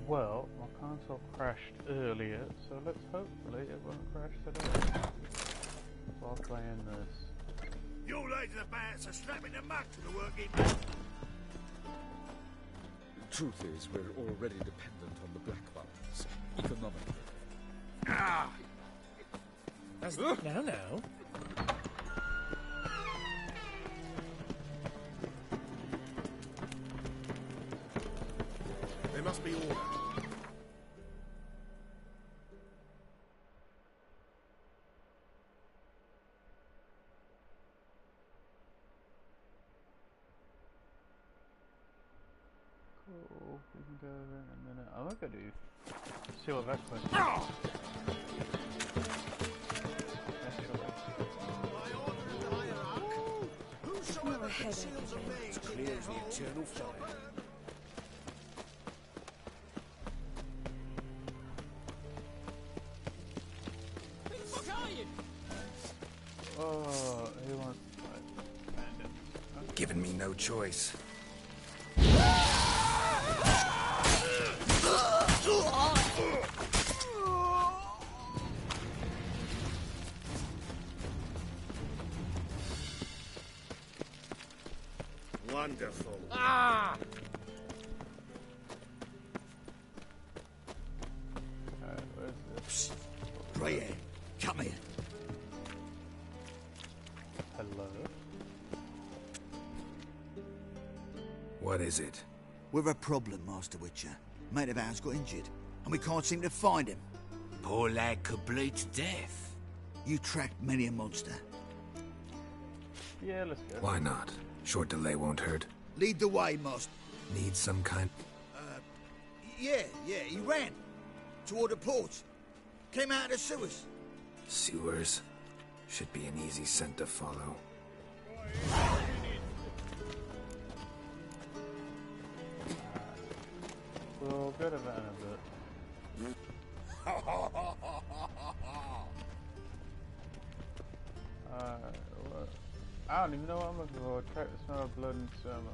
Well, my console crashed earlier, so let's hopefully it won't crash today. While playing this. You lads about are slapping the muck to the working. The truth is, we're already dependent on the black ones, economically. Ah! Now. There must be order. Cool, we can go over in a minute. I'm gonna do see what that question is. Whosoever conceals a mage It's clear as the eternal fire. Who the fuck are you? Oh, who wants to fight? Bandit. Okay. Giving me no choice. Wonderful. Ah! Where's this? Right here. Come here. Hello? What is it? We've a problem, Master Witcher. Mate of ours got injured, and we can't seem to find him. Poor lad could bleed to death. You tracked many a monster. Yeah, let's go. Why not? Short delay won't hurt. Lead the way, Master. Need some kind... Yeah, he ran. Toward the port. Came out of the sewers. Sewers. Should be an easy scent to follow. We'll go to that in a bit. What? I don't even know what I'm looking for. Track the smell of blood and some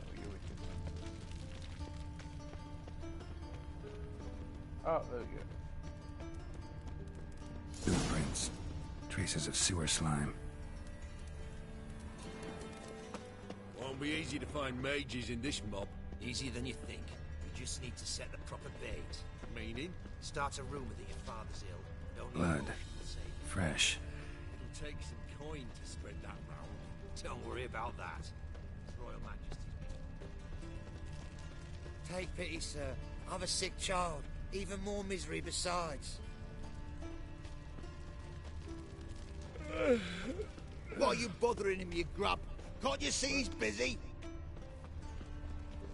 Oh, there we go. Blueprints. Traces of sewer slime. Won't be easy to find mages in this mob. Easier than you think. You just need to set the proper bait. Meaning? Start a rumour that your father's ill. Only Blood. emotion will save him. Fresh. It'll take some coin to spread that round. Don't worry about that. His Royal Majesty's. Take pity, sir. I've a sick child. Even more misery besides. Why are you bothering him, you grub? Can't you see he's busy?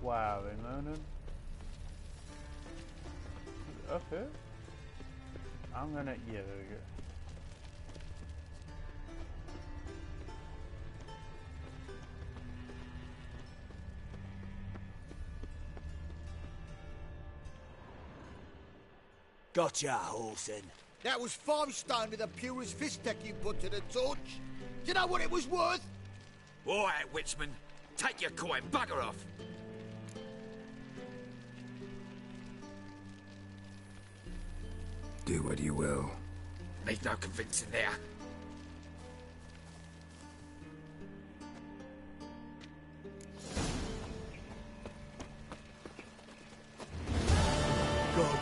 Wow, they moaning. Up here? I'm gonna. Yeah, there we go. Gotcha, Orson. That was 5 stone with the purest fist tech you put to the torch. Do you know what it was worth? All right, Witchman. Take your coin. Bugger off. Do what you will. Need no convincing there. God,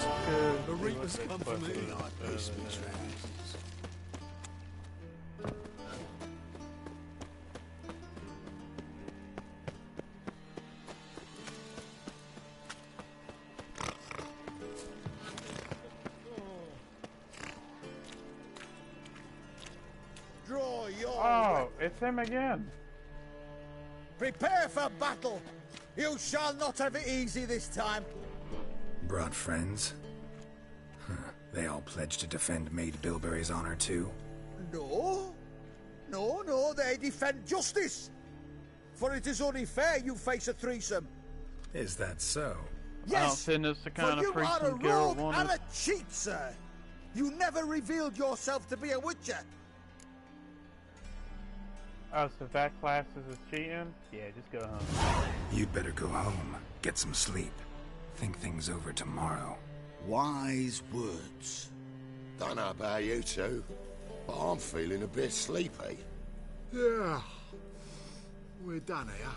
the reapers come for me. Draw your Oh, it's him again. Prepare for battle. You shall not have it easy this time. Brought friends? Huh. They all pledged to defend Maid Bilberry's honor too? No, they defend justice. For it is only fair you face a threesome. Is that so? I don't Yes, think it's the for kind of you are a freaking Geralt rogue and wanted. a cheat, sir. You never revealed yourself to be a witcher. Oh, so that class is cheating? Yeah, just go home. You'd better go home. Get some sleep. Think things over tomorrow. Wise words. Don't know about you two, but I'm feeling a bit sleepy. Yeah. We're done here.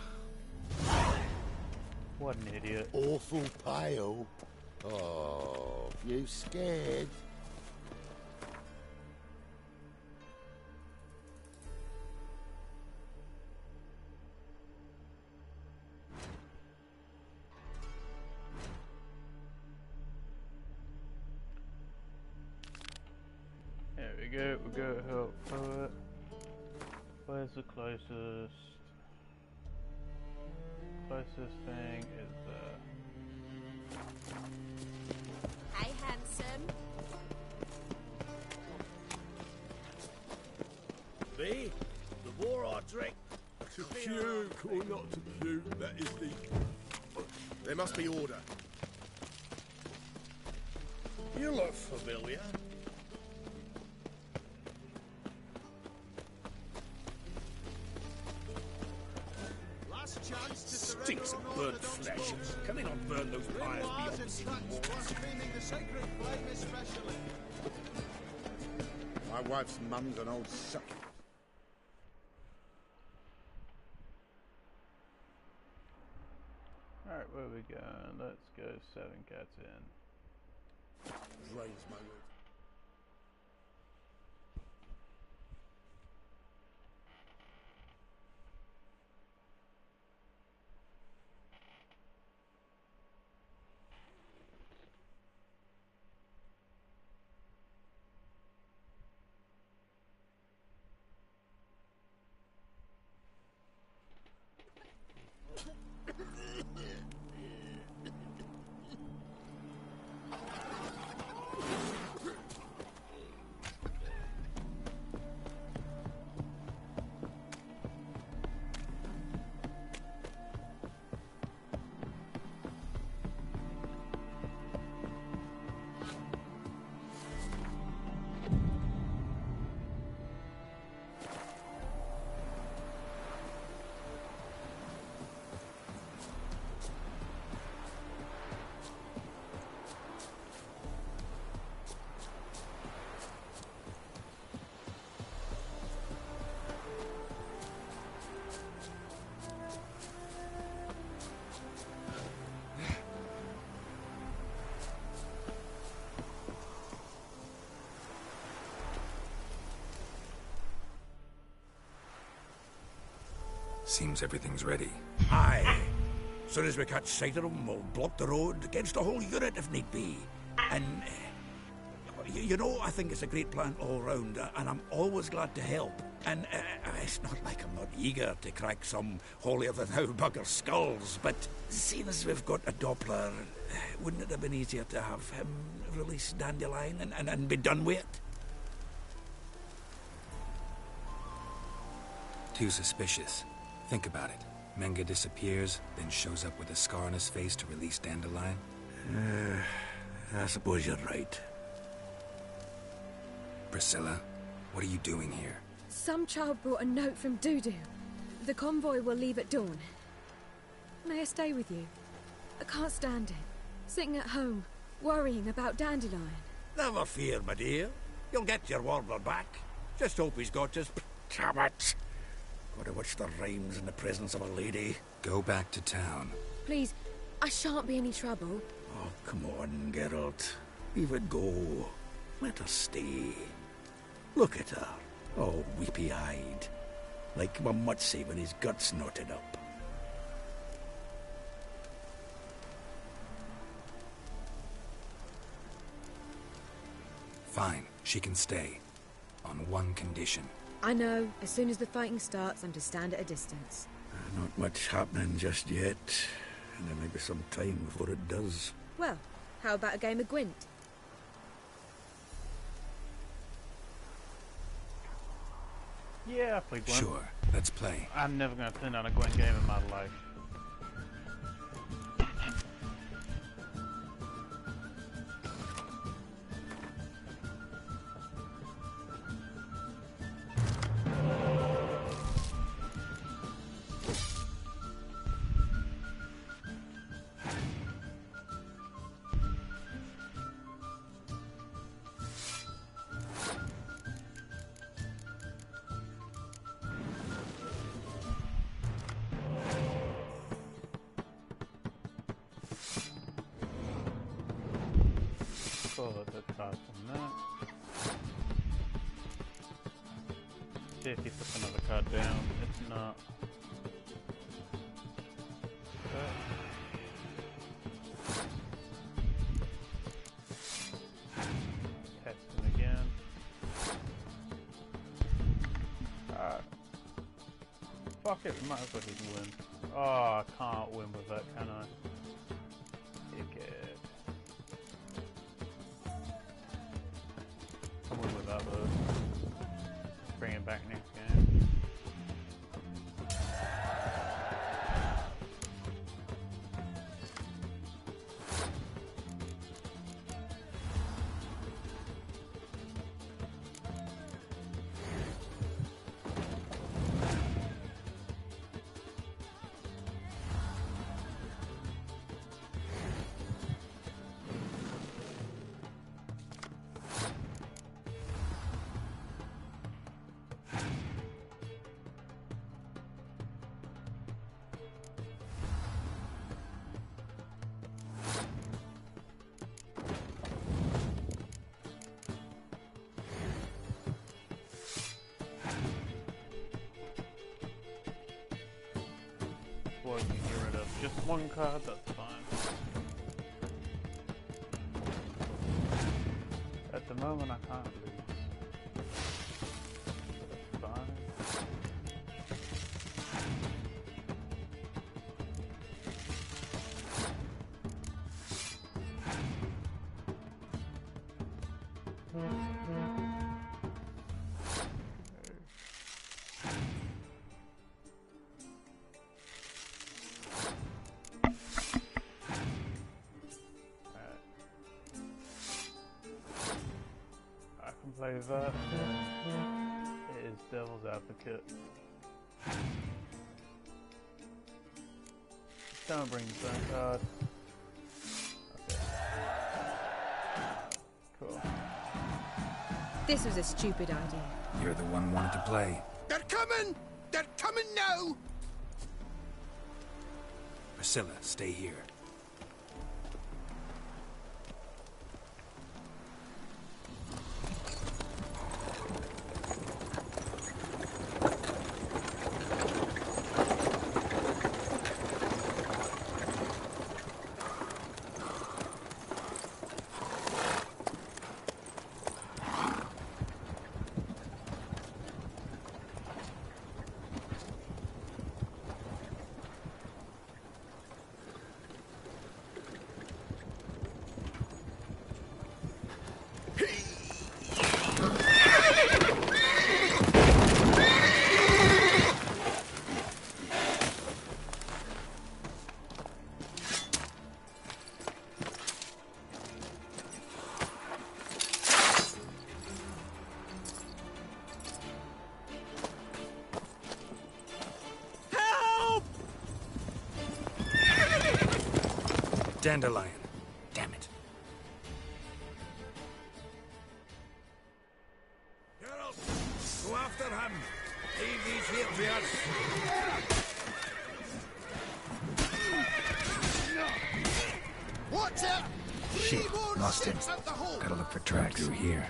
What an idiot. Awful pale. Oh, you scared? There we go, we'll go help poet. Where's the closest? Closest thing is Hey, handsome. Me? The more I drink. To puke or not to puke, that is the... There must be order. You look familiar. Last chance to Stinks of burnt flesh. Can they not burn those pyres beyond the city walls? blaspheming the sacred flame especially. My wife's mum's an old suck. alright, where are we going? Let's go 7 cats in. Drains my wood. Seems everything's ready. Aye. Soon as we catch sight of them, we'll block the road against a whole unit if need be. And, you know, I think it's a great plan all round, and I'm always glad to help. And it's not like I'm not eager to crack some holier-than-thou bugger's skulls, but seeing as we've got a Doppler, wouldn't it have been easier to have him release Dandelion and be done with it? Too suspicious. Think about it. Menga disappears, then shows up with a scar on his face to release Dandelion. I suppose you're right. Priscilla, what are you doing here? Some child brought a note from Dudu. The convoy will leave at dawn. May I stay with you? I can't stand it. Sitting at home, worrying about Dandelion. Never fear, my dear. You'll get your warbler back. Just hope he's got his... Damn it! Gotta watch the rhymes in the presence of a lady. Go back to town. Please, I shan't be any trouble. Oh, come on, Geralt. Leave it go. Let her stay. Look at her, all weepy-eyed. Like my mutsy when his gut's knotted up. Fine, she can stay. On one condition. I know, as soon as the fighting starts, I'm to stand at a distance. Not much happening just yet. And there may be some time before it does. Well, how about a game of Gwent? Yeah, I play Gwent. Sure, let's play. I'm never going to turn on a Gwent game in my life. Put the card from that. See if he puts another card down. If not. Test him again. Fuck it, we might as well just win. Oh, I can't win with that, can I? Dickhead. I'll win with that though. Bring it back next game. Well, you can get rid of just one card, that's fine. At the moment, I can't lose. That's fine. Play that. It is Devil's Advocate. Don't bring the same card. Okay. Cool. This was a stupid idea. You're the one wanted to play. They're coming! They're coming now! Priscilla, stay here. Dandelion. Damn it. Geralt, go after him. Leave these here to us. Watch out! Shit, lost him. Gotta look for tracks through here.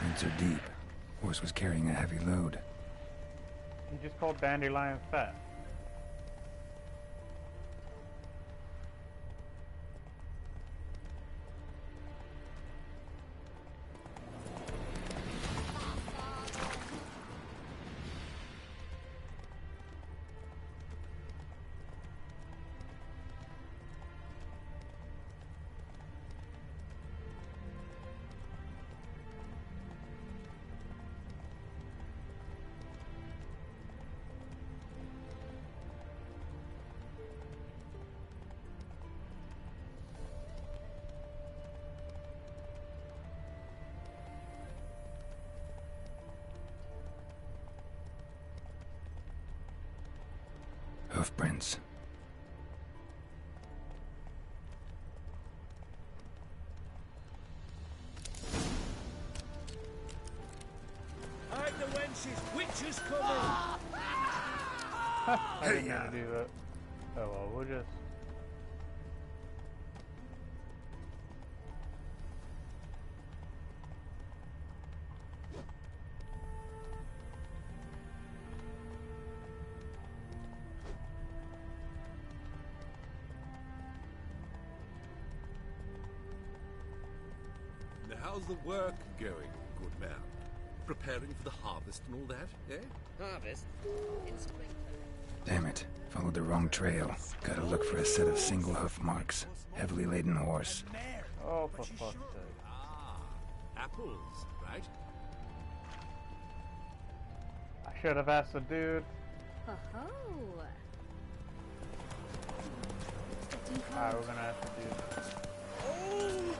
Roots are deep. Horse was carrying a heavy load. He just called Dandelion fat. Hoofprints. I didn't mean to do that. Oh well, we'll just... Now, how's the work going, good man? Preparing for the harvest and all that, eh? Harvest? In springtime. Damn it. Followed the wrong trail. Gotta look for a set of single hoof marks. Heavily laden horse. Oh, for fuck's sake. Ah, apples, right? I should have asked the dude. Ho-ho! Alright, we're gonna ask the dude.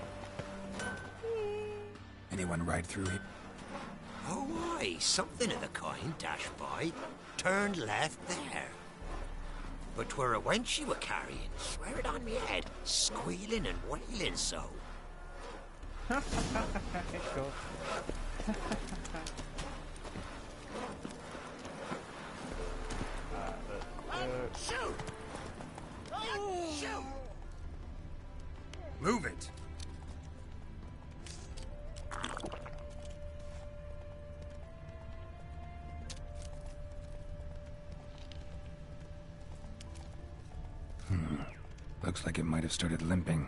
Anyone ride through here? Oh, aye, something of the kind dashed by. Turned left there. But 'twere a wench you were carrying, swear it on me head, squealing and wailing so. Cool. Shoot! Shoot! Move it! Looks like it might have started limping.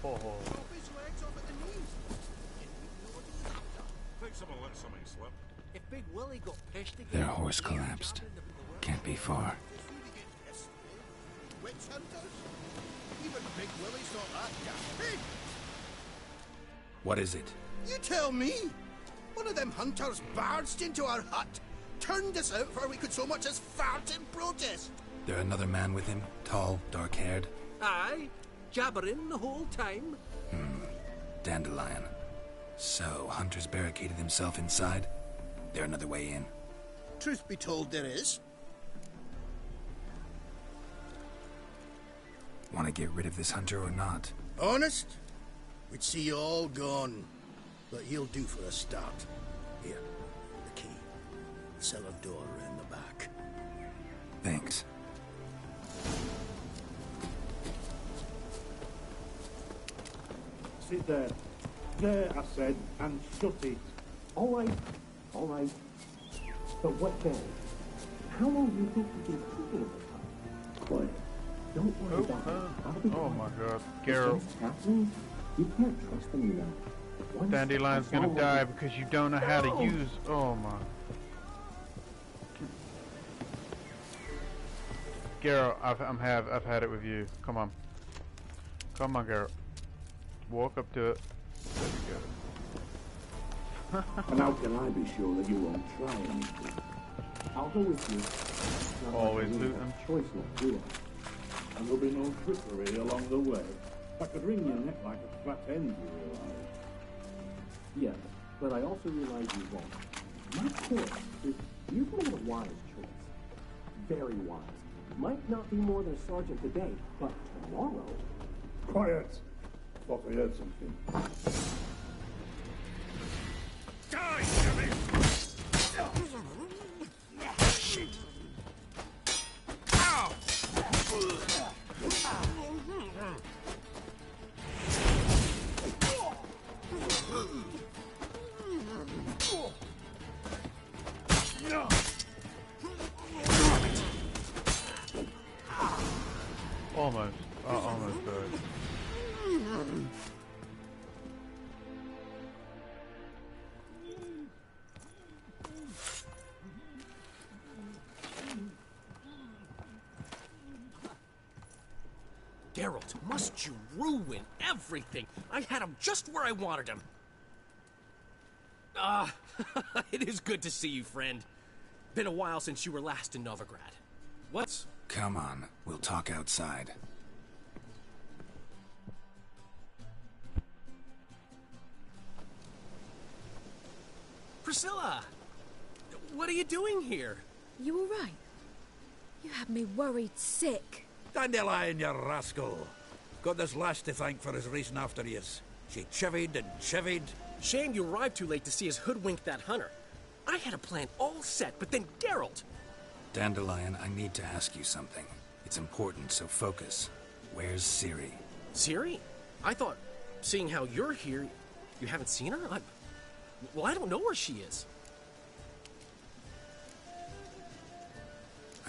Poor hole. Think someone let something slip. If Big Willie got pissed again... Their horse collapsed. Can't be far. Witch hunters? Even Big Willie's not that gaspy. What is it? You tell me! One of them hunters barged into our hut, turned us out for we could so much as fart in protest. There another man with him? Tall, dark-haired? Aye, jabbering the whole time. Dandelion. So, Hunter's barricaded himself inside? There another way in? Truth be told, there is. Want to get rid of this hunter or not? Honest? We'd see you all gone. But he'll do for a start. Here, the key. Cellar door in the back. Thanks. Sit there. There, I said, and shut it. All right. But what then? How long do you think you've been keeping this up? Quiet. Don't worry about it. I'll be Oh quiet. my god. If Geralt. things happen, you can't trust them, you know. Once Dandelion's I gonna follow die them- because you don't know how to use... Oh my... Geralt, I've had it with you. Come on. Come on, Geralt. Walk up to it. There we go. And how can I be sure that you won't try anything? I'll go with you. It's not Always like I really loot have a choice left, do I? And there'll be no trickery along the way. I could wring your neck like a flat end, you realise. Yes, but I also realize you won't. My course is you've made a wise choice. Very wise. Might not be more than a sergeant today, but tomorrow... Quiet! Thought I heard something. Die, Jimmy! Shit! Ow! Almost. Almost died. Geralt, must you ruin everything? I had him just where I wanted him. Ah, it is good to see you, friend. Been a while since you were last in Novigrad. What's... Come on, we'll talk outside. Priscilla! What are you doing here? You all right? had me worried sick. Dandelion, you rascal. Got this lass to thank for his racing after yous. She chivied and chivied. Shame you arrived too late to see us hoodwink that hunter. I had a plan all set, but then Geralt. Dandelion, I need to ask you something. It's important, so focus. Where's Ciri? Ciri? I thought, seeing how you're here, you haven't seen her? Well, I don't know where she is.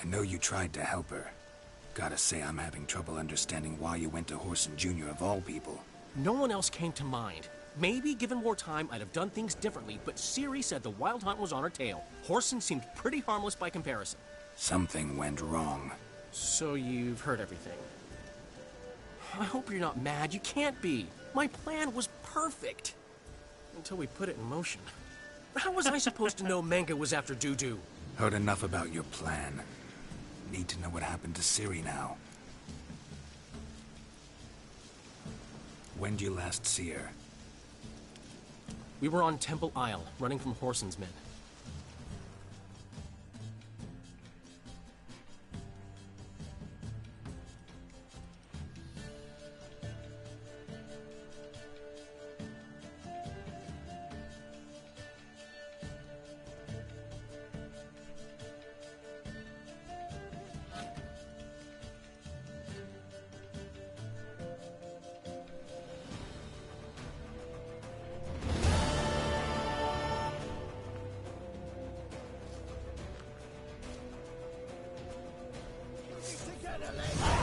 I know you tried to help her. Gotta say, I'm having trouble understanding why you went to Whoreson Jr. of all people. No one else came to mind. Maybe, given more time, I'd have done things differently, but Ciri said the Wild Hunt was on her tail. Whoreson seemed pretty harmless by comparison. Something went wrong. So you've heard everything. I hope you're not mad. You can't be. My plan was perfect. Until we put it in motion. How was I supposed to know Manga was after Dudu? Heard enough about your plan. Need to know what happened to Ciri now. When did you last see her? We were on Temple Isle, running from Whoreson's men.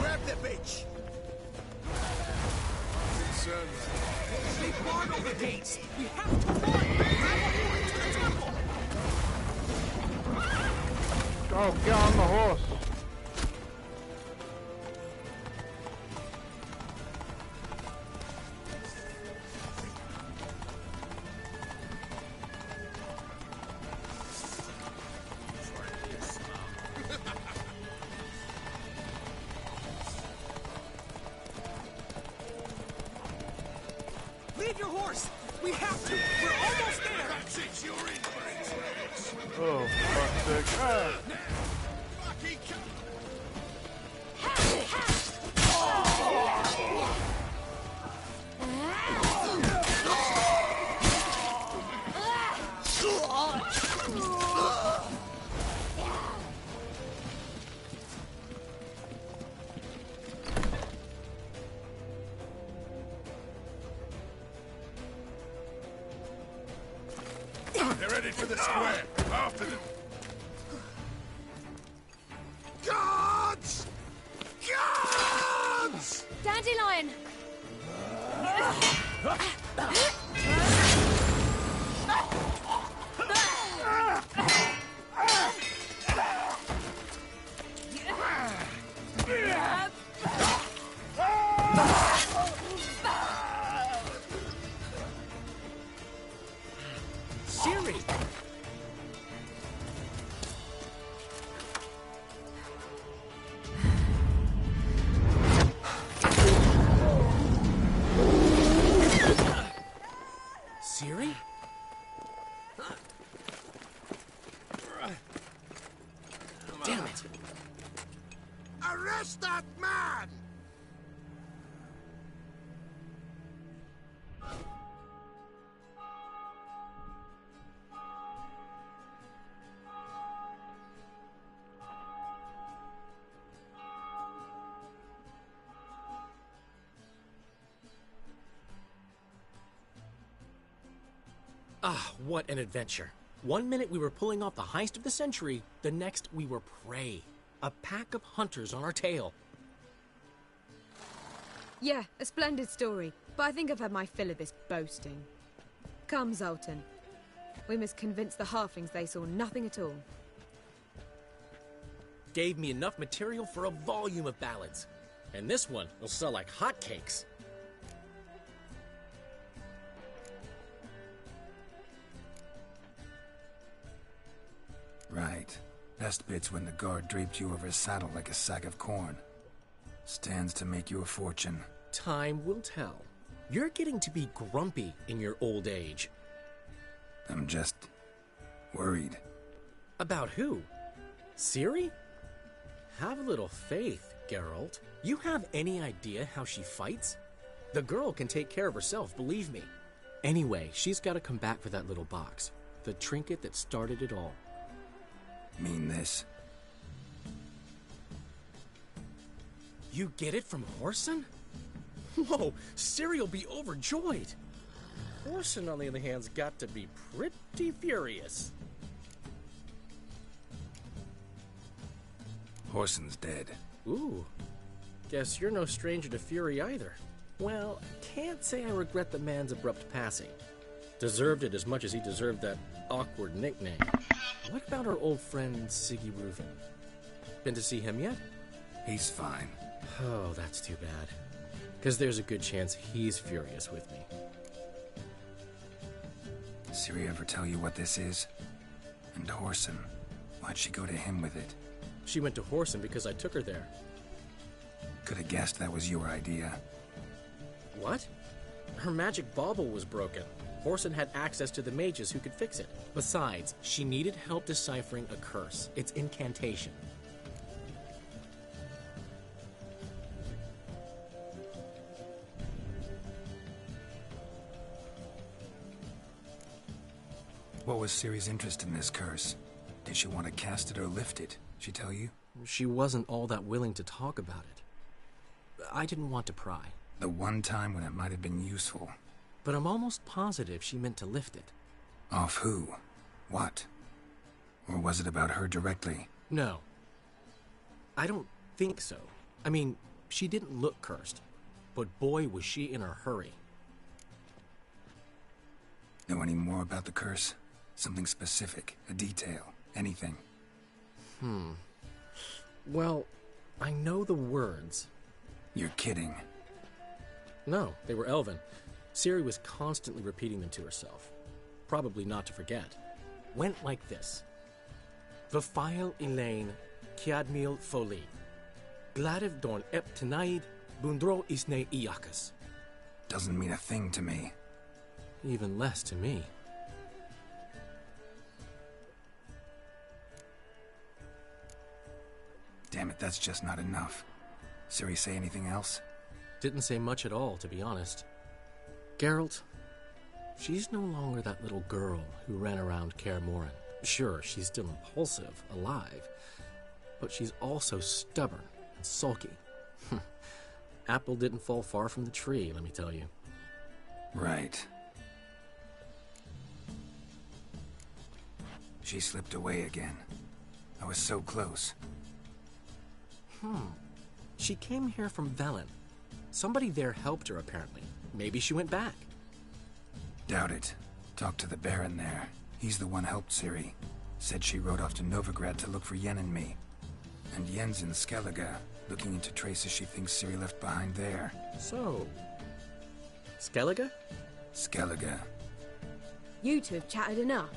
Grab the bitch! They barred all the gates! We have to run! Grab a horse to the temple! Oh, get on the horse! Leave your horse! We have to! We're almost there! That's it, you're in for it. Oh, fuck's sake. Ah. Lucky come. They're headed for the square. After them. Guards! Guards! Dandelion! Ciri! Ciri? Damn it! Arrest that man! Ah, what an adventure. One minute we were pulling off the heist of the century, the next we were prey. A pack of hunters on our tail. Yeah, a splendid story, but I think I've had my fill of this boasting. Come, Zoltan. We must convince the halflings they saw nothing at all. Gave me enough material for a volume of ballads. And this one will sell like hotcakes. Right. Best bit's when the guard draped you over his saddle like a sack of corn. Stands to make you a fortune. Time will tell. You're getting to be grumpy in your old age. I'm just worried. About who? Ciri? Have a little faith, Geralt. You have any idea how she fights? The girl can take care of herself, believe me. Anyway, she's got to come back for that little box. The trinket that started it all. Mean this? You get it from Whoreson? Whoa, Ciri'll be overjoyed. Whoreson, on the other hand's got to be pretty furious. Whoreson's dead. Ooh, guess you're no stranger to fury either. Well, can't say I regret the man's abrupt passing. Deserved it as much as he deserved that awkward nickname. What about our old friend Siggy Reuven? Been to see him yet? He's fine. Oh, that's too bad. Because there's a good chance he's furious with me. Ciri ever tell you what this is? And Whoreson, why'd she go to him with it? She went to Whoreson because I took her there. Could have guessed that was your idea. What? Her magic bauble was broken. Whoreson had access to the mages who could fix it. Besides, she needed help deciphering a curse. Its incantation. What was Ciri's interest in this curse? Did she want to cast it or lift it? She tell you? She wasn't all that willing to talk about it. I didn't want to pry. The one time when it might have been useful. But I'm almost positive she meant to lift it. Off who? What? Or was it about her directly? No. I don't think so. I mean, she didn't look cursed. But boy, was she in a hurry. Know any more about the curse? Something specific, a detail, anything? Well, I know the words. You're kidding. No, they were Elven. Ciri was constantly repeating them to herself. Probably not to forget. Went like this. Vafile Elaine, Kiadmil Foli. Gladiv Dorn Ep Tenaid, Bundro Isne Iakas. Doesn't mean a thing to me. Even less to me. Damn it, that's just not enough. Ciri say anything else? Didn't say much at all, to be honest. Geralt, she's no longer that little girl who ran around Kaer Morhen. Sure, she's still impulsive, alive, but she's also stubborn and sulky. Apple didn't fall far from the tree, let me tell you. Right. She slipped away again. I was so close. She came here from Velen. Somebody there helped her, apparently. Maybe she went back. Doubt it. Talked to the Baron there. He's the one helped Ciri. Said she rode off to Novigrad to look for Yen and me. And Yen's in Skellige, looking into traces she thinks Ciri left behind there. So... Skellige? Skellige. You two have chatted enough.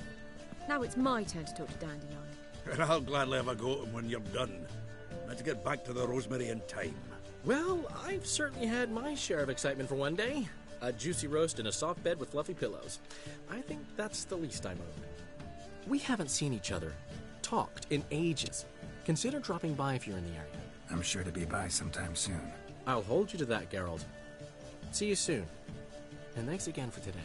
Now it's my turn to talk to Dandelion. And I'll gladly have a go at him when you're done. Let's get back to the Rosemary in time. Well, I've certainly had my share of excitement for one day. A juicy roast in a soft bed with fluffy pillows. I think that's the least I'm owed. We haven't seen each other, talked in ages. Consider dropping by if you're in the area. I'm sure to be by sometime soon. I'll hold you to that, Geralt. See you soon. And thanks again for today.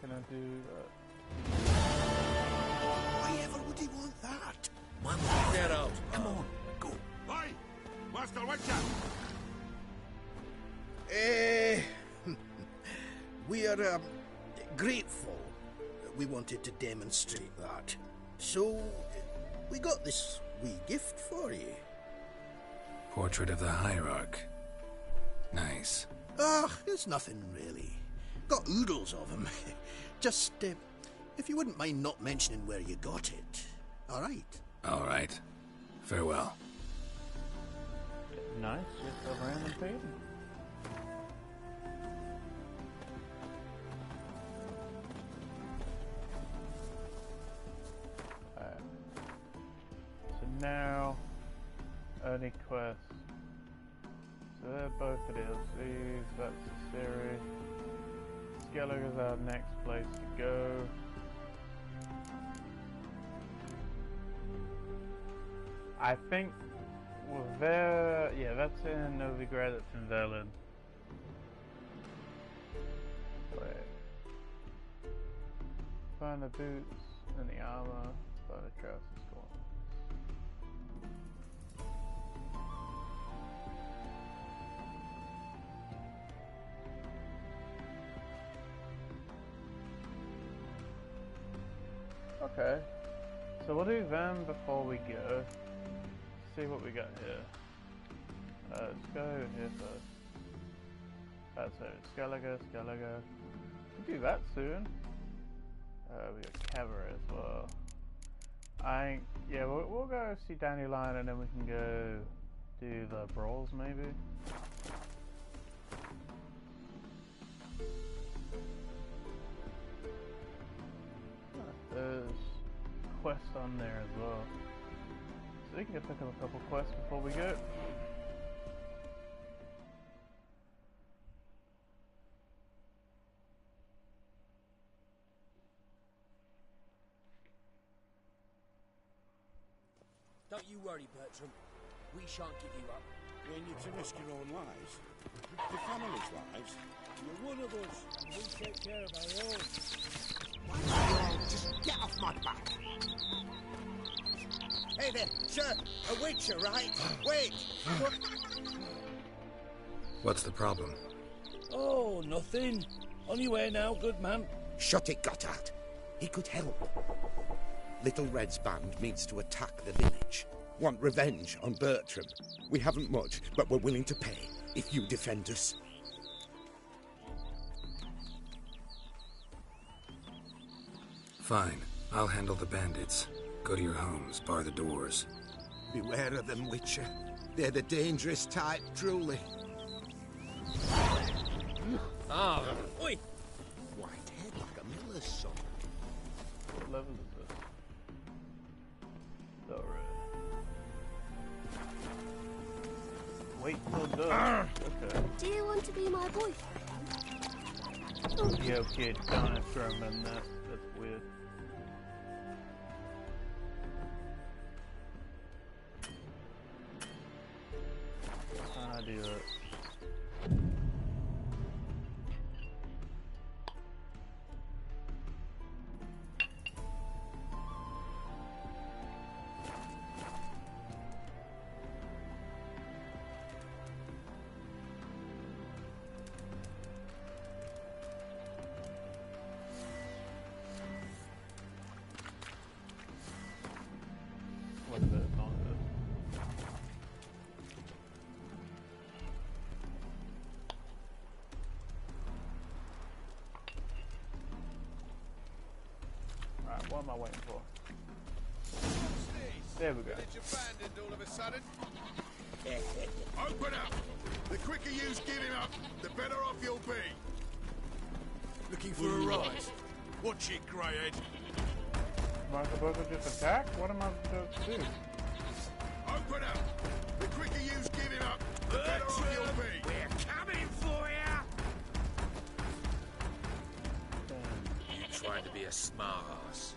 Gonna do that. Why ever would he want that? Man, Geralt, come on, go. Aye! Master Witcher! We're grateful that we wanted to demonstrate that. So, we got this wee gift for you. Portrait of the Hierarch. Nice. It's nothing really. Got oodles of them. Just, if you wouldn't mind not mentioning where you got it. All right? All right. Farewell. Nice, just a random painting. any quests. So they're both the DLCs, that's the series. Skellige's our next place to go. I think, well, there, yeah, that's in Novigrad, that's in Verlin. Wait. Find the boots and the armor, find the trousers, go on. Okay, so we'll do them before we go. See what we got here. Let's go here first. That's it. Skellige. We'll do that soon. We got Cabaret as well. Yeah, we'll go see Dandelion and then we can go do the brawls maybe. There's quests on there as well. So we can pick up a couple quests before we go. Don't you worry, Bertram. We shan't give you up. When you're to risk your own lives, the family's lives, you're one of us, and we take care of our own. Why don't you all just get off my back? Hey there, sir, a witcher, right? Wait! What's the problem? Oh, nothing. On your way now, good man. Shut it, Gotthard. He could help. Little Red's band means to attack the village. Want revenge on Bertram. We haven't much, but we're willing to pay if you defend us. Fine. I'll handle the bandits. Go to your homes, bar the doors. Beware of them, Witcher. They're the dangerous type, truly. Ah, oi! White head like a miller's son. What level is this? Alright. Wait till done. Okay. Do you want to be my boyfriend? Yo, kid, don't throw him in that. That's weird. How do I do that? What is it? Not this. Right, what am I waiting for? There we go. abandoned all of a sudden. Open up! The quicker you give him up, the better off you'll be. Looking for a rise. Watch it, greyhead. Am I supposed to just attack? What am I supposed to do? Open up! The quicker you give him up, the better off you'll be. We're coming for you! You trying to be a smart ass.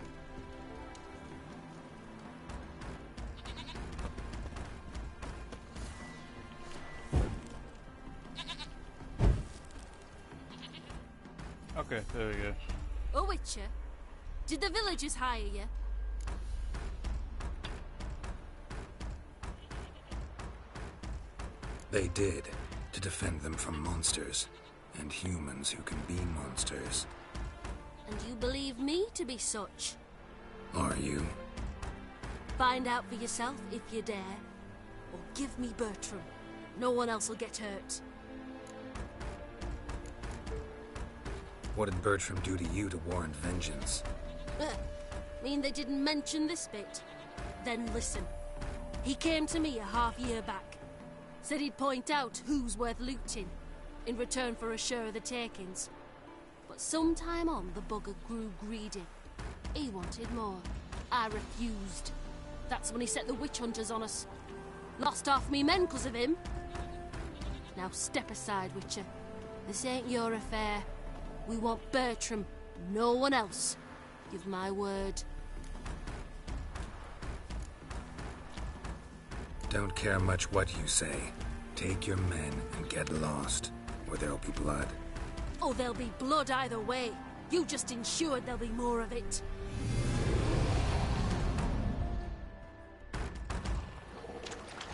Okay, there we go. Oh, Witcher, did the villagers hire you? They did, to defend them from monsters, and humans who can be monsters. And you believe me to be such? Are you? Find out for yourself if you dare. Or give me Bertram. No one else will get hurt. What did Bertram do to you to warrant vengeance? Mean they didn't mention this bit? Then listen. He came to me a half-year back. Said he'd point out who's worth looting, in return for a share of the takings. But sometime on, the bugger grew greedy. He wanted more. I refused. That's when he set the witch hunters on us. Lost half me men 'cause of him. Now step aside, Witcher. This ain't your affair. We want Bertram, no one else. Give my word. Don't care much what you say. Take your men and get lost, or there'll be blood. Oh, there'll be blood either way. You just ensured there'll be more of it.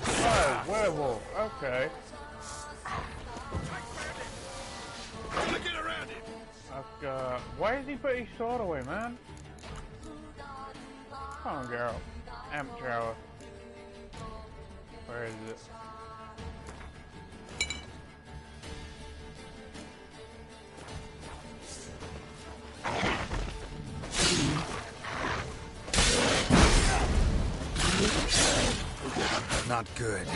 Oh, werewolf. Okay. Get around him. I've got... Why has he put his sword away, man? Come on, Geralt. Amateur hour. Where is it? Not good.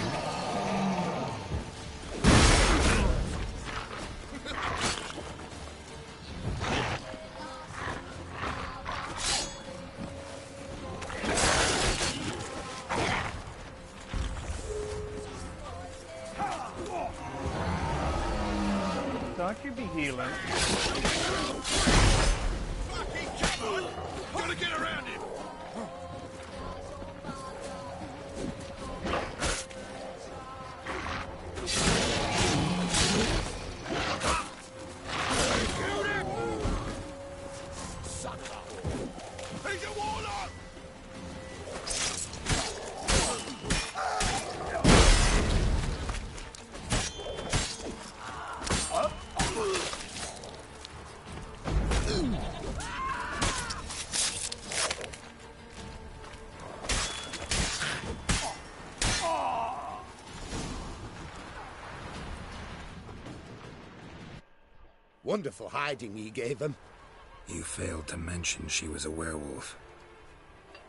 Don't you be healing. Fucking come on! Gotta get around him. He's a warlock! Wonderful hiding you gave them. You failed to mention she was a werewolf.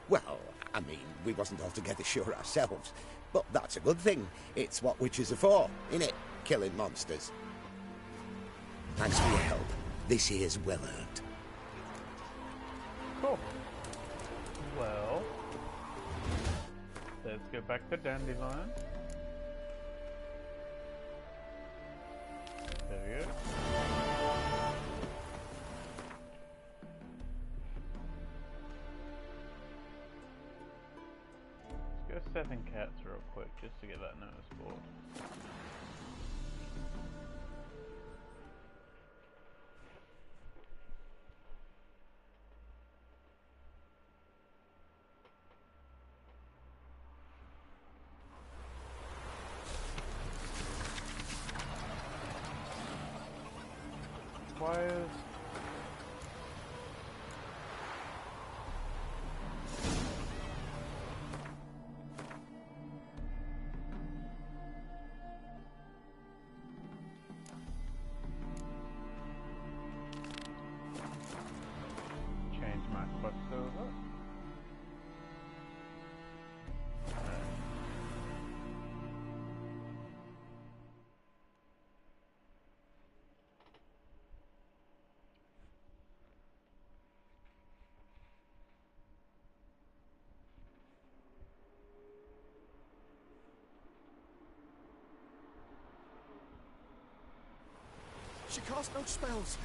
Well, I mean, we wasn't altogether sure ourselves. But that's a good thing. It's what witches are for, innit? Killing monsters. Thanks for your help. This here's well earned. Cool. Well, let's go back to Dandelion. There we go. Let's go 7 cats real quick just to get that notice board. Why is... change my quest over? She cast no spells.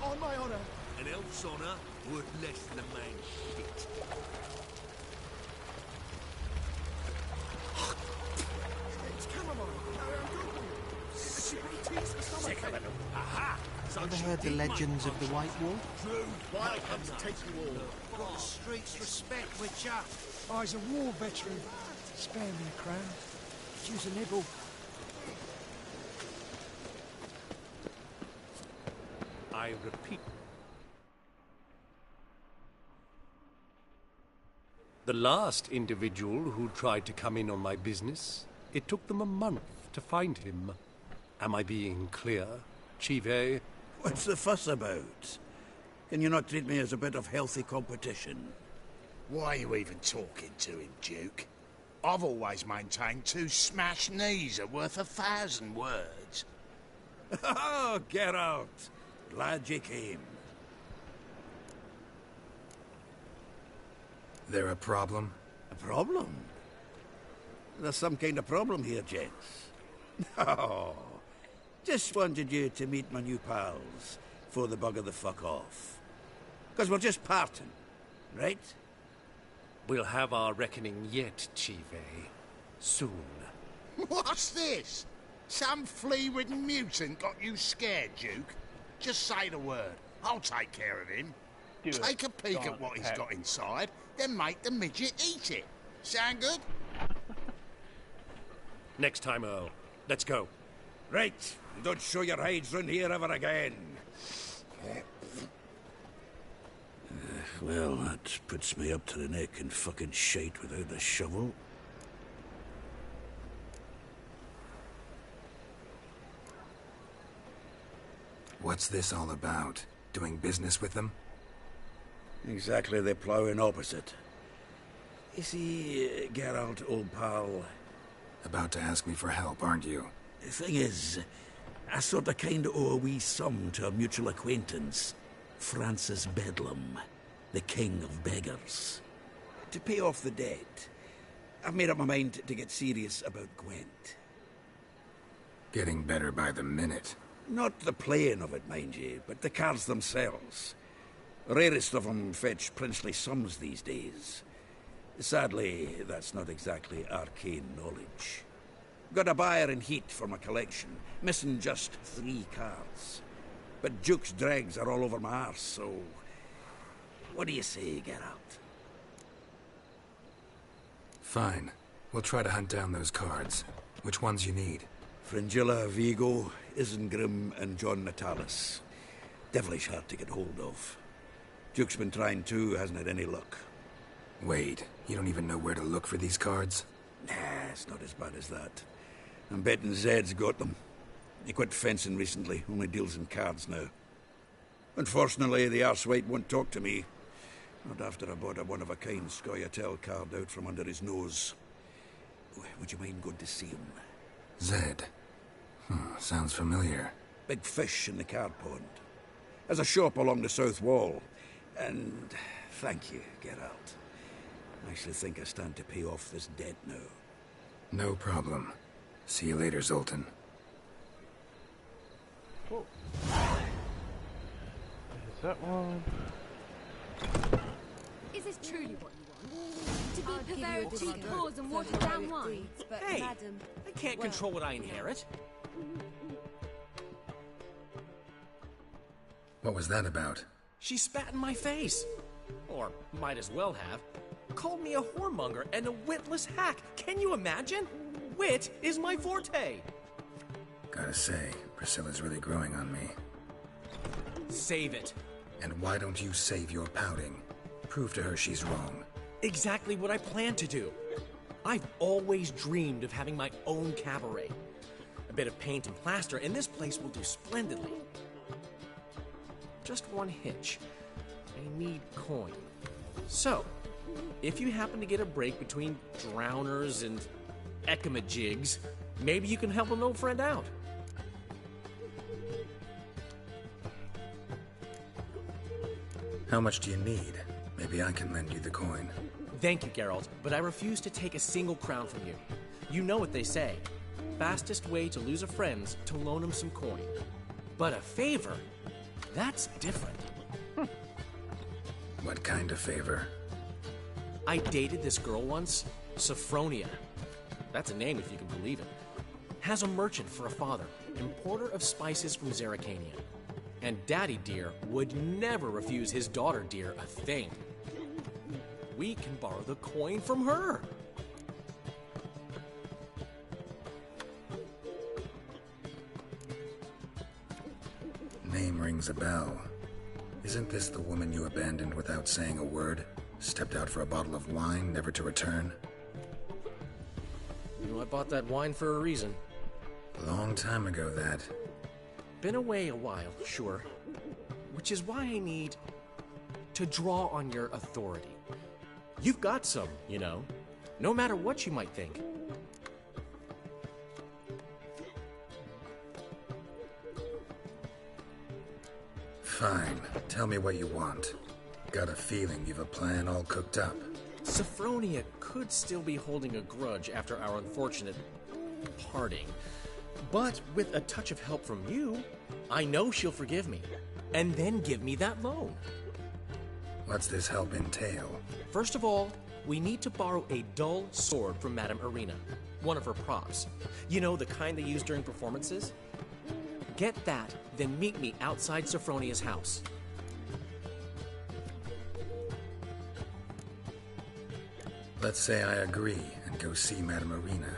On my honor. An elf's honor worth less than a man's shit. It's chamomile. Aha! Ever heard the legends of the White Wolf? True. Why come to take you all? Got the streets respect, Witcher. I was a war veteran. Spare me a crown. Choose a nibble. I repeat. The last individual who tried to come in on my business, it took them a month to find him. Am I being clear, Chive? What's the fuss about? Can you not treat me as a bit of healthy competition? Why are you even talking to him, Duke? I've always maintained 2 smashed knees are worth 1,000 words. Oh, Geralt! Glad you came. There a problem? A problem? There's some kind of problem here, gents. No. Just wanted you to meet my new pals before they bugger the fuck off. Because we're just parting, right? We'll have our reckoning yet, Chive. Soon. What's this? Some flea-ridden mutant got you scared, Duke? Just say the word. I'll take care of him. Take a peek at what he's got inside, then make the midget eat it. Sound good? Next time, Earl. Let's go. Right. Don't show your hides round here ever again. Well, that puts me up to the neck in fucking shite without a shovel. What's this all about? Doing business with them? Exactly the ploughing opposite. You see, Geralt, old pal... About to ask me for help, aren't you? The thing is, I sort of kind of owe a wee sum to a mutual acquaintance, Francis Bedlam, the king of beggars. To pay off the debt, I've made up my mind to get serious about Gwent. Getting better by the minute. Not the playing of it, mind you, but the cards themselves. The rarest of them fetch princely sums these days. Sadly, that's not exactly arcane knowledge. Got a buyer in heat for my collection, missing just 3 cards. But Duke's dregs are all over my arse, so... What do you say, Geralt? Fine. We'll try to hunt down those cards. Which ones you need? Fringilla, Vigo, Isengrim, and John Natalis. Devilish hard to get hold of. Duke's been trying too, hasn't had any luck. Wait, you don't even know where to look for these cards? Nah, it's not as bad as that. I'm betting Zed's got them. He quit fencing recently, only deals in cards now. Unfortunately, the arsewite won't talk to me. Not after I bought a one-of-a-kind Scoia'tael card out from under his nose. Would you mind going to see him? Zed. Sounds familiar. Big fish in the card pond. Has a shop along the south wall. And thank you, Geralt. I actually think I stand to pay off this debt now. No problem. See you later, Zoltan. Cool. Is that one? Is this truly what you want? To be purveyor to cause and water down wine? Hey, I can't control what I inherit. What was that about? She spat in my face. Or might as well have. Called me a whoremonger and a witless hack. Can you imagine? Wit is my forte. Gotta say, Priscilla's really growing on me. Save it. And why don't you save your pouting? Prove to her she's wrong. Exactly what I plan to do. I've always dreamed of having my own cabaret. A bit of paint and plaster, and this place will do splendidly. Just one hitch. I need coin. So, if you happen to get a break between drowners and ekamajigs, maybe you can help an old friend out. How much do you need? Maybe I can lend you the coin. Thank you, Geralt, but I refuse to take a single crown from you. You know what they say. Fastest way to lose a friend's to loan him some coin. But a favor? That's different. What kind of favor? I dated this girl once, Sophronia. That's a name if you can believe it. Has a merchant for a father, importer of spices from Zerrikania. And Daddy Dear would never refuse his daughter Dear a thing. We can borrow the coin from her. Name rings a bell. Isn't this the woman you abandoned without saying a word? Stepped out for a bottle of wine, never to return? You know, I bought that wine for a reason. A long time ago, that. Been away a while, sure. Which is why I need to draw on your authority. You've got some, you know. No matter what you might think. Fine. Tell me what you want. Got a feeling you've a plan all cooked up. Sophronia could still be holding a grudge after our unfortunate parting. But with a touch of help from you, I know she'll forgive me. And then give me that loan. What's this help entail? First of all, we need to borrow a dull sword from Madame Irina. One of her props. You know, the kind they use during performances? Get that, then meet me outside Sophronia's house. Let's say I agree and go see Madame Irina.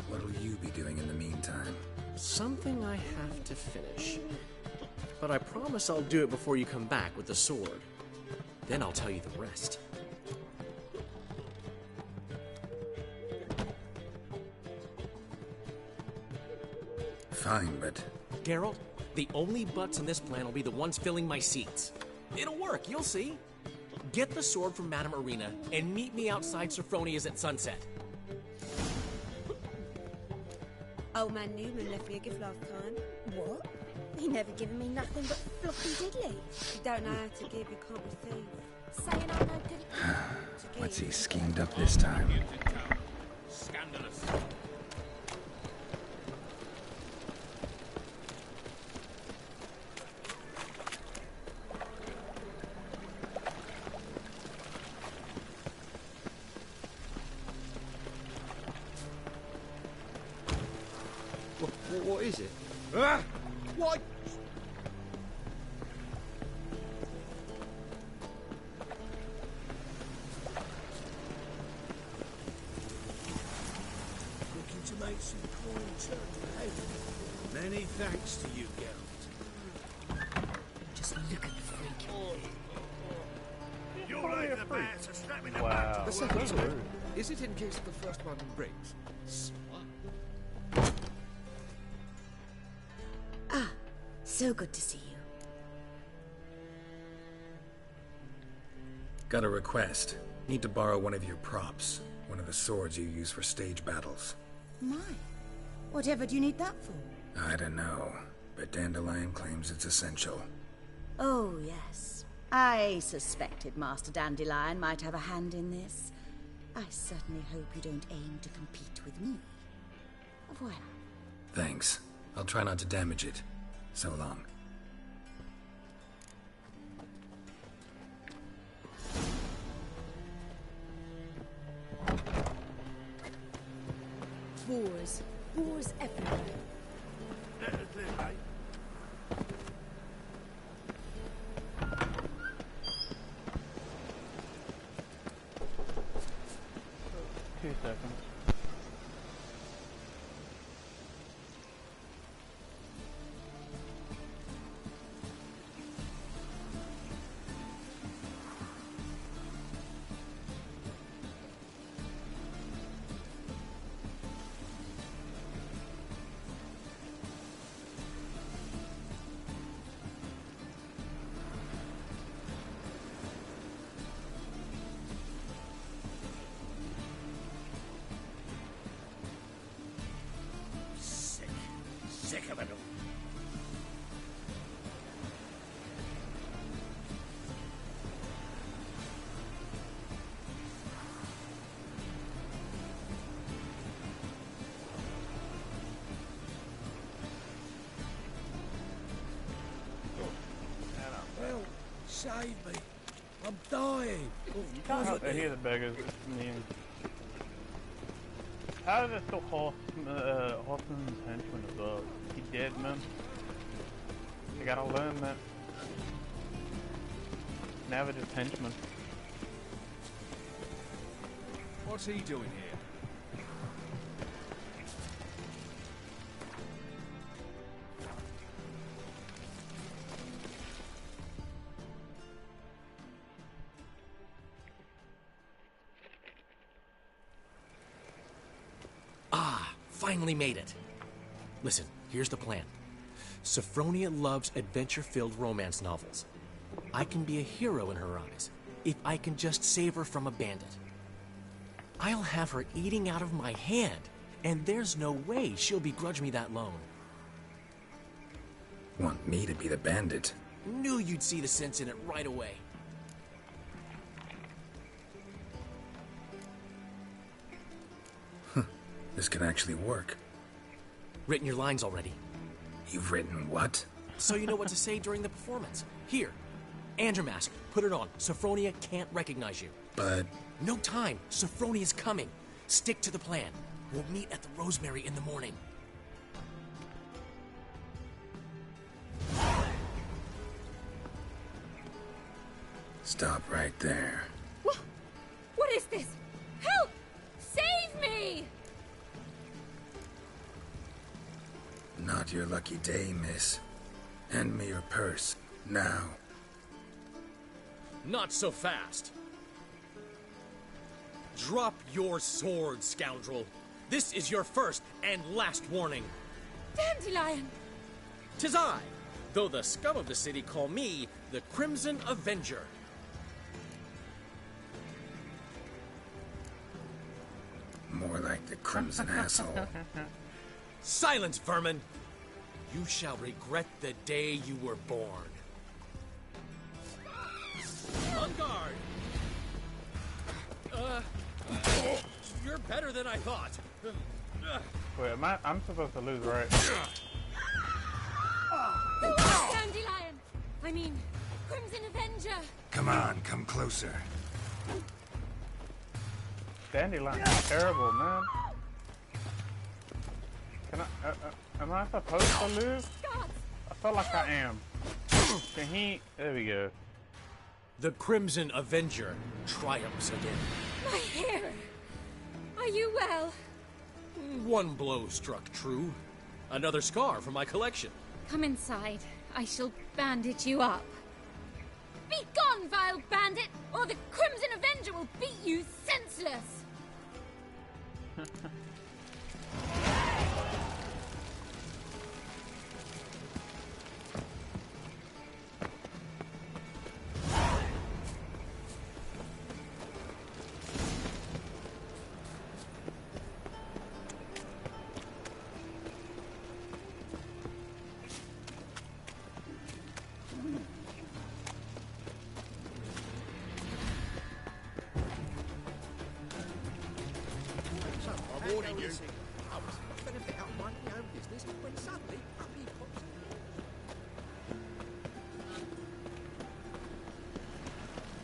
What'll you be doing in the meantime? Something I have to finish. But I promise I'll do it before you come back with the sword. Then I'll tell you the rest. Fine, but... Geralt, the only butts in this plan will be the ones filling my seats. It'll work, you'll see. Get the sword from Madame Irina and meet me outside Sophronia's at sunset. Old man Newman left me a gift last time. What? He never given me nothing but floppy diddly. You don't know how to give, you can't receive. Saying I'm no good at What's he schemed up this time? Scandalous. What is it? Ah! What? Looking to make some coin turn to head. Many thanks to you, Geralt. Just look at the freak. You're like the man, so strap me the Wow. The second sword. Is it in case the first one breaks? So good to see you. Got a request. Need to borrow one of your props. One of the swords you use for stage battles. My. Whatever do you need that for? I don't know, but Dandelion claims it's essential. Oh, yes. I suspected Master Dandelion might have a hand in this. I certainly hope you don't aim to compete with me. Voilà. Thanks. I'll try not to damage it. So long. Boars. Boars everywhere. Two seconds. Sick of it all. Well, save me. I'm dying. You can't help but hear the beggars. I mean, how did it still Horseman's henchman as well? He dead, man. You gotta learn that. Never just henchman. What's he doing here? Finally made it. Listen, here's the plan. Sophronia loves adventure-filled romance novels. I can be a hero in her eyes, if I can just save her from a bandit. I'll have her eating out of my hand, and there's no way she'll begrudge me that loan. Want me to be the bandit? Knew you'd see the sense in it right away. this could actually work. Written your lines already. You've written what? So you know what to say during the performance. Here, and your mask. Put it on. Sophronia can't recognize you. But... No time. Sophronia's coming. Stick to the plan. We'll meet at the Rosemary in the morning. Stop right there. What is this? Help! Save me! Not your lucky day, miss. Hand me your purse, now. Not so fast. Drop your sword, scoundrel. This is your first and last warning. Dandelion! 'Tis I, though the scum of the city call me the Crimson Avenger. More like the Crimson Asshole. Silence, vermin! You shall regret the day you were born. On guard! You're better than I thought. Wait, I'm supposed to lose, right? Dandelion! I mean, Crimson Avenger! Come on, come closer. Dandelion's terrible, man. Can I, am I supposed to lose? I feel like I am. Can he, there we go. The Crimson Avenger triumphs again. My hair! Are you well? One blow struck true. Another scar from my collection. Come inside. I shall bandage you up. Be gone, vile bandit, or the Crimson Avenger will beat you senseless!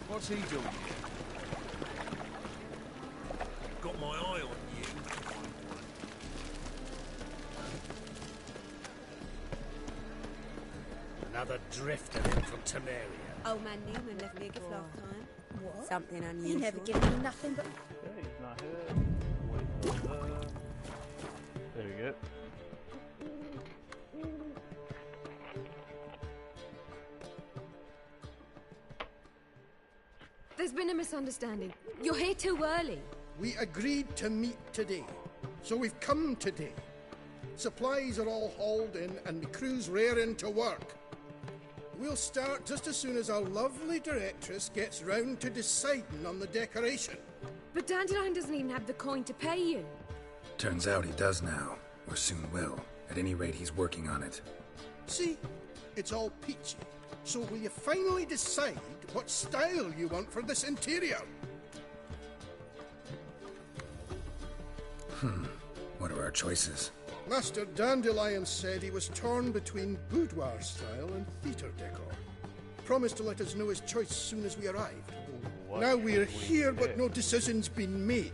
What's he doing here? Got my eye on you. Another drifter in from Temeria. Old man Newman left me a gift last time. What? Something unusual. He never given me nothing but... Okay, he's not here. Wait for the... There we go. There's been a misunderstanding. You're here too early. We agreed to meet today, so we've come today. Supplies are all hauled in and the crew's raring to work. We'll start just as soon as our lovely directress gets round to deciding on the decoration. But Dandelion doesn't even have the coin to pay you. Turns out he does now, or soon will. At any rate, he's working on it. See? It's all peachy. So will you finally decide what style you want for this interior? What are our choices? Master Dandelion said he was torn between boudoir style and theatre decor. Promised to let us know his choice as soon as we arrived. Now we're here, but no decision's been made.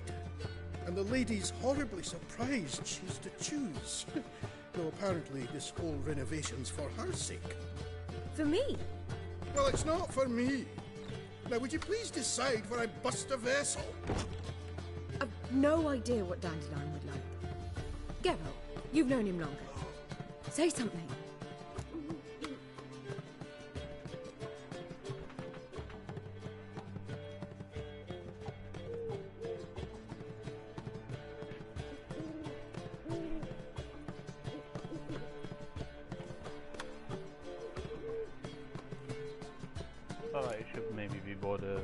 And the lady's horribly surprised she's to choose. Though apparently this whole renovation's for her sake. For me? Well, it's not for me. Now, would you please decide where I bust a vessel? I've no idea what Dandelion would like. Geralt, you've known him longer. Say something. I thought it should maybe be border.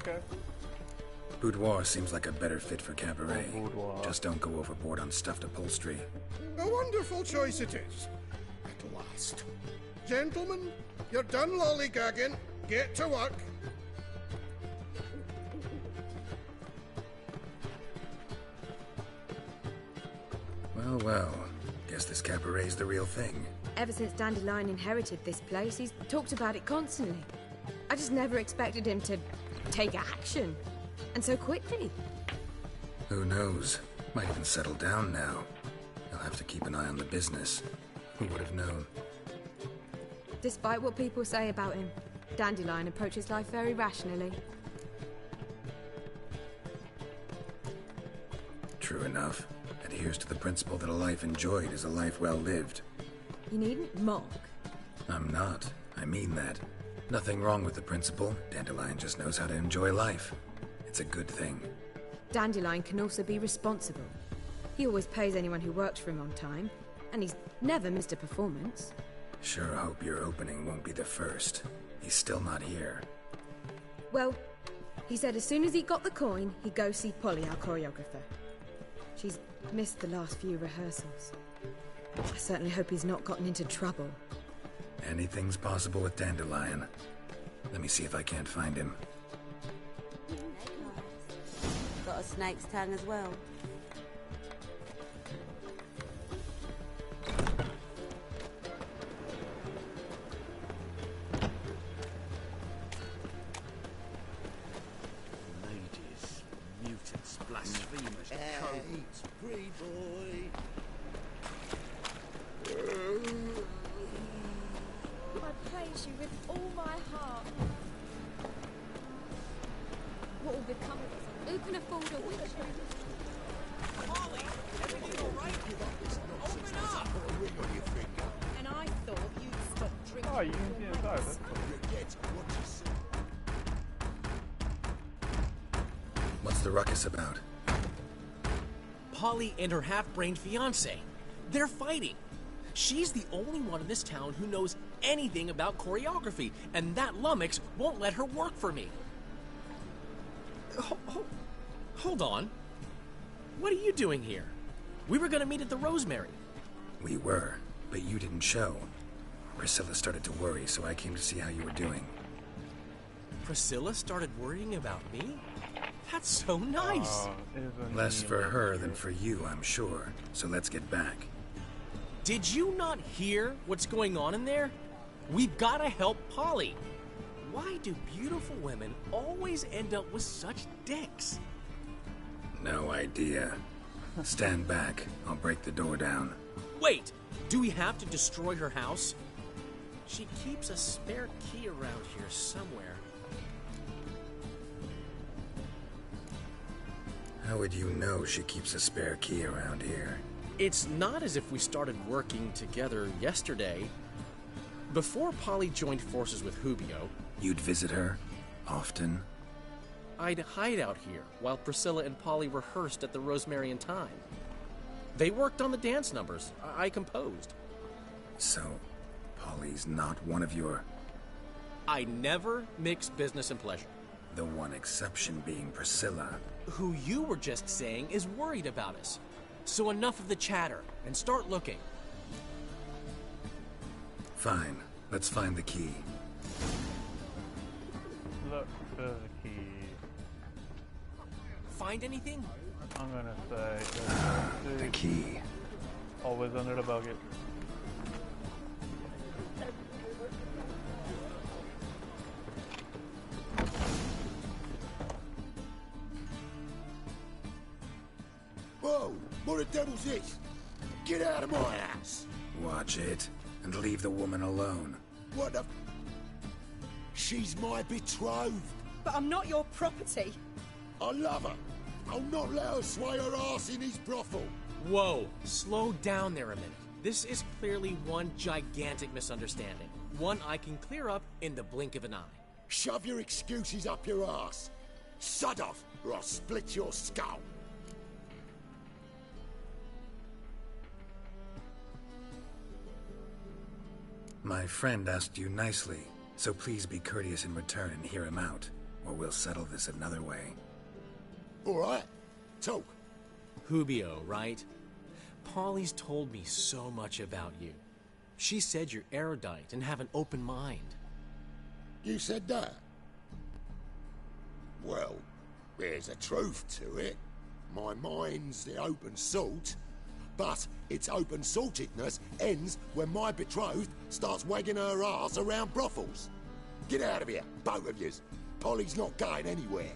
Okay. Boudoir seems like a better fit for cabaret. Boudoir. Just don't go overboard on stuffed upholstery. A wonderful choice it is. At last. Gentlemen, you're done lollygagging. Get to work. Well, well. Guess this cabaret's the real thing. Ever since Dandelion inherited this place, he's talked about it constantly. I just never expected him to take action. And so quickly. Who knows? Might even settle down now. I'll have to keep an eye on the business. Who would have known? Despite what people say about him, Dandelion approaches life very rationally. True enough. Adheres to the principle that a life enjoyed is a life well lived. You needn't mock. I'm not. I mean that. Nothing wrong with the principle. Dandelion just knows how to enjoy life. It's a good thing. Dandelion can also be responsible. He always pays anyone who works for him on time, and he's never missed a performance. Sure hope your opening won't be the first. He's still not here. Well, he said as soon as he got the coin, he'd go see Polly, our choreographer. She's missed the last few rehearsals. I certainly hope he's not gotten into trouble. Anything's possible with Dandelion. Let me see if I can't find him. Got a snake's tongue as well. Ladies, mutants, blasphemers, codes. Free boy. I praise you with all my heart. What will become of us? Who can afford a witch? Molly, everything all right? Open up! And I thought you'd stop drinking. Oh, you can see inside. That's What's the ruckus about? Polly and her half-brained fiancé. They're fighting. She's the only one in this town who knows anything about choreography, and that lummox won't let her work for me. Hold on. What are you doing here? We were gonna meet at the Rosemary. We were, but you didn't show. Priscilla started to worry, so I came to see how you were doing. Priscilla started worrying about me? That's so nice. Less for her than for you, I'm sure. So let's get back. Did you not hear what's going on in there? We've gotta help Polly. Why do beautiful women always end up with such dicks? No idea. Stand back. I'll break the door down. Wait! Do we have to destroy her house? She keeps a spare key around here somewhere. How would you know she keeps a spare key around here? It's not as if we started working together yesterday. Before Polly joined forces with Hubio... You'd visit her? Often? I'd hide out here while Priscilla and Polly rehearsed at the Rosemary and Thyme. They worked on the dance numbers. I composed. So, Polly's not one of your... I never mix business and pleasure. The one exception being Priscilla. Who you were just saying is worried about us. So enough of the chatter, and start looking. Fine. Let's find the key. look for the key. Find anything? I'm gonna say the key. Always under the bucket. Whoa! What the devil's this? Get out of my house! Watch it, and leave the woman alone. What the... She's my betrothed. But I'm not your property. I love her. I'll not let her sway her ass in his brothel. Whoa, slow down there a minute. This is clearly one gigantic misunderstanding. One I can clear up in the blink of an eye. Shove your excuses up your ass. Sod off, or I'll split your skull. My friend asked you nicely, so please be courteous in return and hear him out. or we'll settle this another way. All right. Talk. Hubio, right? Polly's told me so much about you. She said you're erudite and have an open mind. You said that? Well, there's a truth to it. My mind's the open salt, but its open-saltedness ends when my betrothed starts wagging her ass around brothels. Get out of here, both of yous. Polly's not going anywhere.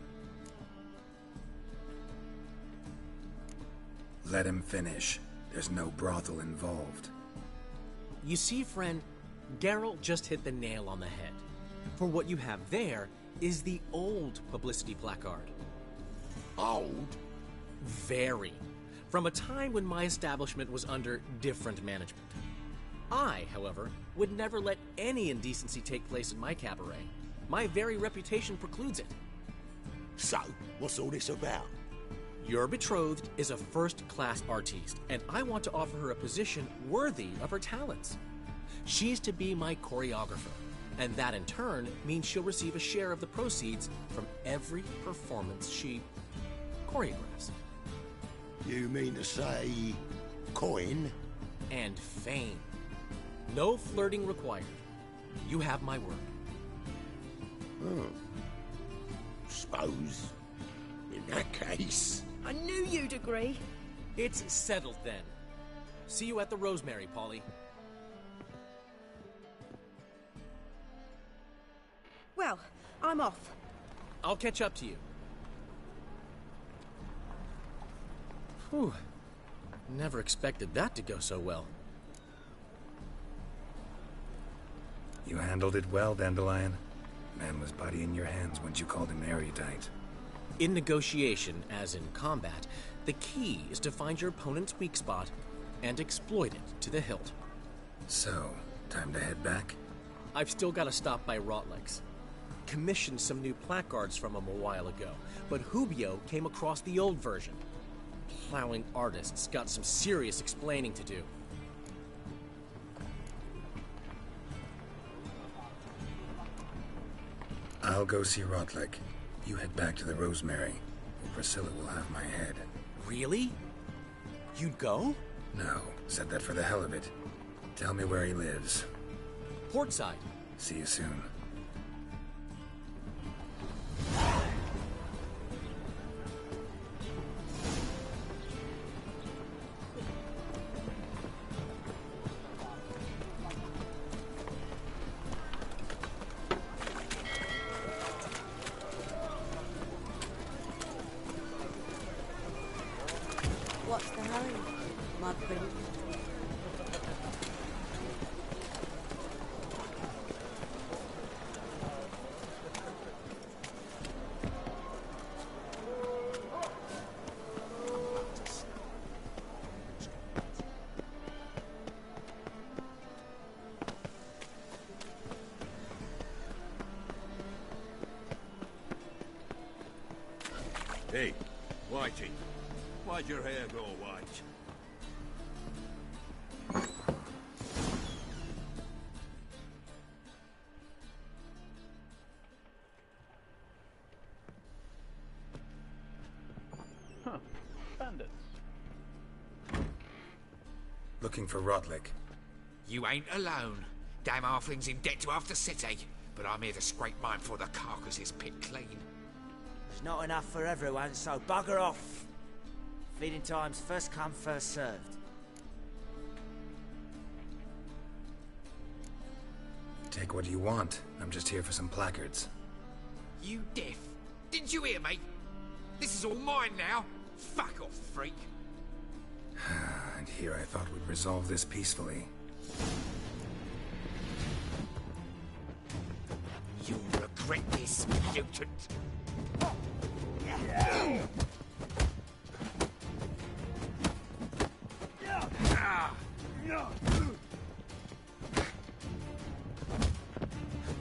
Let him finish. There's no brothel involved. You see, friend, Geralt just hit the nail on the head. For what you have there is the old publicity placard. Old? Very. From a time when my establishment was under different management. I, however, would never let any indecency take place in my cabaret. My very reputation precludes it. So, what's all this about? Your betrothed is a first-class artiste, and I want to offer her a position worthy of her talents. She's to be my choreographer, and that in turn means she'll receive a share of the proceeds from every performance she choreographs. You mean to say coin? And fame. No flirting required. You have my word. Suppose, in that case... I knew you'd agree. It's settled then. See you at the Rosemary, Polly. Well, I'm off. I'll catch up to you. Whew. Never expected that to go so well. You handled it well, Dandelion. Man was body in your hands once you called him erudite. In negotiation, as in combat, the key is to find your opponent's weak spot and exploit it to the hilt. So, time to head back? I've still got to stop by Rotlex. Commissioned some new placards from him a while ago, but Hubio came across the old version. Plowing artists got some serious explaining to do. I'll go see Rotlick. You head back to the Rosemary, or Priscilla will have my head. Really? You'd go? No, said that for the hell of it. Tell me where he lives. Portside. See you soon. What's the hurry, my prince? Hey, Whitey. Why'd your hair go white? Huh. Bandits. Looking for Rotlick. You ain't alone. Damn halfling's in debt to half the city. But I'm here to scrape mine before the carcass is picked clean. There's not enough for everyone, so bugger off. Feeding time's first come, first served. Take what you want. I'm just here for some placards. You deaf? Didn't you hear me? This is all mine now. Fuck off, freak. And here I thought we'd resolve this peacefully. You'll regret this, mutant.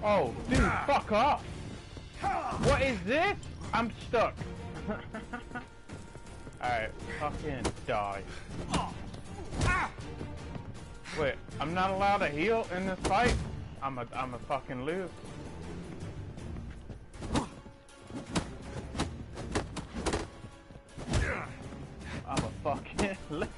Oh, dude, fuck off! What is this? I'm stuck. Alright, fucking die. Wait, I'm not allowed to heal in this fight? I'm a fucking lose. fucking loot.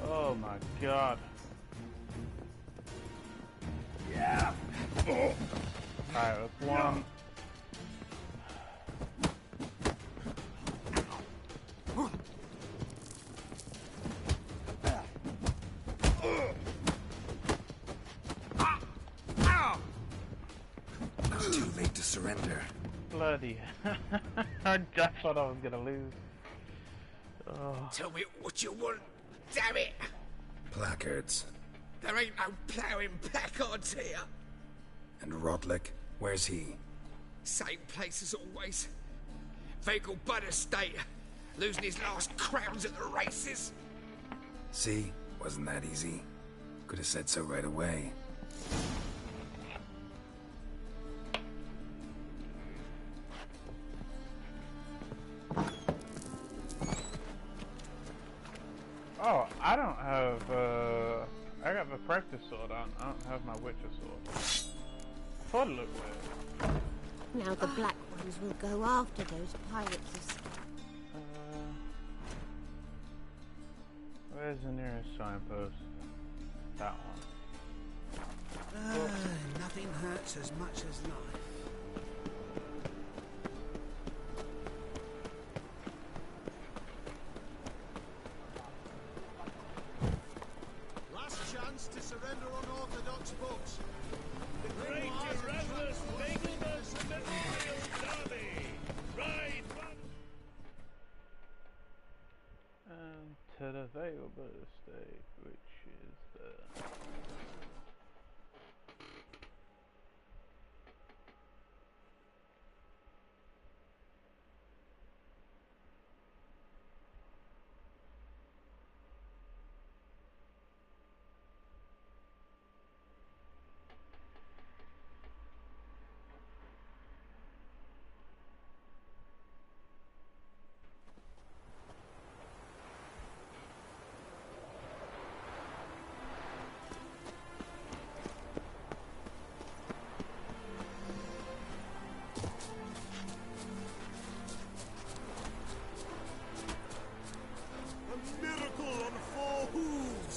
Oh my god. Yeah. Alright, with one. Not too late to surrender. Bloody. I just thought I was gonna lose. Oh. Tell me what you want, damn it! Placards. There ain't no ploughing placards here. And Rotlick, where's he? Same place as always. Vegal Bud Estate, losing his last crowns at the races. See? Wasn't that easy? Could have said so right away. Oh, I don't have, I got the practice sword on. I don't have my Witcher sword. I thought it looked weird. Now the Black Ones will go after those pirates. Where's the nearest signpost? That one. Nothing hurts as much as life. Last chance to surrender unorthodox books. The Great Erasmus Vegelman's Memorial Derby! Ride from... And to the Vegelbud Estate, which is there.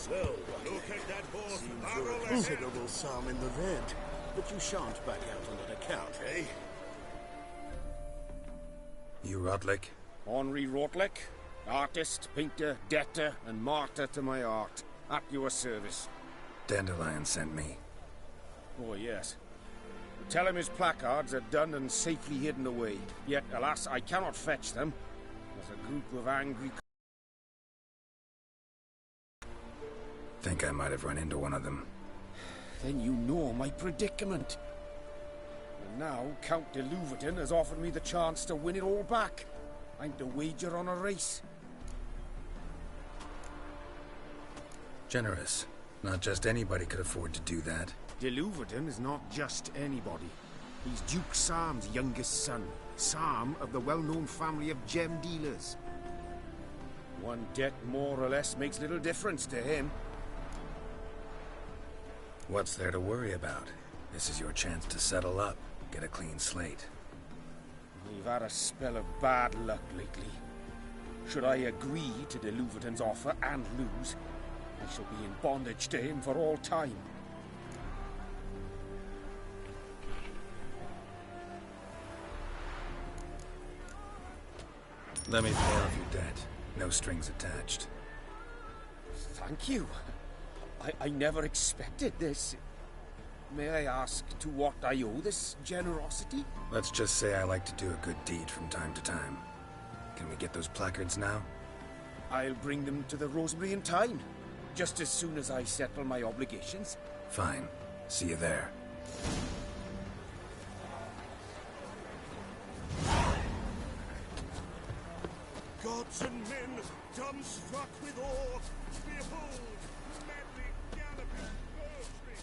Well, look at that horse barrel ahead. Considerable sum in the red, but you shan't back out on that account, eh? You Rotlick? Henri Rotlick, artist, painter, debtor, and martyr to my art. At your service. Dandelion sent me. Oh, yes. Tell him his placards are done and safely hidden away. Yet, alas, I cannot fetch them. There's a group of angry... Think I might have run into one of them. Then you know my predicament. And now, Count de Louverton has offered me the chance to win it all back. I'm to wager on a race. Generous. Not just anybody could afford to do that. De Louverton is not just anybody. He's Duke Sam's youngest son. Sam of the well-known family of gem dealers. One debt more or less makes little difference to him. What's there to worry about? This is your chance to settle up, get a clean slate. We've had a spell of bad luck lately. Should I agree to de Louverton's offer and lose, I shall be in bondage to him for all time. Let me pay off your debt. No strings attached. Thank you. I never expected this. May I ask to what I owe this generosity? Let's just say I like to do a good deed from time to time. Can we get those placards now? I'll bring them to the Rosemary in time, just as soon as I settle my obligations. Fine. See you there. Gods and men, dumbstruck with awe, behold, madly galloping poetry.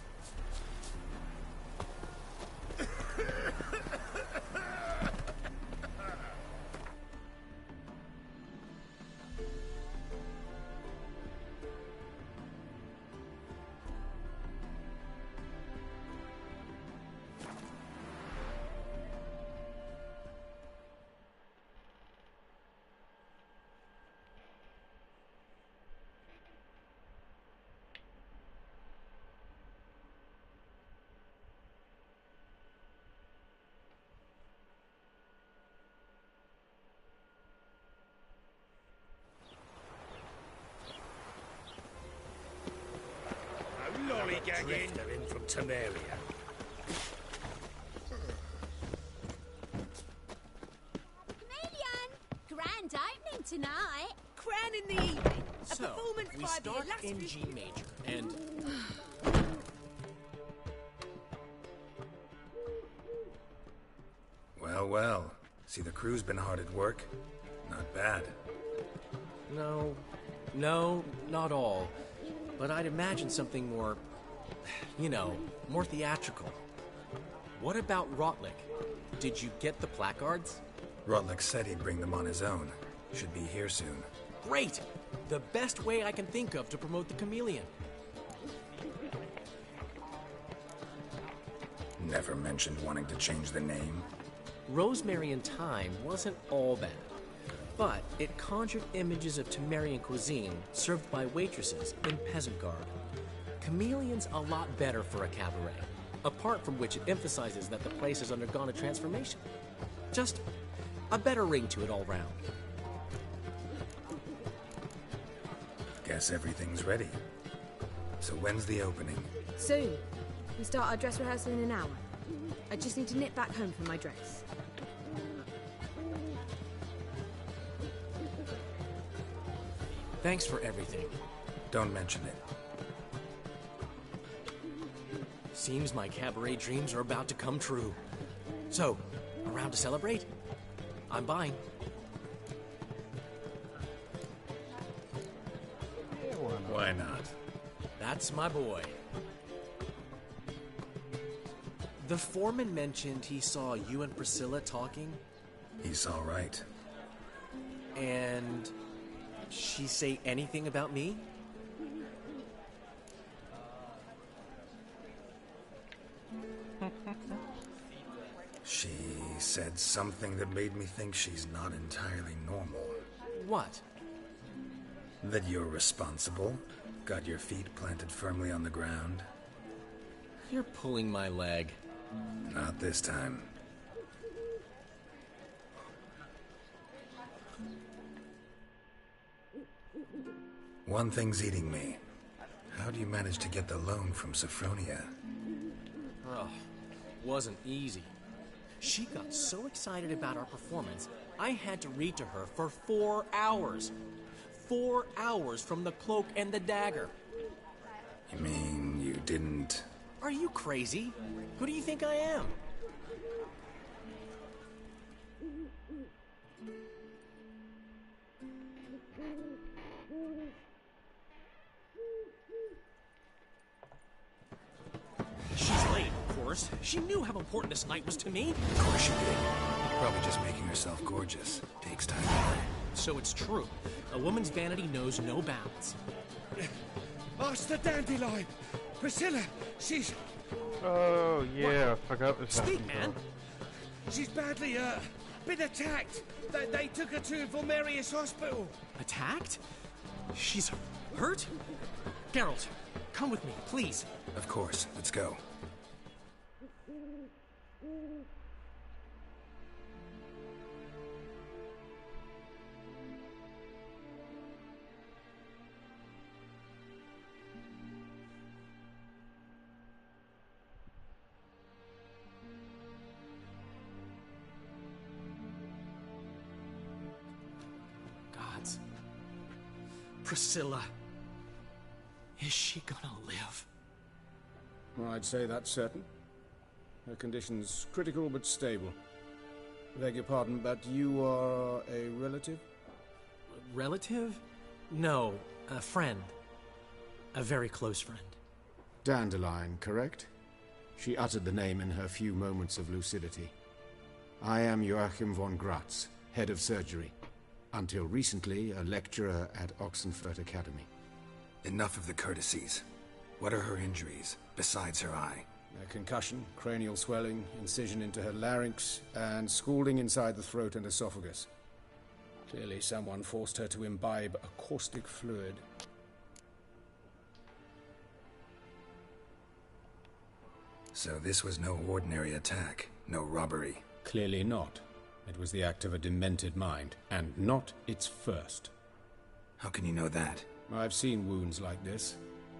drifter in from Temeria. Chameleon! Grand opening tonight. Crown in the evening. A So, performance we by start the in illustrious... G major, and... Well, well. See, the crew's been hard at work. Not bad. No, not all. But I'd imagine something more, you know, more theatrical. What about Rotlick? Did you get the placards? Rotlick said he'd bring them on his own. Should be here soon. Great! The best way I can think of to promote the chameleon. Never mentioned wanting to change the name. Rosemary and Thyme wasn't all bad, but it conjured images of Temerian cuisine served by waitresses in peasant garb. Chameleon's a lot better for a cabaret, apart from which it emphasizes that the place has undergone a transformation. Just a better ring to it all round. Guess everything's ready. So when's the opening? Soon. We start our dress rehearsal in an hour. I just need to nip back home for my dress. Thanks for everything. Don't mention it. Seems my cabaret dreams are about to come true. So, around to celebrate? I'm buying. Why not? That's my boy. The foreman mentioned he saw you and Priscilla talking. He's all right. And she say anything about me? She said something that made me think she's not entirely normal. What? That you're responsible, got your feet planted firmly on the ground. You're pulling my leg. Not this time. One thing's eating me. How do you manage to get the loan from Sophronia? Oh, wasn't easy. She got so excited about our performance, I had to read to her for 4 hours. 4 hours from the Cloak and the Dagger. You mean you didn't... Are you crazy? Who do you think I am? She's late, of course. She knew how important this night was to me. Of course she did. Probably just making herself gorgeous. Takes time. So it's true. A woman's vanity knows no bounds. Ask the dandelion. Priscilla, she's... Oh, yeah, I forgot this. Speak, man. She's badly, been attacked. They took her to Vulmerius Hospital. Attacked? She's hurt? Geralt, come with me, please. Of course. Let's go. Gods. Priscilla. Is she gonna live? I'd say that's certain. Her condition's critical but stable. Beg your pardon, but you are a relative? Relative? No, a friend. A very close friend. Dandelion, correct? She uttered the name in her few moments of lucidity. I am Joachim von Gratz, head of surgery. Until recently, a lecturer at Oxenfurt Academy. Enough of the courtesies. What are her injuries, besides her eye? A concussion, cranial swelling, incision into her larynx, and scalding inside the throat and esophagus. Clearly someone forced her to imbibe a caustic fluid. So this was no ordinary attack, no robbery. Clearly not. It was the act of a demented mind, and not its first. How can you know that? I've seen wounds like this.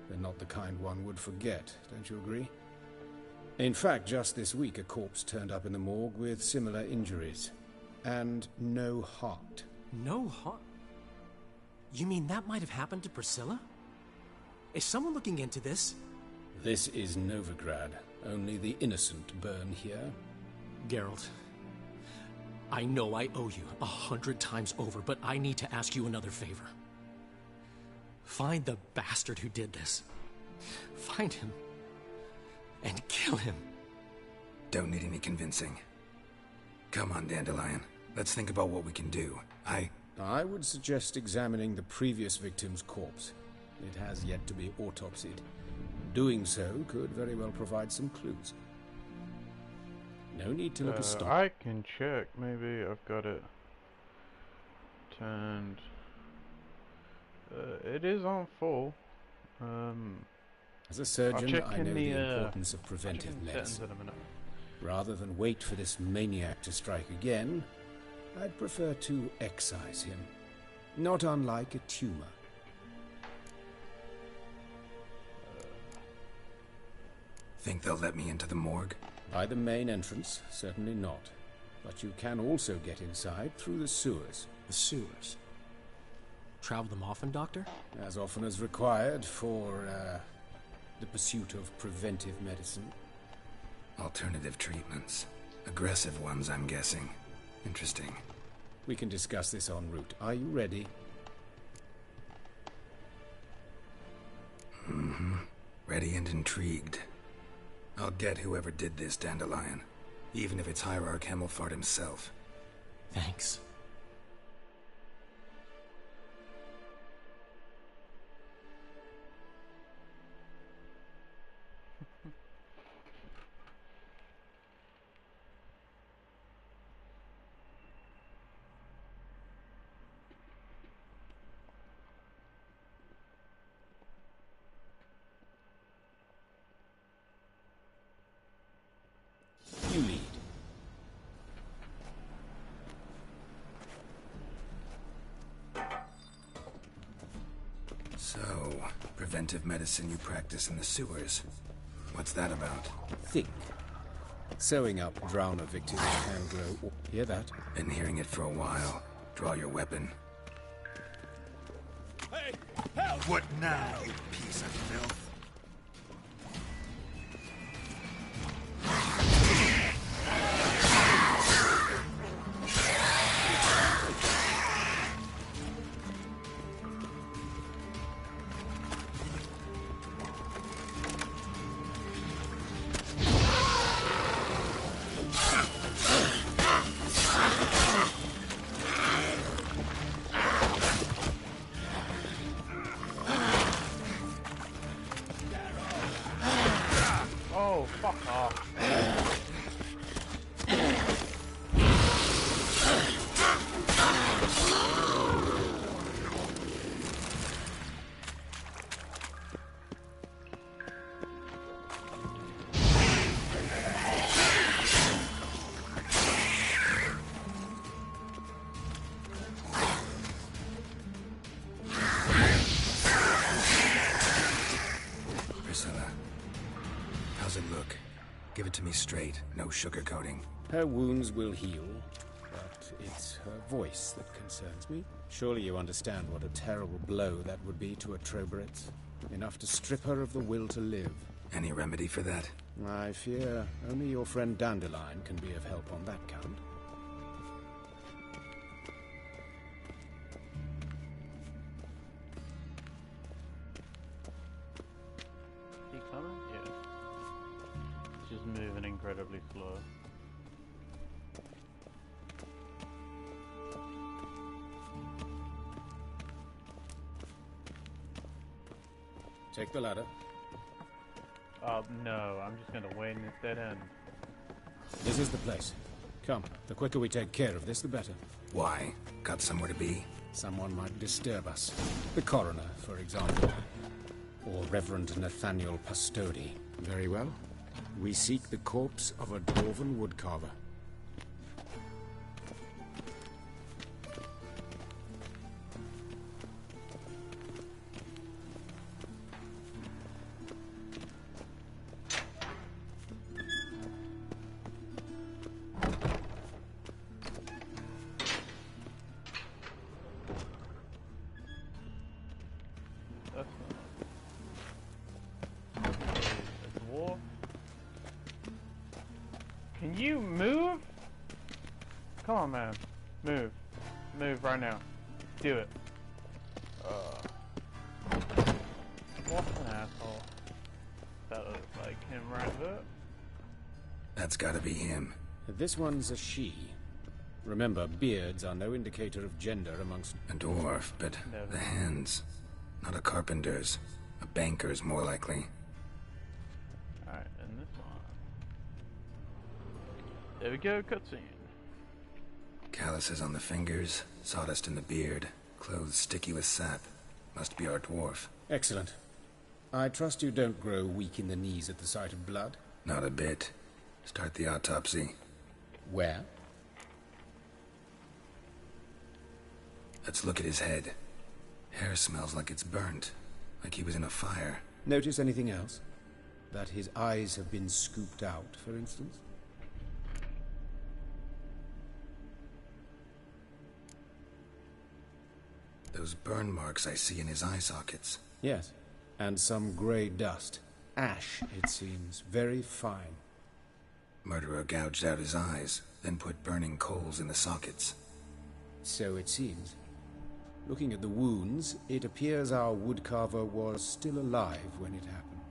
They're not the kind one would forget, don't you agree? In fact, just this week, a corpse turned up in the morgue with similar injuries. And no heart. No heart? You mean that might have happened to Priscilla? Is someone looking into this? This is Novigrad. Only the innocent burn here. Geralt, I know I owe you 100 times over, but I need to ask you another favor. Find the bastard who did this. Find him. And kill him. Don't need any convincing. Come on, Dandelion. Let's think about what we can do. I would suggest examining the previous victim's corpse. It has yet to be autopsied. Doing so could very well provide some clues. No need to look astonished. I can check. Maybe I've got it turned. It is on full. As a surgeon, I know the importance of preventive medicine. Rather than wait for this maniac to strike again, I'd prefer to excise him. Not unlike a tumor. Think they'll let me into the morgue? By the main entrance, certainly not. But you can also get inside through the sewers. The sewers? Travel them often, Doctor? As often as required for, the pursuit of preventive medicine. Alternative treatments. Aggressive ones, I'm guessing. Interesting. We can discuss this en route. Are you ready? Mm-hmm. Ready and intrigued. I'll get whoever did this, Dandelion. Even if it's Hierarch Hemmelfart himself. Thanks. You lead. So, preventive medicine you practice in the sewers. What's that about? Think. Sewing up drowner victims can grow... Hear that? Been hearing it for a while. Draw your weapon. Hey, help! What now, you piece of filth? Oh, fuck off. Priscilla. How's it look? Give it to me straight, no sugarcoating. Her wounds will heal, but it's her voice that concerns me. Surely you understand what a terrible blow that would be to a Troberet. Enough to strip her of the will to live. Any remedy for that? I fear only your friend Dandelion can be of help on that count. He coming? Yeah. It's just moving incredibly slow. Take the ladder. No, I'm just gonna wait in this dead end. This is the place. Come, the quicker we take care of this, the better. Why? Got somewhere to be? Someone might disturb us. The coroner, for example. Or Reverend Nathaniel Pastodi. Very well. We seek the corpse of a dwarven woodcarver. Can you move? Come on, man. Move. Move right now. Do it. What an asshole. That looks like him right there. That's gotta be him. This one's a she. Remember, beards are no indicator of gender amongst... A dwarf, but the hands. Not a carpenter's. A banker's, more likely. Alright, and this one. There we go, cutscene. Calluses on the fingers, sawdust in the beard, clothes sticky with sap. Must be our dwarf. Excellent. I trust you don't grow weak in the knees at the sight of blood? Not a bit. Start the autopsy. Where? Let's look at his head. Hair smells like it's burnt, like he was in a fire. Notice anything else? That his eyes have been scooped out, for instance? Those burn marks I see in his eye sockets. Yes, and some grey dust. Ash, it seems. Very fine. Murderer gouged out his eyes, then put burning coals in the sockets. So it seems. Looking at the wounds, it appears our woodcarver was still alive when it happened.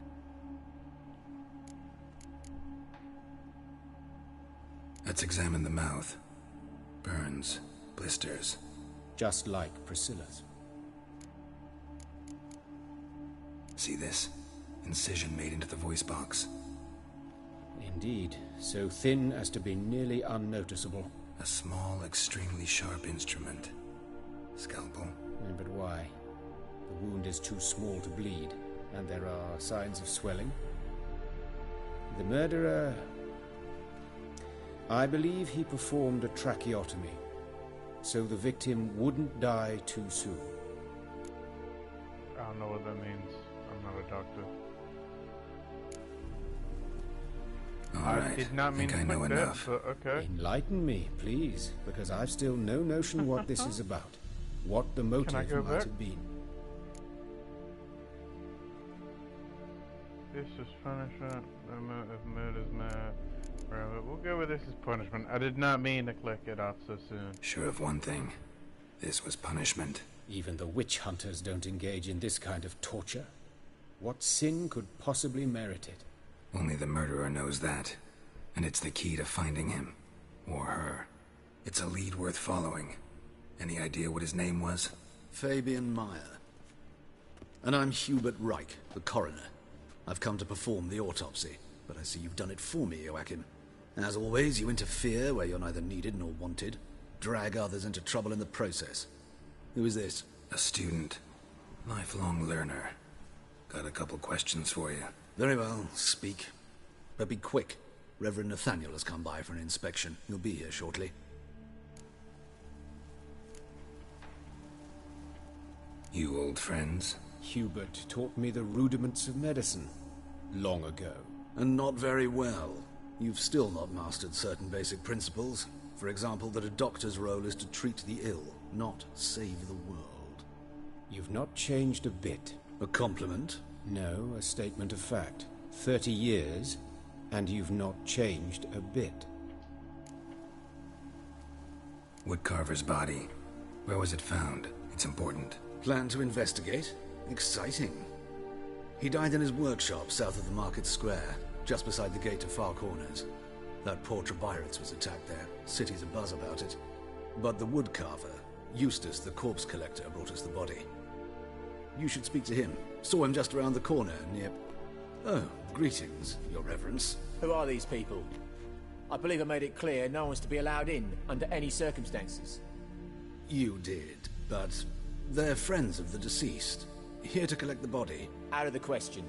Let's examine the mouth. Burns, blisters. Just like Priscilla's. See this? Incision made into the voice box. Indeed, so thin as to be nearly unnoticeable. A small, extremely sharp instrument. Scalpel. But why? The wound is too small to bleed, and there are signs of swelling. The murderer... I believe he performed a tracheotomy, so the victim wouldn't die too soon. I don't know what that means. I'm not a doctor. Alright, I did not mean I think I know enough. But okay. Enlighten me, please, because I've still no notion what this is about. What the motive might have been. This is punishment. If murder's mad. We'll go with this as punishment. I did not mean to click it off so soon. Sure of one thing. This was punishment. Even the witch hunters don't engage in this kind of torture. What sin could possibly merit it? Only the murderer knows that. And it's the key to finding him. Or her. It's a lead worth following. Any idea what his name was? Fabian Meyer. And I'm Hubert Reich, the coroner. I've come to perform the autopsy, but I see you've done it for me, Joachim. As always, you interfere where you're neither needed nor wanted. Drag others into trouble in the process. Who is this? A student. Lifelong learner. Got a couple questions for you. Very well, speak. But be quick. Reverend Nathaniel has come by for an inspection. He'll be here shortly. You old friends? Hubert taught me the rudiments of medicine. Long ago. And not very well. You've still not mastered certain basic principles. For example, that a doctor's role is to treat the ill, not save the world. You've not changed a bit. A compliment? No, a statement of fact. 30 years, and you've not changed a bit. Woodcarver's body. Where was it found? It's important. Plan to investigate? Exciting. He died in his workshop south of the market square, just beside the gate to Far Corners. That poor Trebirates was attacked there. City's abuzz about it. But the woodcarver, Eustace the corpse collector, brought us the body. You should speak to him. Saw him just around the corner near... Oh, greetings, Your Reverence. Who are these people? I believe I made it clear no one's to be allowed in under any circumstances. You did, but they're friends of the deceased. Here to collect the body. Out of the question.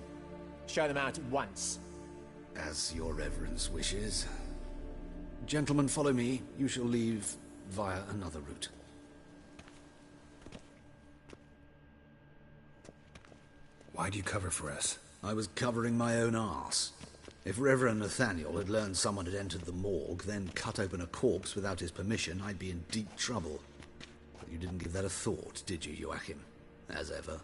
Show them out at once. As Your Reverence wishes. Gentlemen, follow me. You shall leave via another route. Why'd you cover for us? I was covering my own arse. If Reverend Nathaniel had learned someone had entered the morgue, then cut open a corpse without his permission, I'd be in deep trouble. But you didn't give that a thought, did you, Joachim? As ever.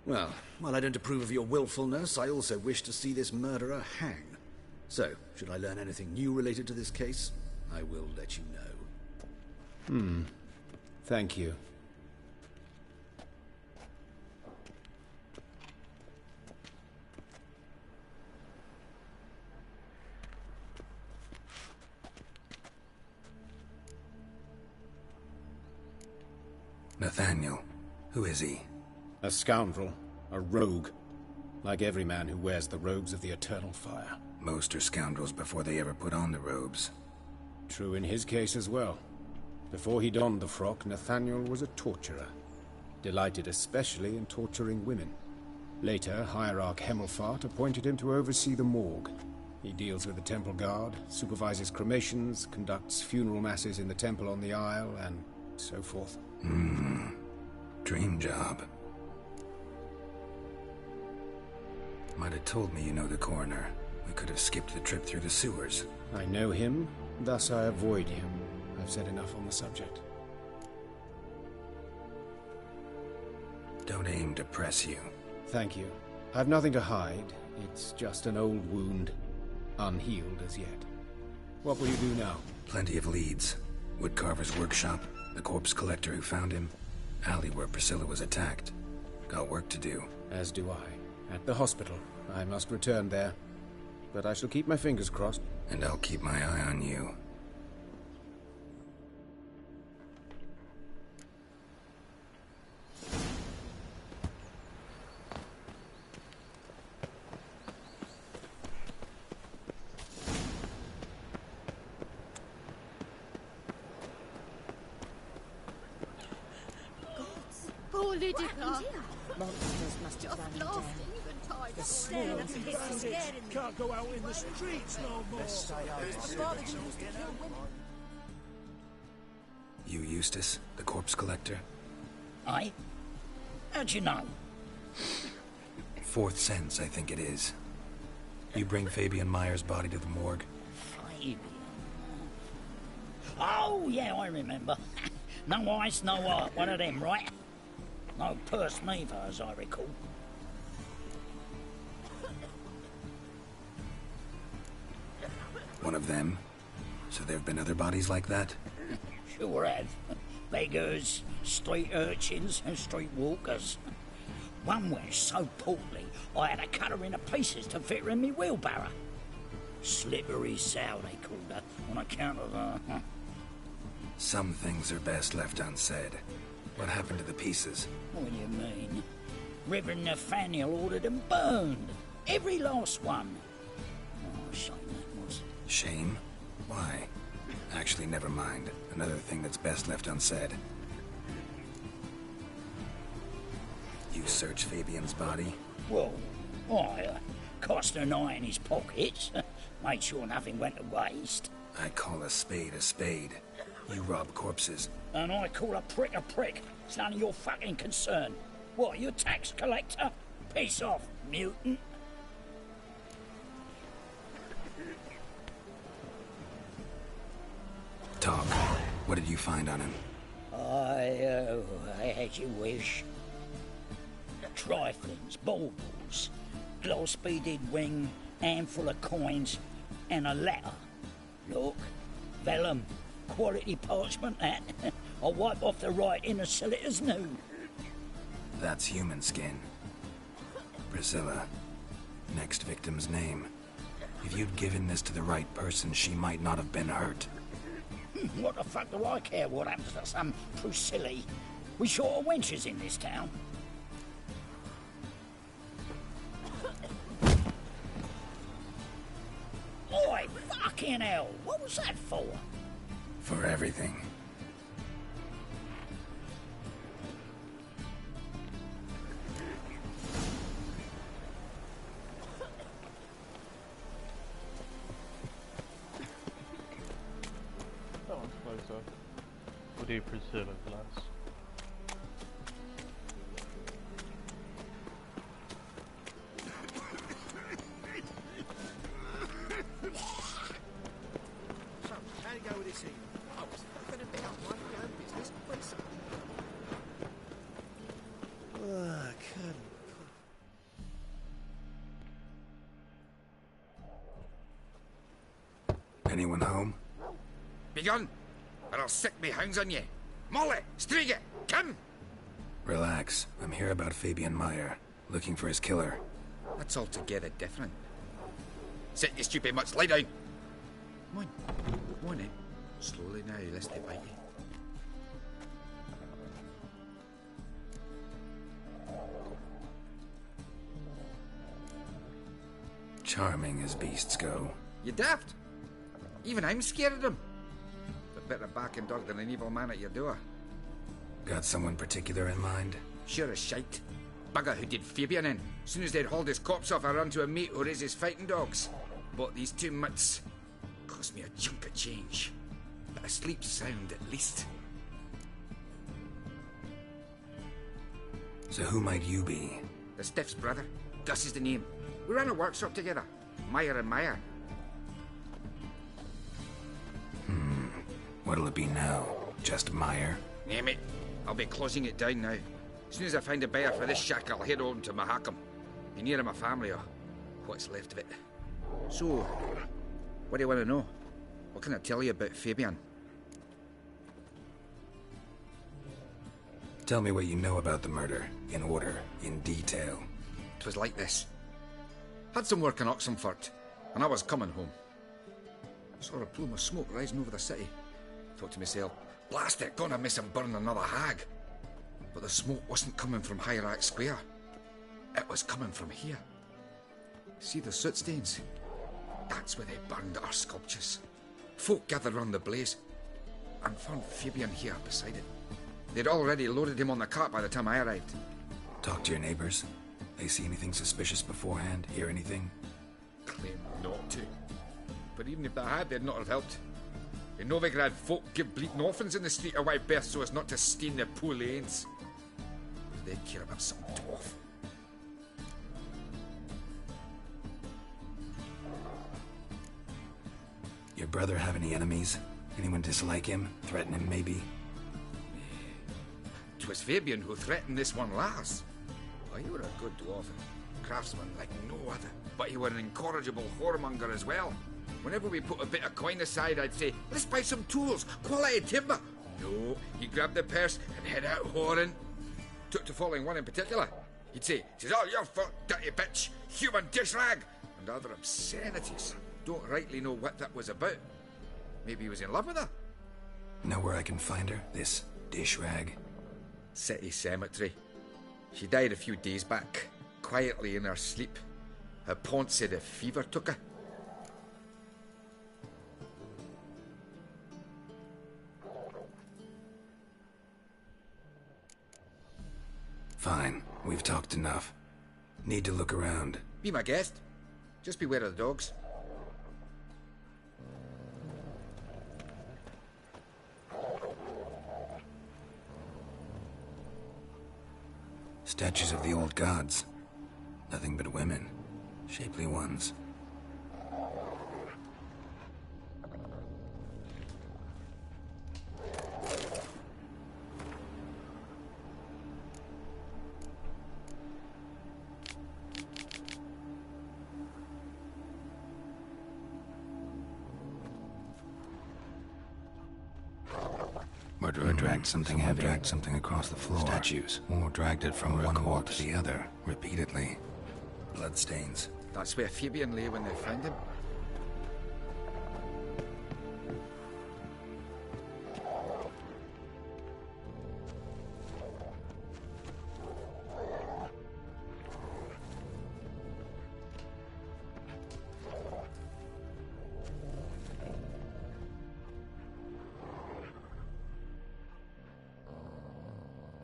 Well, while I don't approve of your willfulness, I also wish to see this murderer hang. So, should I learn anything new related to this case, I will let you know. Thank you. Nathaniel. Who is he? A scoundrel. A rogue. Like every man who wears the robes of the Eternal Fire. Most are scoundrels before they ever put on the robes. True in his case as well. Before he donned the frock, Nathaniel was a torturer. Delighted especially in torturing women. Later, Hierarch Hemmelfart appointed him to oversee the morgue. He deals with the temple guard, supervises cremations, conducts funeral masses in the temple on the Isle, and so forth. Dream job. Might have told me you know the coroner. We could have skipped the trip through the sewers. I know him, thus I avoid him. I've said enough on the subject. Don't aim to press you. Thank you. I've nothing to hide. It's just an old wound. Unhealed as yet. What will you do now? Plenty of leads. Woodcarver's workshop, the corpse collector who found him, alley where Priscilla was attacked. Got work to do. As do I. At the hospital. I must return there. But I shall keep my fingers crossed. And I'll keep my eye on you. Monsters must have run down. The swarms of bandits can't go out in the streets no more. You Eustace, the corpse collector? Aye? How'd you know? Fourth sense, I think it is. You bring Fabian Meyer's body to the morgue? Fabian? Oh, yeah, I remember. No eyes, no heart, one of them, right? No purse neither, as I recall. One of them? So there have been other bodies like that? Sure have. Beggars, street urchins, and street walkers. One went so portly, I had to cut her into pieces to fit her in me wheelbarrow. Slippery sow, they called her, on account of her. Some things are best left unsaid. What happened to the pieces? What do you mean? Reverend Nathaniel ordered them burned. Every last one. Oh, shame that was. Shame? Why? Actually, never mind. Another thing that's best left unsaid. You searched Fabian's body? Well, I cast an eye in his pockets. Made sure nothing went to waste. I call a spade a spade. You rob corpses. And I call a prick a prick. It's none of your fucking concern. What, you a tax collector? Piss off, mutant. Talk. What did you find on him? I as you wish. Triflings, baubles, gloss-beaded ring, handful of coins, and a letter. Look, vellum, quality parchment, that. I'll wipe off the writing and sell it as new. That's human skin. Priscilla. Next victim's name. If you'd given this to the right person, she might not have been hurt. What the fuck do I care what happens to some Priscilla? We short of wenches in this town. Oi, fucking hell! What was that for? For everything. That one's closer. We'll do Priscilla last. How you go with this evening? I was fucking a bit on my own business, please. I couldn't. Anyone home? Begone, or I'll sick me hounds on ye. Molly, Striege, come! Relax. I'm here about Fabian Meyer, looking for his killer. That's altogether different. Sit, you stupid mutts, lie down. Come on then. Slowly now, lest they bite you. Charming as beasts go. You daft? Even I'm scared of them. A better backing dog than an evil man at your door. Got someone particular in mind? Sure as shite. Bugger who did Fabian in. Soon as they'd hauled his corpse off, I run to a mate who raises fighting dogs. Bought these 2 mutts. Cost me a chunk of change. But I sleep sound at least. So who might you be? The Stiff's brother. Gus is the name. We ran a workshop together. Meyer and Meyer. What'll it be now? Just Meyer? Name it. I'll be closing it down now. As soon as I find a buyer for this shack, I'll head on to Mahakam. Be near my family, or what's left of it. So, what do you want to know? What can I tell you about Fabian? Tell me what you know about the murder, in order, in detail. 'Twas like this. Had some work in Oxenfurt, and I was coming home. Saw a plume of smoke rising over the city. Thought to myself, blast it, gonna miss him burn another hag. But the smoke wasn't coming from Hierarch Square. It was coming from here. See the soot stains? That's where they burned our sculptures. Folk gathered round the blaze, and found Fabian here beside it. They'd already loaded him on the cart by the time I arrived. Talk to your neighbors. They see anything suspicious beforehand? Hear anything? Claim not to. But even if they had, they'd not have helped. In Novigrad, folk give bleating orphans in the street a wide berth so as not to stain their poor lanes. They'd care about some dwarf. Your brother have any enemies? Anyone dislike him? Threaten him, maybe? 'Twas Fabian who threatened this one last. Oh, you were a good dwarf, craftsman like no other. But you were an incorrigible whoremonger as well. Whenever we put a bit of coin aside, I'd say, let's buy some tools, quality timber. No, he'd grab the purse and head out whoring. Took to following one in particular. He'd say, "'Tis all your fault, dirty bitch, human dish rag," and other obscenities. Don't rightly know what that was about. Maybe he was in love with her. Know where I can find her, this dish rag? City cemetery. She died a few days back, quietly in her sleep. Her pont said a fever took her. Fine. We've talked enough. Need to look around. Be my guest. Just beware of the dogs. Statues of the old gods. Nothing but women. Shapely ones. Murderer dragged something heavy. Dragged something across the floor. Statues. Or dragged it from one wall to the other, repeatedly. Bloodstains. That's where Fabian lay when they found him.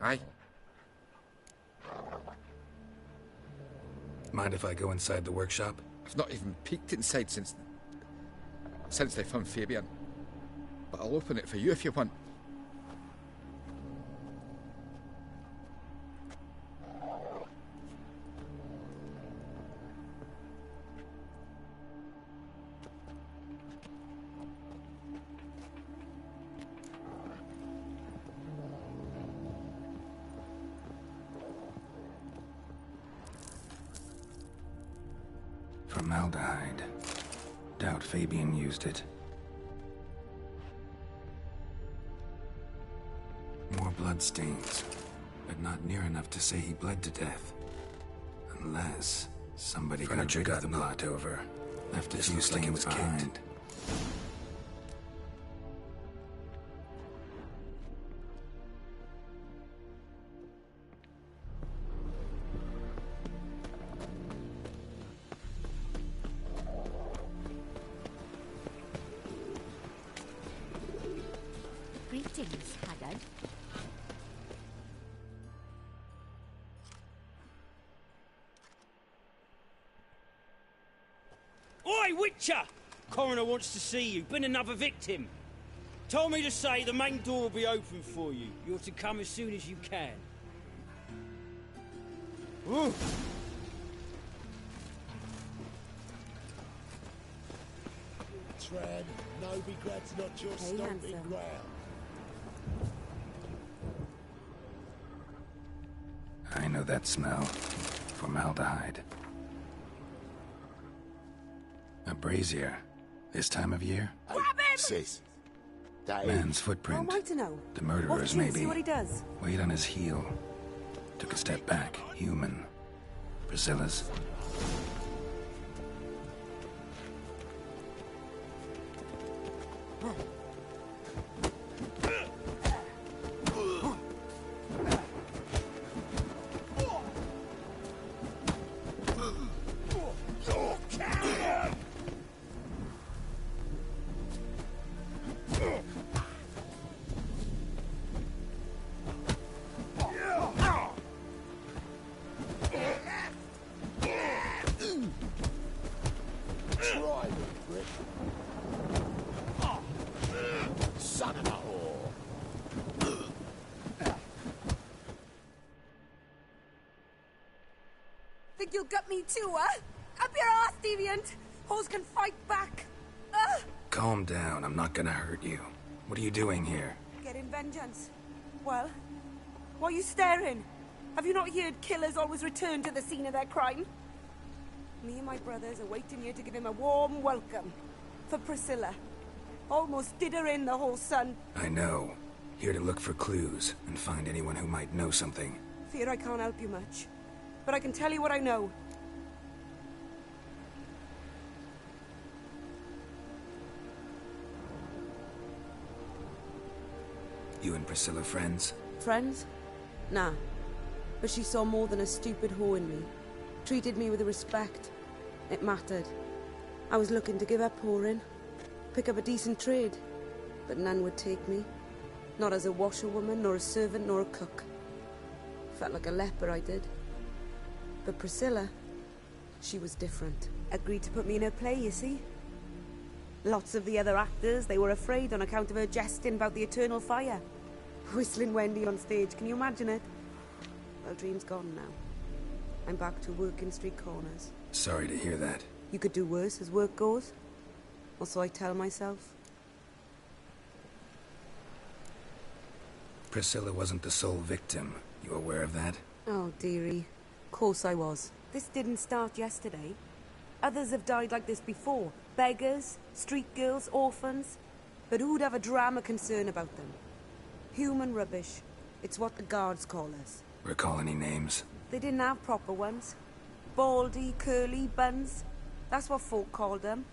Aye. Mind if I go inside the workshop? I've not even peeked inside since they found Fabian. But I'll open it for you if you want. Formaldehyde. Doubt Fabian used it. More bloodstains, but not near enough to say he bled to death. Unless somebody Furniture got the got knocked over, left a This few looks like it stains was behind. kicked. Greetings, Haggard. Oi, Witcher! Coroner wants to see you. Been another victim. Told me to say the main door will be open for you. You're to come as soon as you can. Ooh. Tread, Novigrad's not your stomping ground. I know that smell. Formaldehyde. A brazier. This time of year? Grab him! Sis. Dave. Man's How footprint. am I to know? The murderer's, Watch him, maybe. see what he does. Weight on his heel. Took a step back. Human. Priscilla's. Try me, prick. Son of a whore. Think you'll gut me too, huh? Up your ass, deviant! Hoes can fight back! Calm down. I'm not gonna hurt you. What are you doing here? Getting vengeance. Well, why are you staring? Have you not heard killers always return to the scene of their crime? Me and my brothers are waiting here to give him a warm welcome. For Priscilla. Almost did her in, the whole son. I know. Here to look for clues and find anyone who might know something. Fear I can't help you much. But I can tell you what I know. You and Priscilla friends? Friends? Nah. But she saw more than a stupid whore in me. Treated me with respect. It mattered. I was looking to give up whoring. Pick up a decent trade. But none would take me. Not as a washerwoman, nor a servant, nor a cook. Felt like a leper, I did. But Priscilla, she was different. Agreed to put me in her play, you see? Lots of the other actors, they were afraid on account of her jesting about the eternal fire. Whistling Wendy on stage, can you imagine it? Well, dream's gone now. I'm back to working street corners. Sorry to hear that. You could do worse as work goes. Or so I tell myself. Priscilla wasn't the sole victim. You aware of that? Oh, dearie. Course I was. This didn't start yesterday. Others have died like this before. Beggars, street girls, orphans. But who'd have a drama concern about them? Human rubbish. It's what the guards call us. Recall any names? They didn't have proper ones. Baldy, curly, buns. That's what folk called them.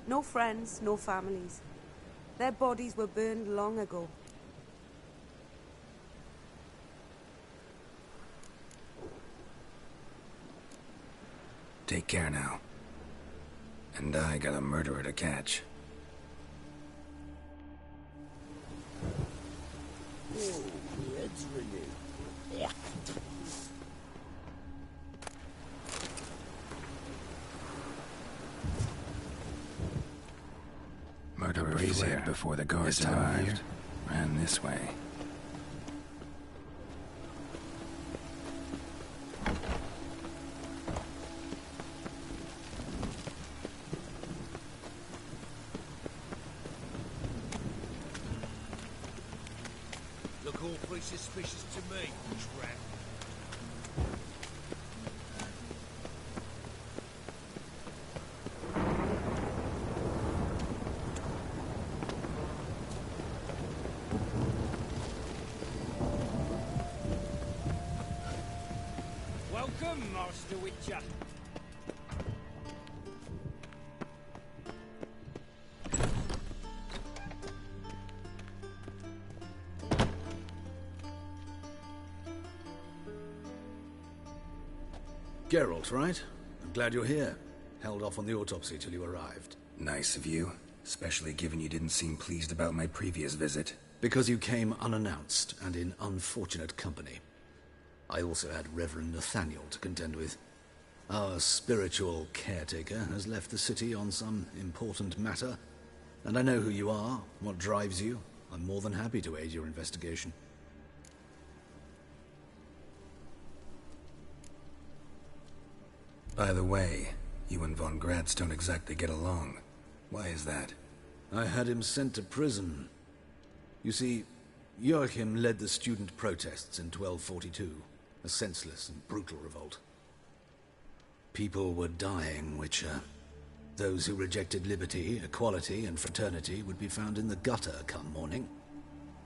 No friends, no families. Their bodies were burned long ago. Take care now. And I got a murderer to catch. Oh, my head's ringing. Yeah. Murderer fled before the guards arrived. Ran this way. Look awfully suspicious to me, trap. Come, Master Witcher. Geralt, right? I'm glad you're here. Held off on the autopsy till you arrived. Nice of you, especially given you didn't seem pleased about my previous visit. Because you came unannounced and in unfortunate company. I also had Reverend Nathaniel to contend with. Our spiritual caretaker has left the city on some important matter, and I know who you are, what drives you. I'm more than happy to aid your investigation. By the way, you and von Gratz don't exactly get along. Why is that? I had him sent to prison. You see, Joachim led the student protests in 1242, a senseless and brutal revolt. People were dying, Witcher. Those who rejected liberty, equality, and fraternity would be found in the gutter come morning.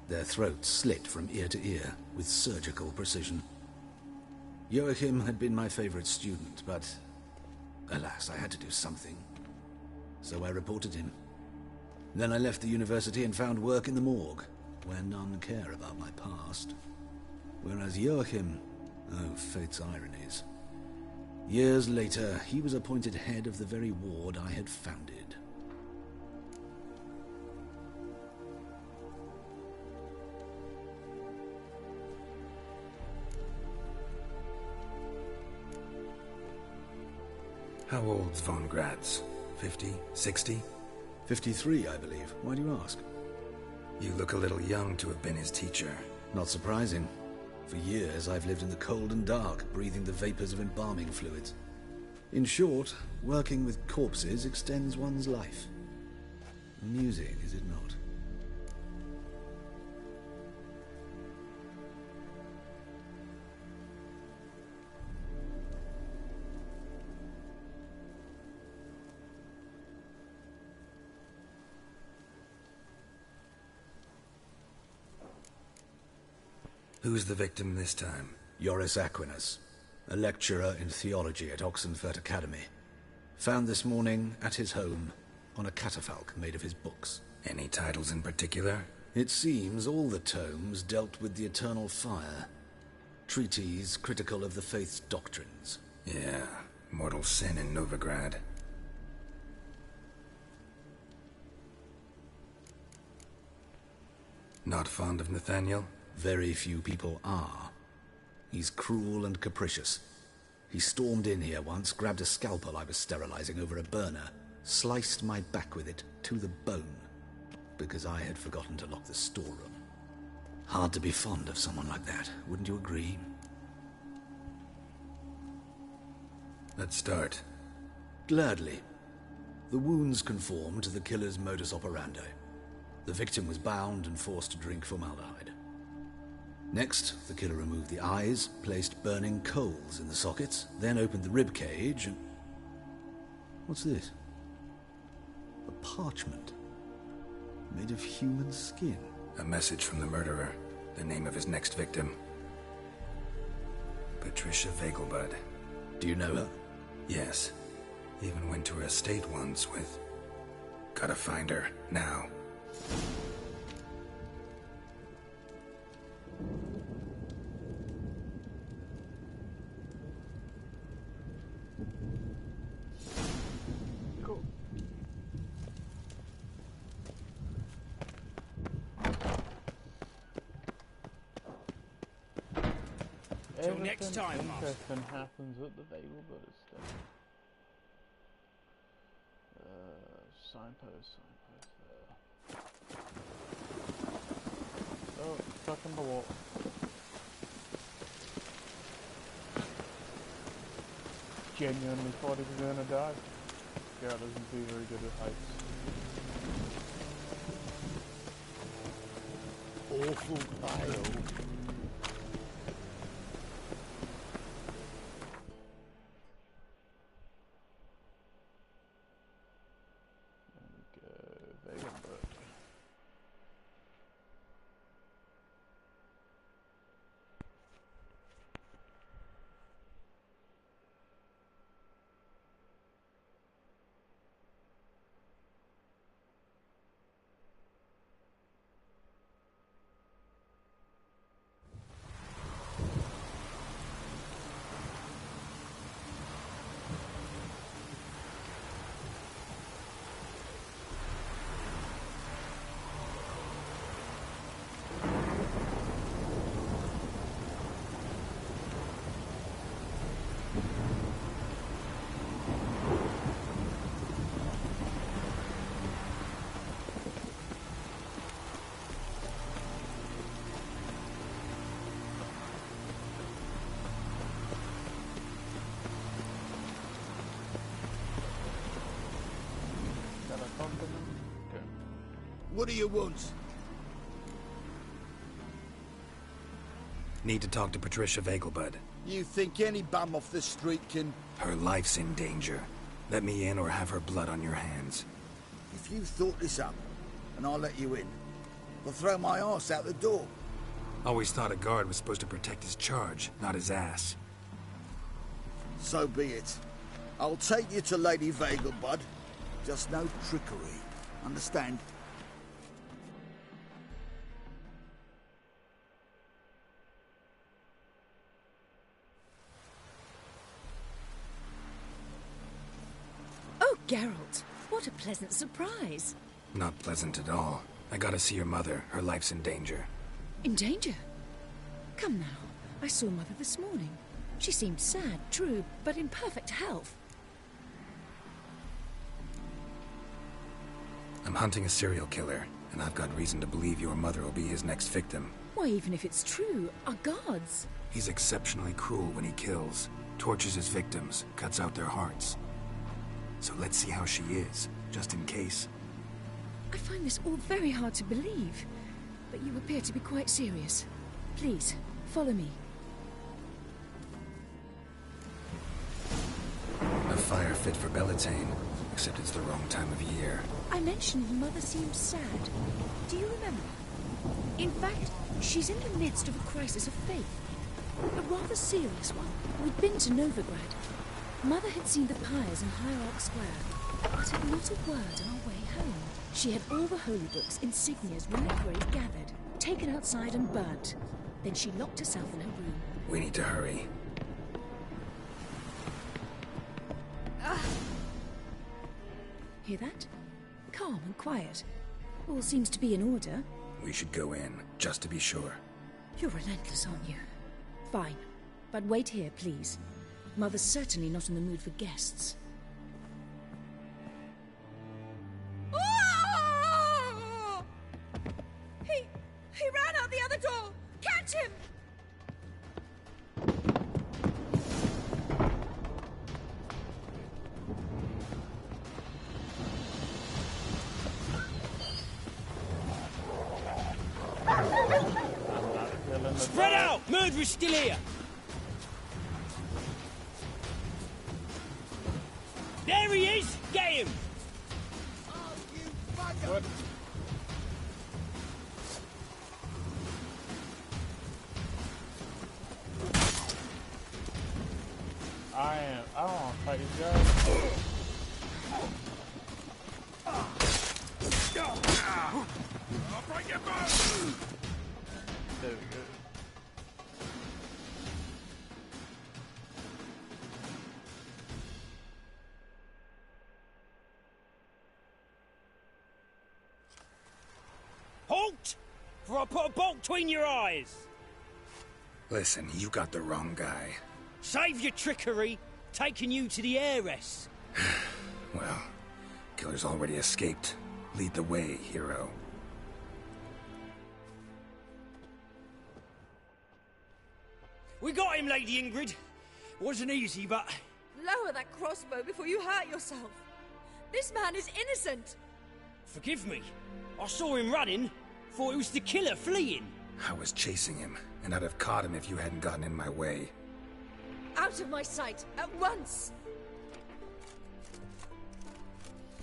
Their throats slit from ear to ear with surgical precision. Joachim had been my favorite student, but alas, I had to do something. So I reported him. Then I left the university and found work in the morgue, where none care about my past. Whereas Joachim, oh, fate's ironies. Years later, he was appointed head of the very ward I had founded. How old's von Gratz? 50? 60? 53, I believe. Why do you ask? You look a little young to have been his teacher. Not surprising. For years, I've lived in the cold and dark, breathing the vapors of embalming fluids. In short, working with corpses extends one's life. Amusing, is it not? Who's the victim this time? Joris Aquinas, a lecturer in theology at Oxenfurt Academy. Found this morning at his home on a catafalque made of his books. Any titles in particular? It seems all the tomes dealt with the eternal fire. Treatises critical of the faith's doctrines. Yeah, mortal sin in Novigrad. Not fond of Nathaniel? Very few people are. He's cruel and capricious. He stormed in here once, grabbed a scalpel I was sterilizing over a burner, sliced my back with it to the bone, because I had forgotten to lock the storeroom. Hard to be fond of someone like that, wouldn't you agree? Let's start. Gladly. The wounds conform to the killer's modus operandi. The victim was bound and forced to drink formaldehyde. Next, the killer removed the eyes, placed burning coals in the sockets, then opened the rib cage and... What's this? A parchment. Made of human skin. A message from the murderer. The name of his next victim. Patricia Vegelbud. Do you know her? Yes. Even went to her estate once with... Gotta find her, now. Cool. Till next time, Master. Interesting happens at the Vegelbud estate. Signpost there. Oh, stuck in the wall. Genuinely thought he was gonna die. Geralt doesn't do very good at heights. Awful pile. condiment. Okay. What do you want? Need to talk to Patricia Vegelbud. You think any bum off the street can... Her life's in danger. Let me in or have her blood on your hands. If you thought this up, and I'll let you in, I'll throw my arse out the door. Always thought a guard was supposed to protect his charge, not his ass. So be it. I'll take you to Lady Vegelbud. Just no trickery. Understand? Oh, Geralt, what a pleasant surprise. Not pleasant at all. I gotta see your mother. Her life's in danger. In danger? Come now. I saw Mother this morning. She seemed sad, true, but in perfect health. I'm hunting a serial killer, and I've got reason to believe your mother will be his next victim. Why, even if it's true, our gods. He's exceptionally cruel when he kills, tortures his victims, cuts out their hearts. So let's see how she is, just in case. I find this all very hard to believe, but you appear to be quite serious. Please, follow me. A fire fit for Bellatane, except it's the wrong time of year. I mentioned Mother seemed sad. Do you remember? In fact, she's in the midst of a crisis of faith. A rather serious one. We'd been to Novigrad. Mother had seen the pyres in Hierarch Square, uttered not a word on our way home. She had all the holy books, insignias, reliquaries gathered, taken outside and burnt. Then she locked herself in her room. We need to hurry. Hear that? Calm and quiet. All seems to be in order. We should go in, just to be sure. You're relentless, aren't you? Fine. But wait here, please. Mother's certainly not in the mood for guests. Oh! He ran out the other door! Catch him! Spread out! Murderer's still here! There he is! Get him! Oh, you bugger! What? I don't want to fight these guys. I'll break your bones! There we go. Halt! For I put a bolt between your eyes! Listen, you got the wrong guy. Save your trickery, taking you to the heiress. Well, killer's already escaped. Lead the way, hero. We got him, Lady Ingrid. Wasn't easy, but... Lower that crossbow before you hurt yourself. This man is innocent. Forgive me. I saw him running. Thought it was the killer fleeing. I was chasing him, and I'd have caught him if you hadn't gotten in my way. Out of my sight, at once!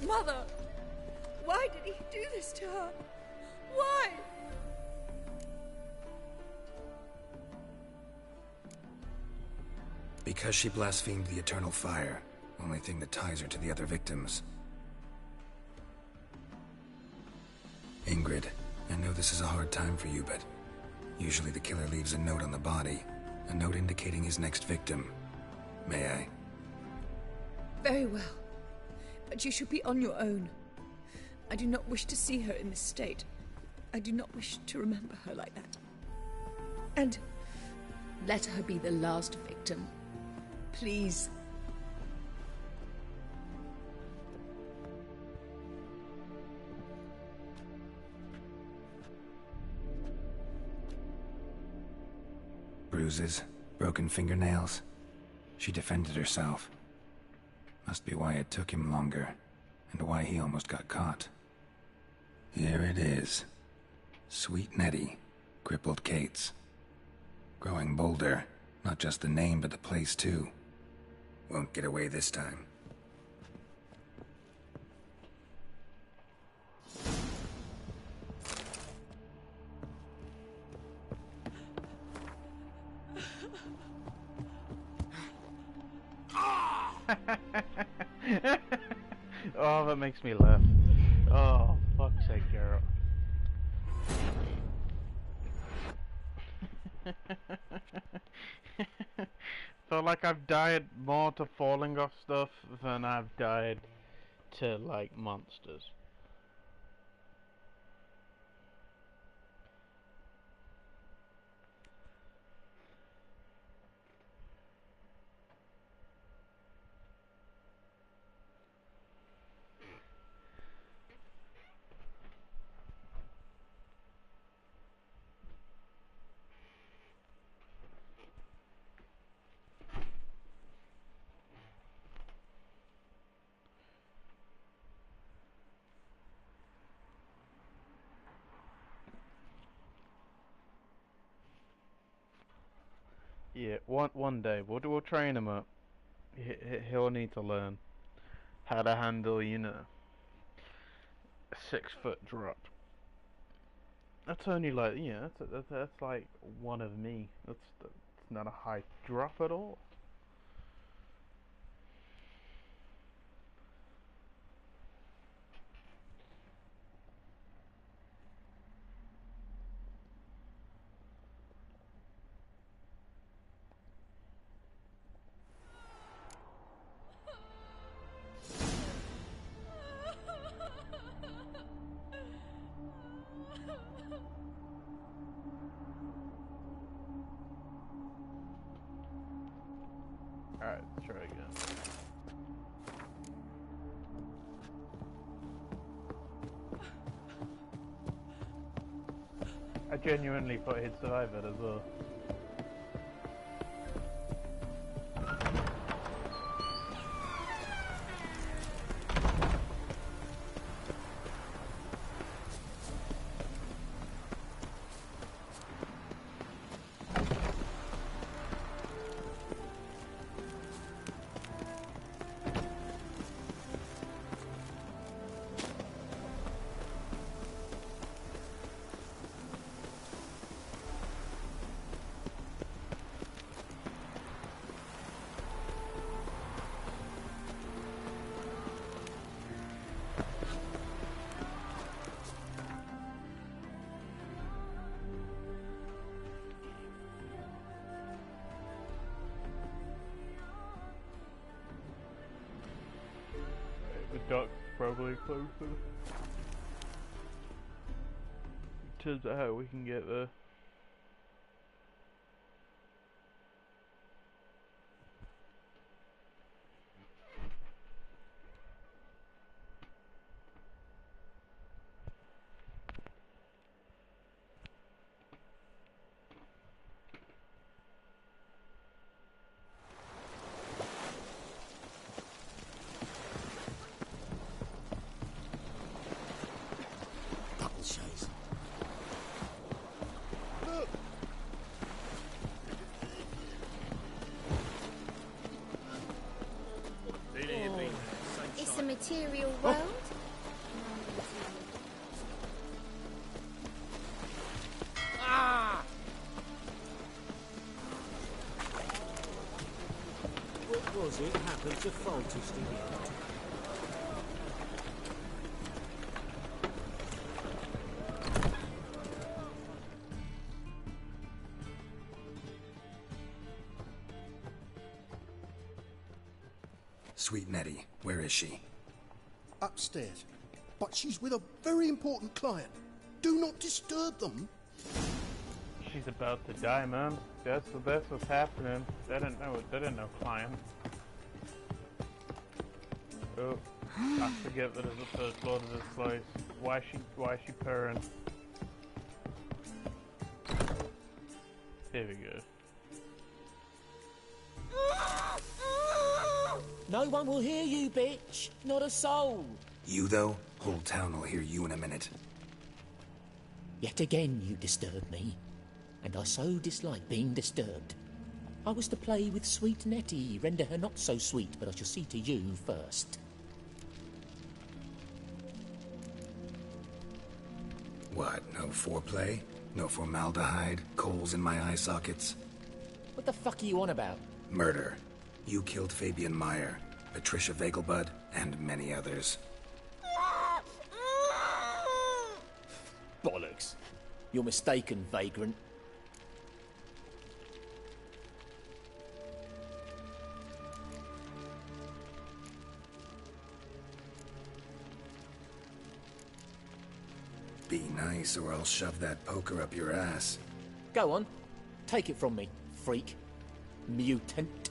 Mother! Why did he do this to her? Why? Because she blasphemed the eternal fire. Only thing that ties her to the other victims. Ingrid, I know this is a hard time for you, but usually the killer leaves a note on the body. A note indicating his next victim. May I? Very well. But you should be on your own. I do not wish to see her in this state. I do not wish to remember her like that. And let her be the last victim. Please. Bruises, broken fingernails. She defended herself. Must be why it took him longer. and why he almost got caught. Here it is. Sweet Nettie, crippled Kate's. Growing bolder, not just the name but the place too. Won't get away this time. Oh, that makes me laugh. Oh, fuck's sake, Geralt. Feel like I've died more to falling off stuff than I've died to, like, monsters. Yeah, one day we'll train him up. He'll need to learn how to handle, you know, a 6-foot drop. That's only like, yeah, that's like one of me. That's not a high drop at all. Alright, let's try again. I genuinely thought he'd survive it as well. The dock's probably closer. Turns out how we can get there. It's a material world. Ah! What was it happened to Foltest again? Sweet Nettie, where is she? Upstairs. But she's with a very important client. Do not disturb them. She's about to die, man. That's what's happening. They didn't know client. Oh, I forget that it's the first floor of this place. Why is she purring? Here we go. No one will hear you, bitch. Not a soul. You, though, whole town will hear you in a minute. Yet again you disturb me, and I so dislike being disturbed. I was to play with sweet Nettie, render her not so sweet, but I shall see to you first. What, no foreplay? No formaldehyde? Coals in my eye sockets? What the fuck are you on about? Murder. You killed Fabian Meyer, Patricia Vegelbud, and many others. Bollocks. You're mistaken, vagrant. Be nice, or I'll shove that poker up your ass. Go on. Take it from me, freak. Mutant.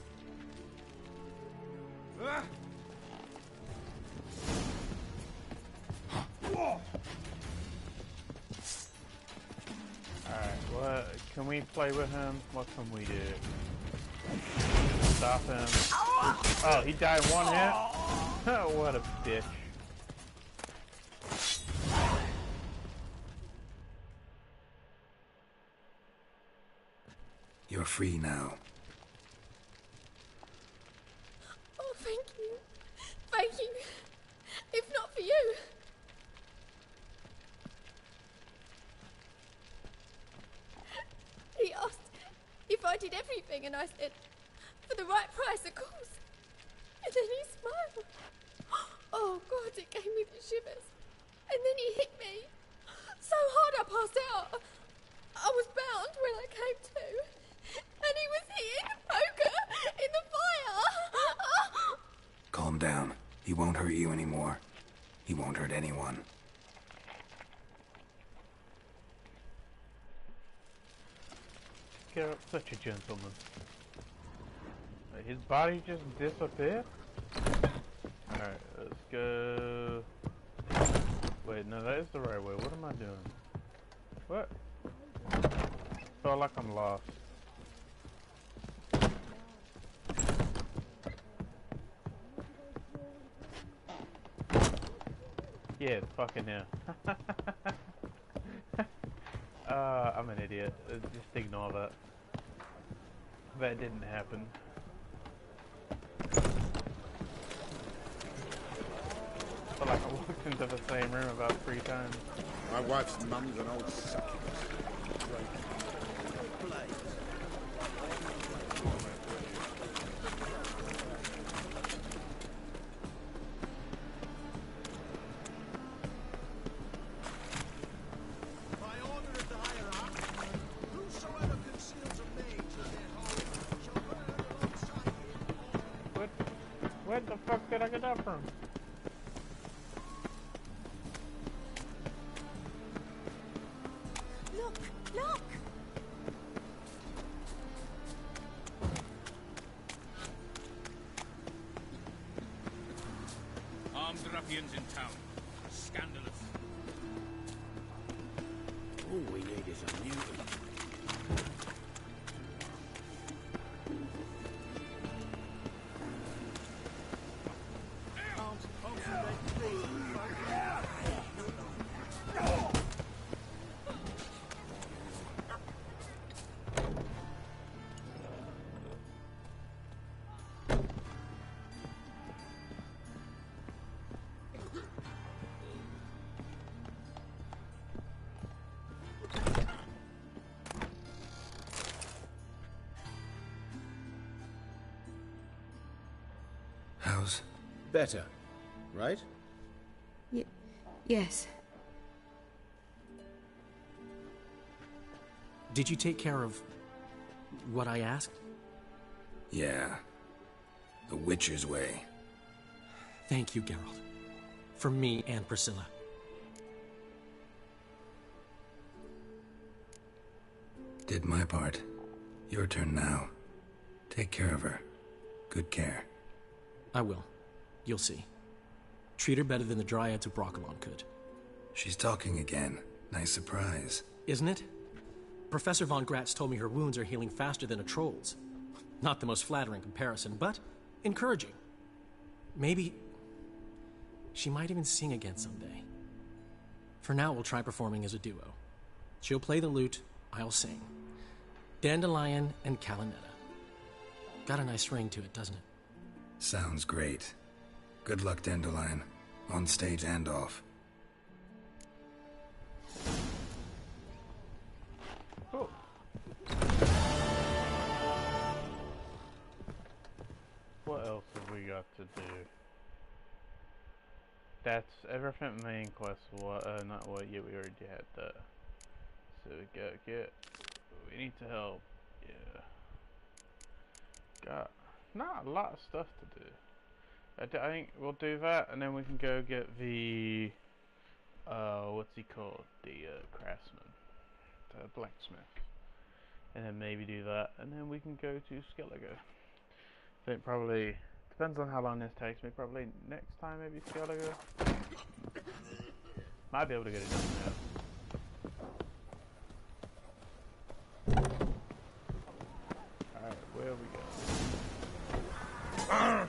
Alright, what can we play with him? What can we do? Stop him. Oh, he died in one hit? Oh, what a bitch. You're free now. Oh, thank you. Thank you. If not for you. He asked if I did everything, and I said, for the right price, of course. And then he smiled. Oh, God, it gave me the shivers. And then he hit me so hard I passed out. I was bound when I came to. And he was hitting the poker in the fire. Calm down. He won't hurt you anymore. He won't hurt anyone. Geralt's such a gentleman. His body just disappeared? Alright, let's go... Wait, no, that is the right way. What am I doing? What? Felt like I'm lost. Yeah, it's fucking here. I'm an idiot. Just ignore that. That didn't happen. I feel like I walked into the same room about 3 times. My wife's mum's an old succubus. Where the fuck did I get that from? Look, look! Armed ruffians in town. Scandalous. All we need is a mutant. How's... Better, right? Yes. Did you take care of what I asked? Yeah. The Witcher's way. Thank you, Geralt. For me and Priscilla. Did my part. Your turn now. Take care of her. Good care. I will. You'll see. Treat her better than the Dryads of Broccolon could. She's talking again. Nice surprise. Isn't it? Professor von Gratz told me her wounds are healing faster than a troll's. Not the most flattering comparison, but encouraging. Maybe She might even sing again someday. For now, we'll try performing as a duo. She'll play the lute, I'll sing. Dandelion and Calinetta. Got a nice ring to it, doesn't it? Sounds great. Good luck, Dandelion. On stage and off. Cool. What else have we got to do? That's everything main quest. Not what yet. We already had that. So we gotta get. We need to help. Yeah. Got not a lot of stuff to do. I think we'll do that, and then we can go get the what's he called? The craftsman, the blacksmith, and then maybe do that, and then we can go to Skellige. I think probably depends on how long this takes me. Probably next time, maybe Skellige. Might be able to get it done now. Alright, where we go?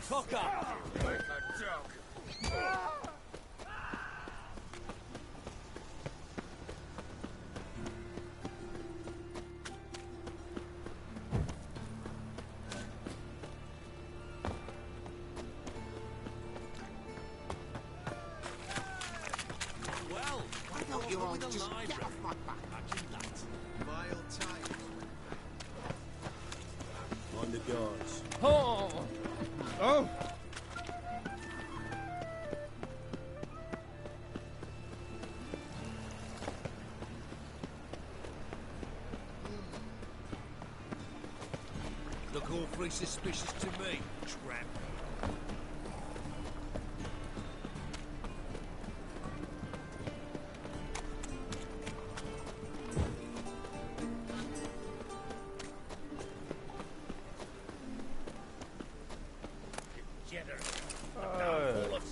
Cock up! Like a dog. Well, why don't you all just get off my back? Imagine that. Vile time. On the guards. Oh! Oh! Look awfully suspicious to me, tramp.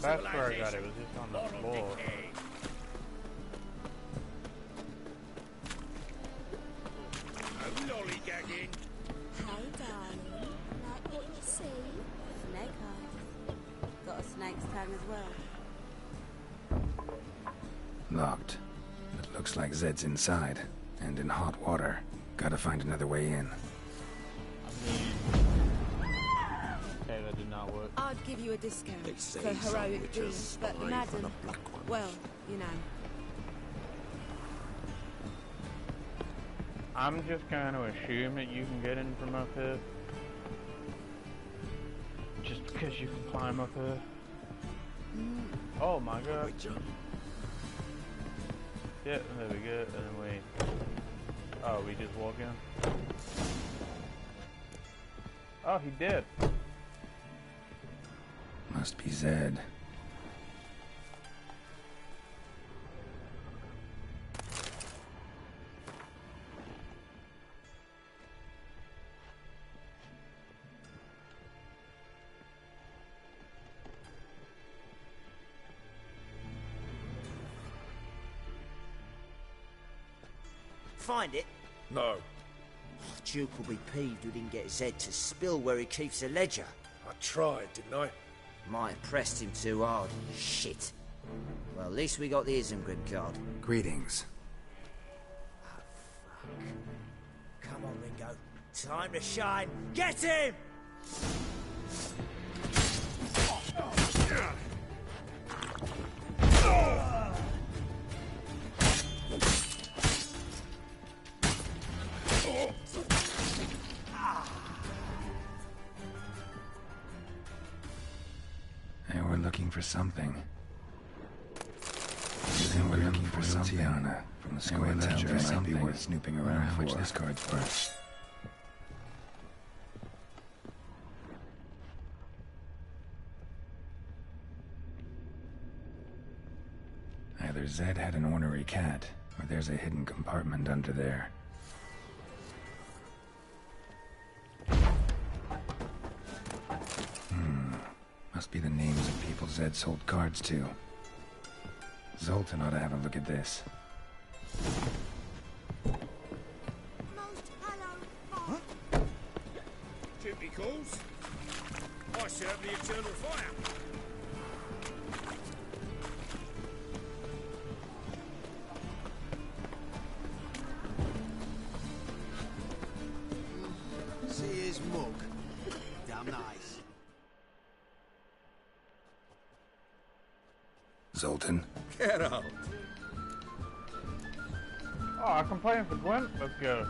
That's where I got it. It was just on the floor. Lollygagging. Hey, darling. Like what you see? Snake eyes. Got a snake's tongue as well. Locked. But looks like Zed's inside. And in hot water. Gotta find another way in. Okay, that did not work. I'd give you a discount for heroic deeds, but madam, well, you know. I'm just going to assume that you can get in from up here. Just because you can climb up here. Oh my god. Yeah, there we go, and then we... Oh, we just walk in? Oh, he did. Must be Zed. Find it? No. Duke will be peeved we didn't get Zed to spill where he keeps the ledger. I tried, didn't I? Might have pressed him too hard. Shit. Well, at least we got the Isengrim card. Greetings. Oh, fuck. Come on, Ringo. Time to shine. Get him! Hey, we're looking for something. And we're looking for something from the square ledger. Might be worth snooping around for. Which this card's worth. Either Zed had an ornery cat, or there's a hidden compartment under there. Must be the names of people Zed sold cards to. Zoltan ought to have a look at this. Duty calls. I serve the eternal fire. nice. Zoltan? Geralt! Oh, I can play him for Gwent. Let's go.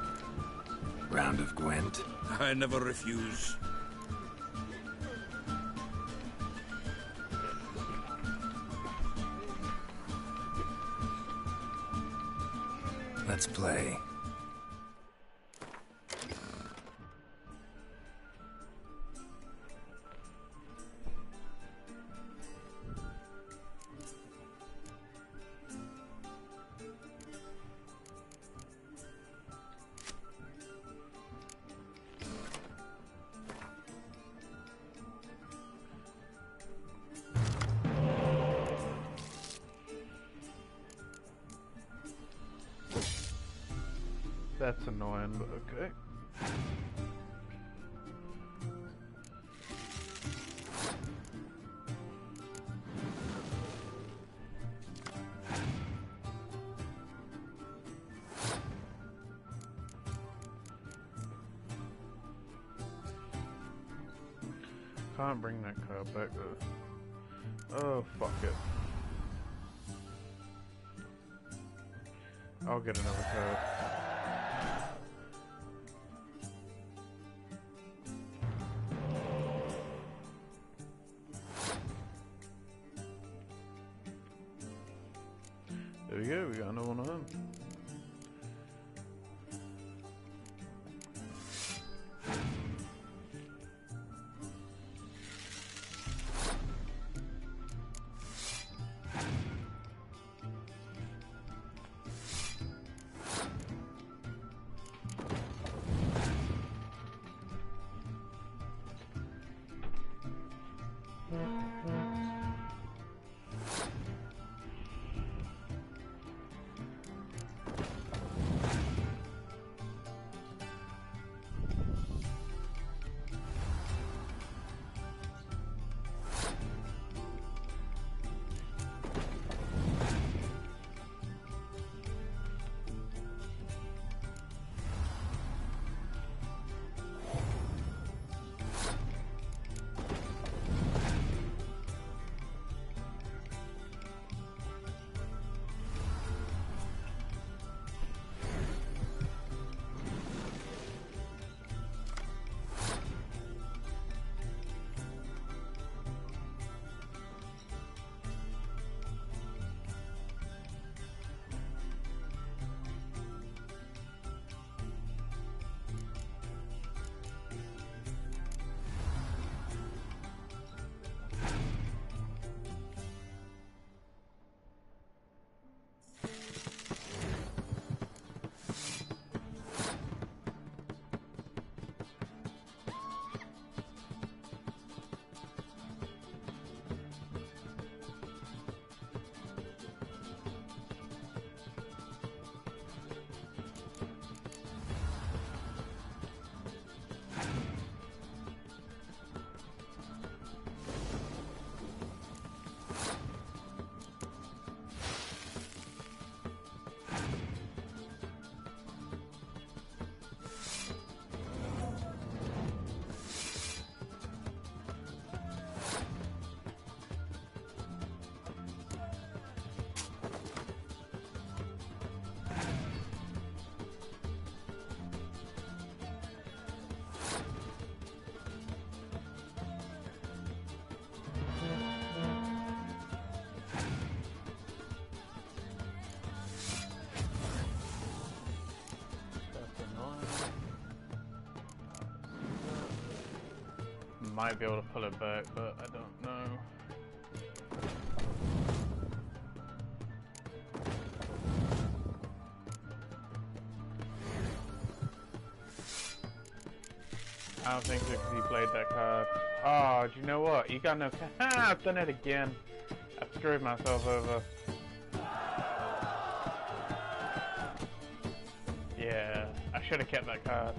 Round of Gwent. I never refuse. Let's play. That's annoying, but okay. Can't bring that card back though. Oh, fuck it. I'll get another card. There we go, we got another one of them. Might be able to pull it back, but I don't know. I don't think so because he played that card. Oh, do you know what? You got no card. Ah, I've done it again. I've screwed myself over. Yeah, I should have kept that card.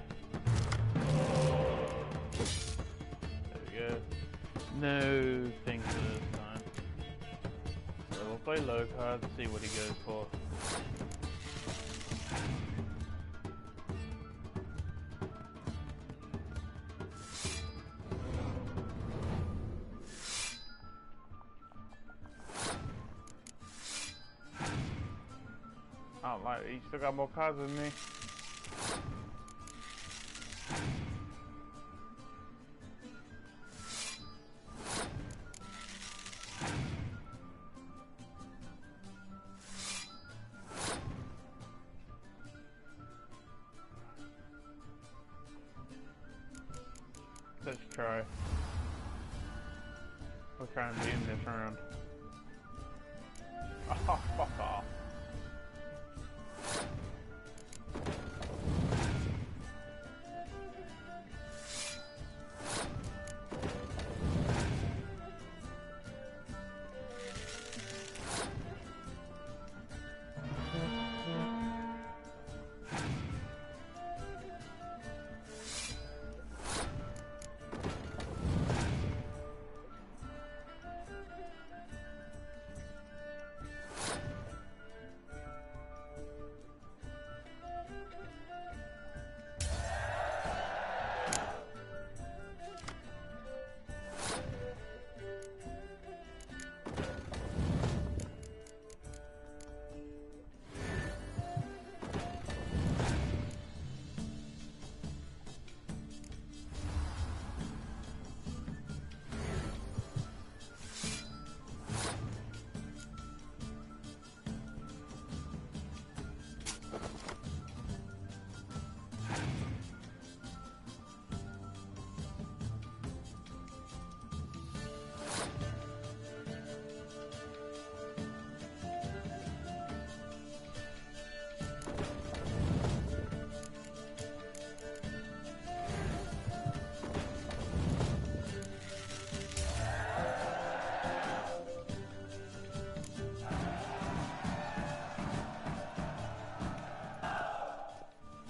No things this time. So we'll play low cards, see what he goes for. I don't like that. You still got more cards than me. Let's try. We'll try and beam this round. Oh, fuck off.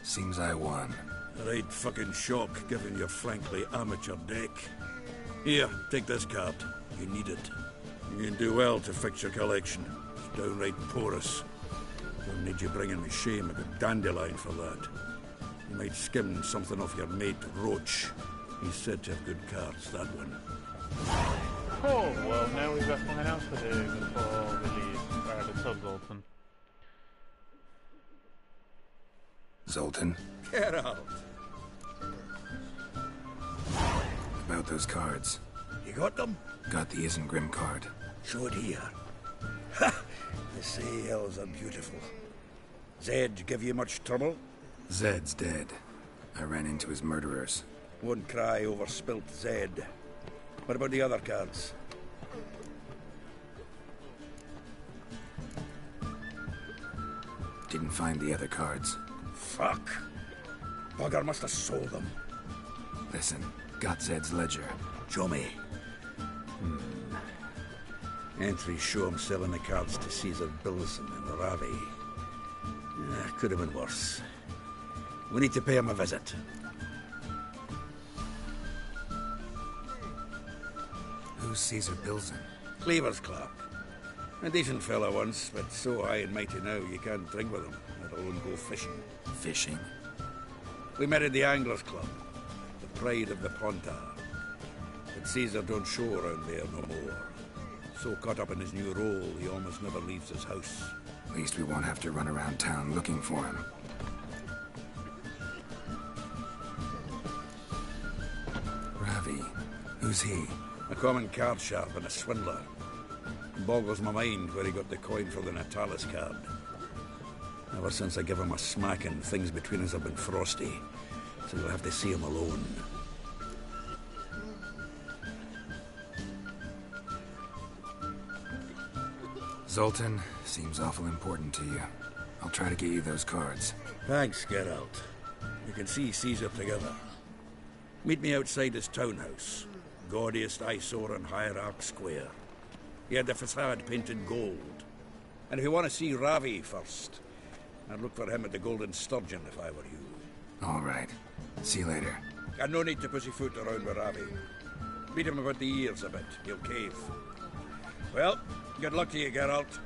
Seems I won. A right fucking shock, given your frankly amateur deck. Here, take this card. You need it. You can do well to fix your collection. It's downright porous. Don't need you bringing me shame. I got dandelion for that. You might skim something off your mate, Roach. He's said to have good cards, that one. Cool, well now we've got something else to do before we leave. Alright, let's help Zoltan. Zoltan? Geralt! About those cards. You got them? Got the Isengrim card. Show it here. Ha! The sea elves are beautiful. Zed give you much trouble? Zed's dead. I ran into his murderers. Won't cry over spilt Zed. What about the other cards? Didn't find the other cards. Fuck. Bugger must have sold them. Listen, got Zed's ledger. Show me. Entries show him selling the cards to Caesar Bilson and Ravi. Could have been worse. We need to pay him a visit. Who's Caesar Bilson? Cleaver's clerk. A decent fellow once, but so high and mighty now you can't drink with him, let alone go fishing. Fishing? We met at the Anglers Club, the pride of the Pontar. But Caesar don't show around there no more. So caught up in his new role, he almost never leaves his house. At least we won't have to run around town looking for him. Ravi, who's he? A common card sharp and a swindler. Boggles my mind where he got the coin for the Natalis card. Ever since I gave him a smacking, things between us have been frosty. So you'll have to see him alone. Zoltan, seems awful important to you. I'll try to get you those cards. Thanks, Geralt. We can see Caesar together. Meet me outside his townhouse. Gaudiest eyesore on Hierarch Square. He had the facade painted gold. And if you want to see Ravi first, I'd look for him at the Golden Sturgeon if I were you. All right. See you later. And no need to pussyfoot around with Ravi. Beat him about the ears a bit. He'll cave. Well, good luck to you, Geralt.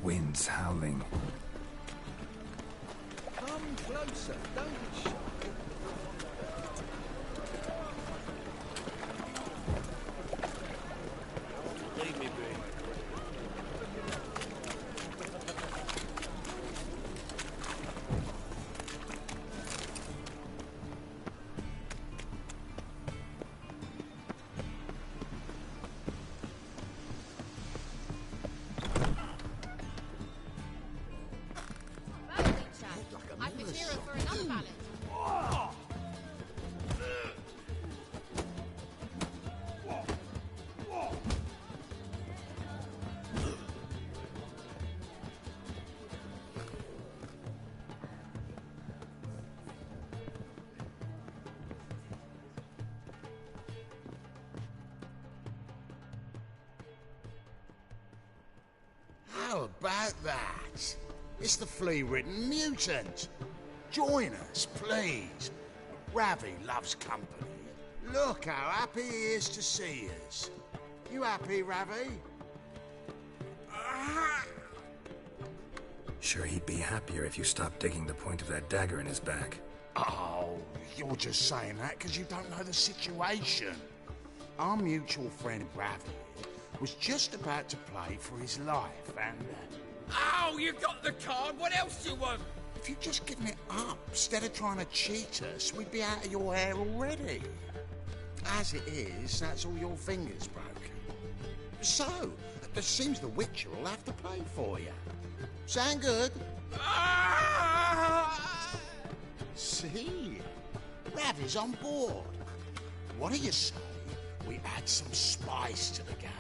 wind's howling. Come closer, don't be shy. Leave me be. I could hear her for another ballad. How about that? It's the flea-ridden mutant. Join us, please. Ravi loves company. Look how happy he is to see us. You happy, Ravi? Sure, he'd be happier if you stopped digging the point of that dagger in his back. Oh, you're just saying that because you don't know the situation. Our mutual friend Ravi was just about to play for his life, and... Oh, you got the card. What else do you want? if you'd just given it up, instead of trying to cheat us, we'd be out of your hair already. As it is, that's all your fingers broken. So, it seems the Witcher will have to play for you. Sound good? See? Ravi's on board. What do you say we add some spice to the game?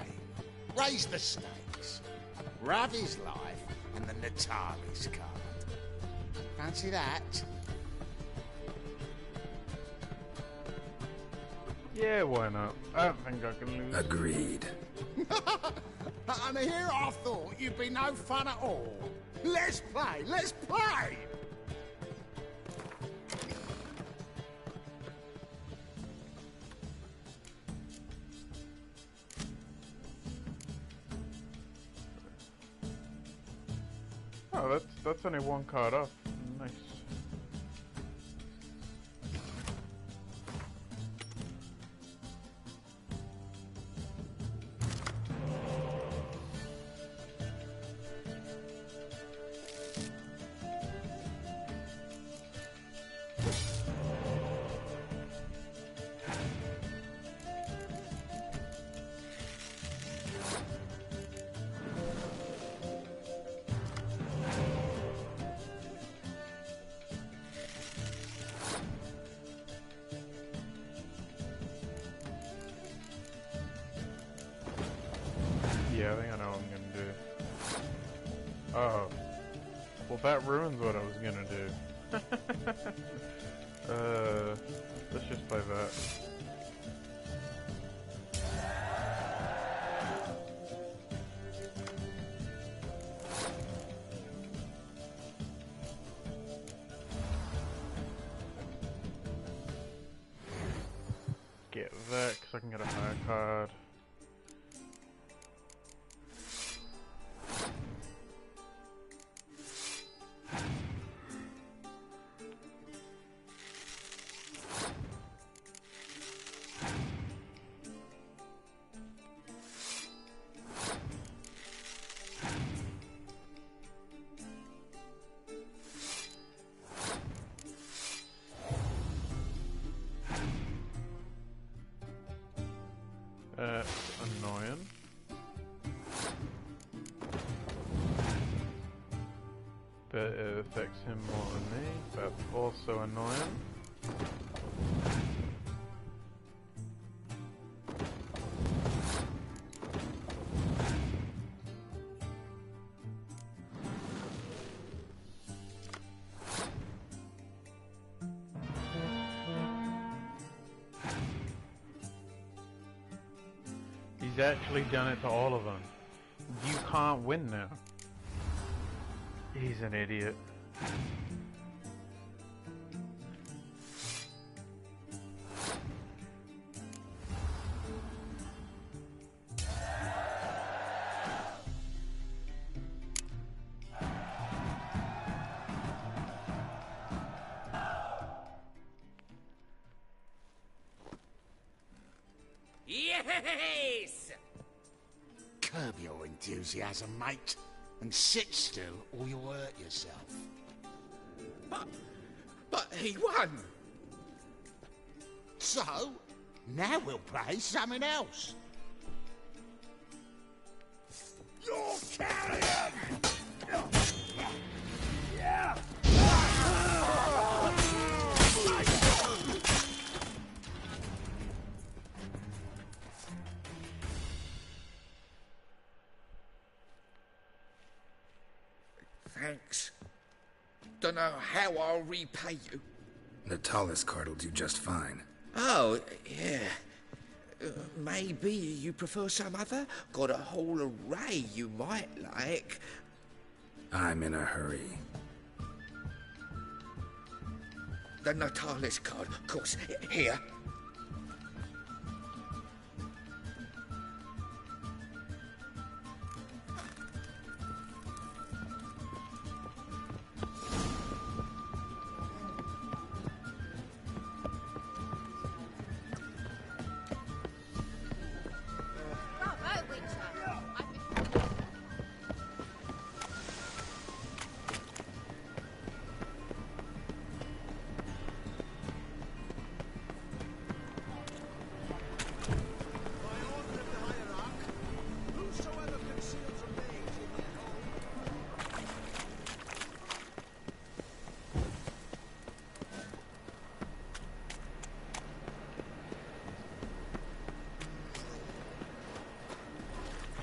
Raise the stakes. Ravi's life and the Natali's card. Fancy that? Yeah, why not? I don't think I can lose. Agreed. And here I thought you'd be no fun at all. Let's play! Let's play! Oh, that's only one card off. Nice. Yeah, I think I know what I'm gonna do. Oh. Well, that ruins what I was gonna do. Let's just play that. Get that, because I can get a higher card. Annoying. But it affects him more than me. That's also annoying. He's actually done it to all of them. You can't win now. He's an idiot. Yes! Curb your enthusiasm, mate, and sit still or you'll hurt yourself. But he won! So, now we'll play something else. You're carrion! Yeah! Thanks. Don't know how I'll repay you. Natalis card will do just fine. Oh, yeah. Maybe you prefer some other? Got a whole array you might like. I'm in a hurry. The Natalis card, of course. Here.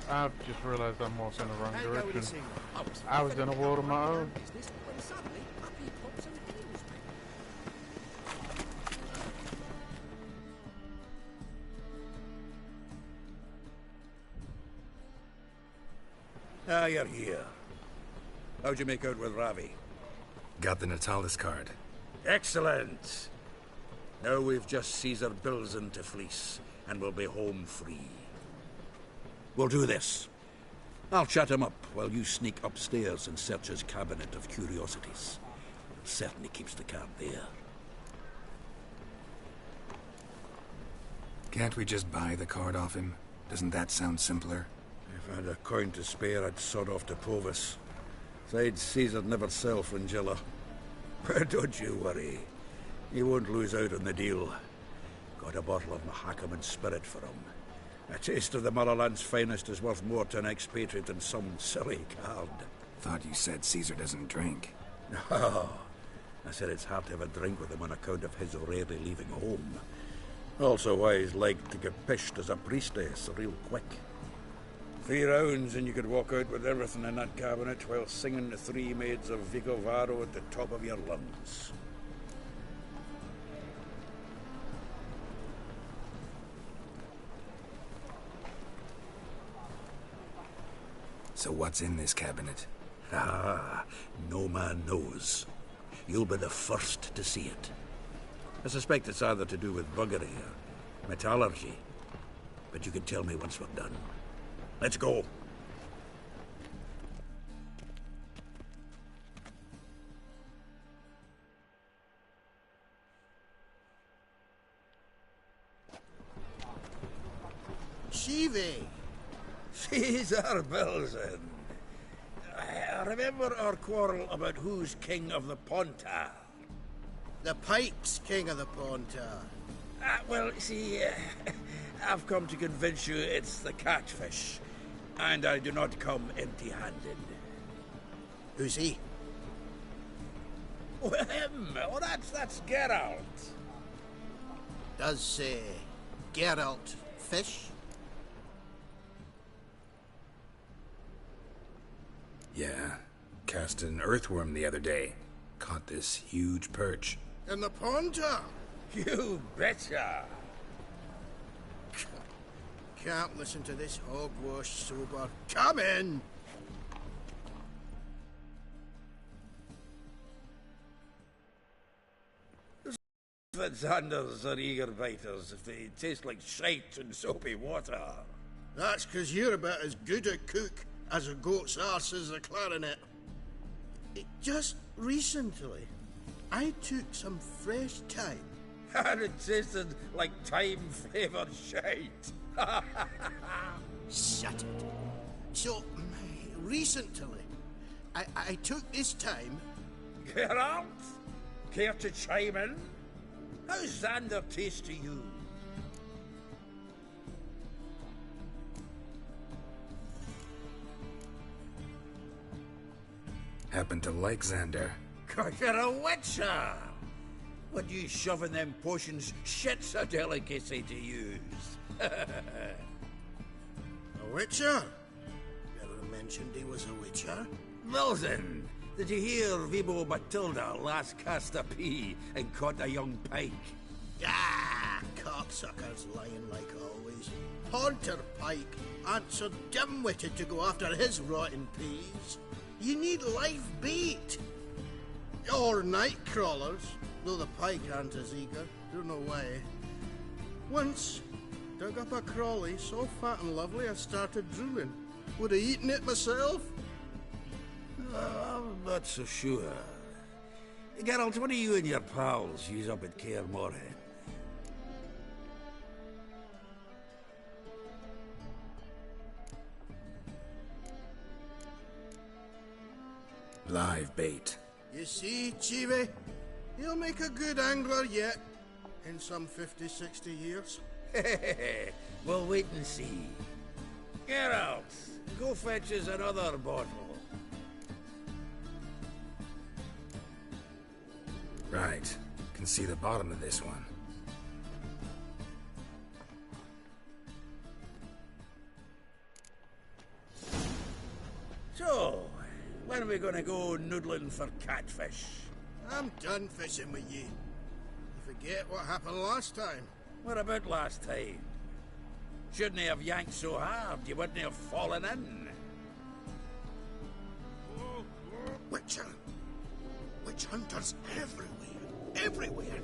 I've just realised I'm walking in the wrong direction. I was in a world of my own. Ah, you're here. How'd you make out with Ravi? Got the Natalis card. Excellent! Now we've just Caesar Bilzen to fleece, and we'll be home free. We'll do this. I'll chat him up while you sneak upstairs and search his cabinet of curiosities. Certainly keeps the card there. Can't we just buy the card off him? Doesn't that sound simpler? If I had a coin to spare, I'd sod off to Provis. Besides, Caesar'd never sell Fringilla. But don't you worry. He won't lose out on the deal. Got a bottle of Mahakaman spirit for him. A taste of the motherland's finest is worth more to an expatriate than some silly card. Thought you said Caesar doesn't drink. No. I said it's hard to have a drink with him on account of his rarely leaving home. Also why he's like to get pished as a priestess real quick. 3 rounds and you could walk out with everything in that cabinet while singing the 3 maids of Vicovaro at the top of your lungs. So what's in this cabinet? Ah, no man knows. You'll be the first to see it. I suspect it's either to do with buggery or metallurgy. But you can tell me once we're done. Let's go. Shivi! Caesar Bilzen. I remember our quarrel about who's king of the Pontar. The Pike's king of the Pontar. Well, see, I've come to convince you it's the catfish. And I do not come empty-handed. Who's he? Oh, him! Oh, that's Geralt. Does say Geralt fish? Yeah. Cast an earthworm the other day. Caught this huge perch. In the Pontar? You betcha! Can't listen to this hogwash sober. Come in! Fitzanders are eager biters if they taste like shite and soapy water. That's 'cause you're about as good a cook as a goat's arse is a clarinet. Just recently, I took some fresh thyme. And it tasted like thyme-flavoured shite. Shut it. So, recently, I took this time... Geralt? Care to chime in? How's Xander taste to you? Happen to like Xander. 'Cause you're a witcher! What you shoving them potions? Shit's a delicacy to use. A witcher? Never mentioned he was a witcher. Well then, did you hear Vibo Matilda last cast a pea and caught a young pike? Ah, cocksuckers lying like always. Haunter Pike aren't so dim-witted to go after his rotten peas. You need live bait. Or night crawlers, though the pike aren't as eager. Don't know why. Once, dug up a crawly so fat and lovely I started drooling. Would have eaten it myself. I'm not so sure. Geralt, what do you and your pals use up at Kaer Morhen? Live bait. You see, Chibi? He'll make a good angler yet. In some 50, 60 years. We'll wait and see. Geralt, go fetch us another bottle. Right. Can see the bottom of this one. So, when are we gonna go noodling for catfish? I'm done fishing with you. You forget what happened last time. What about last time? Shouldn't he have yanked so hard you wouldn't have fallen in? Witcher. Witch hunters everywhere. Everywhere.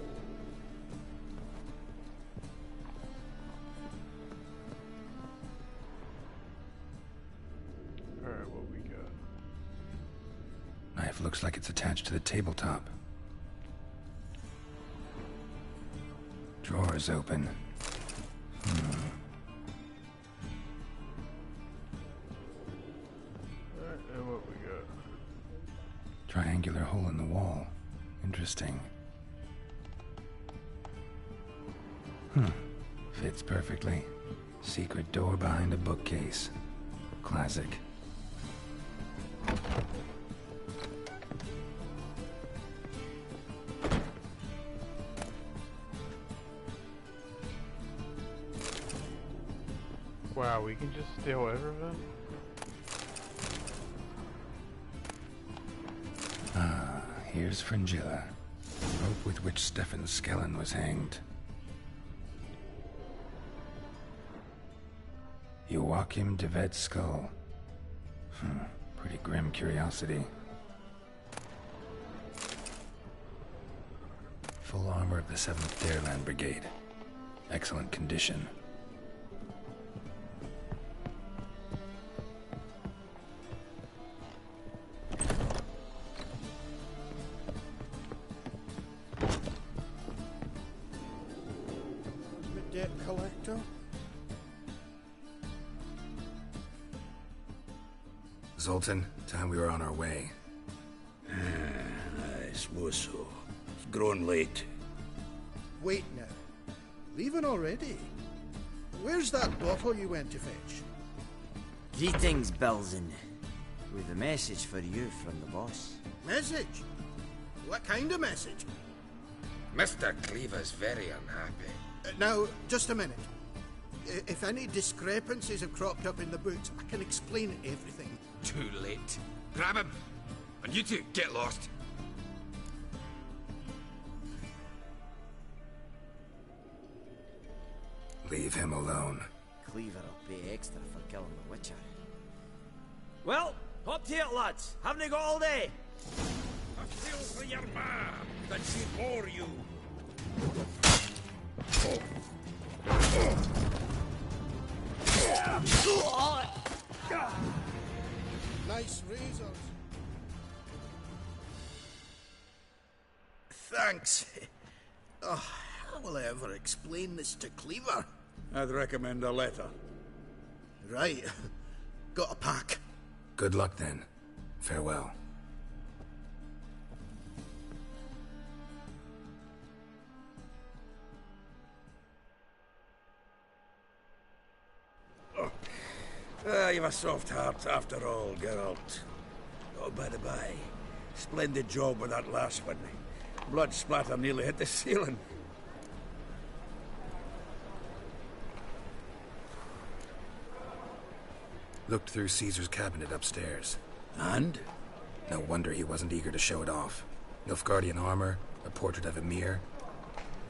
Alright, what we got? Knife looks like it's attached to the tabletop. Drawer's open. Alright, and what we got? Triangular hole in the wall. Interesting. Fits perfectly. Secret door behind a bookcase. Classic. Wow, we can just steal everything? Ah, here's Fringilla. Rope with which Stefan Skellen was hanged. Joachim de Vet's skull. Pretty grim curiosity. Full armor of the 7th Dareland Brigade. Excellent condition. Debt collector? Zoltan, time we were on our way. I suppose so. It's grown late. Wait now. Leaving already? Where's that bottle you went to fetch? Greetings, Belzen. With a message for you from the boss. Message? What kind of message? Mr. Cleaver's very unhappy. Now, just a minute. If any discrepancies have cropped up in the books, I can explain everything. Too late. Grab him! And you two, get lost! Leave him alone. Cleaver will pay extra for killing the Witcher. Well, hop to it, lads. Haven't you got all day? A kill for your ma, that she bore you. Nice razors. Thanks. Oh, how will I ever explain this to Cleaver? I'd recommend a letter. Right. Got a pack. Good luck then. Farewell. You've a soft heart after all, Geralt. Oh, by the by, splendid job with that last one. Blood splatter nearly hit the ceiling. Looked through Caesar's cabinet upstairs. And? No wonder he wasn't eager to show it off. Nilfgaardian armor, a portrait of Emir,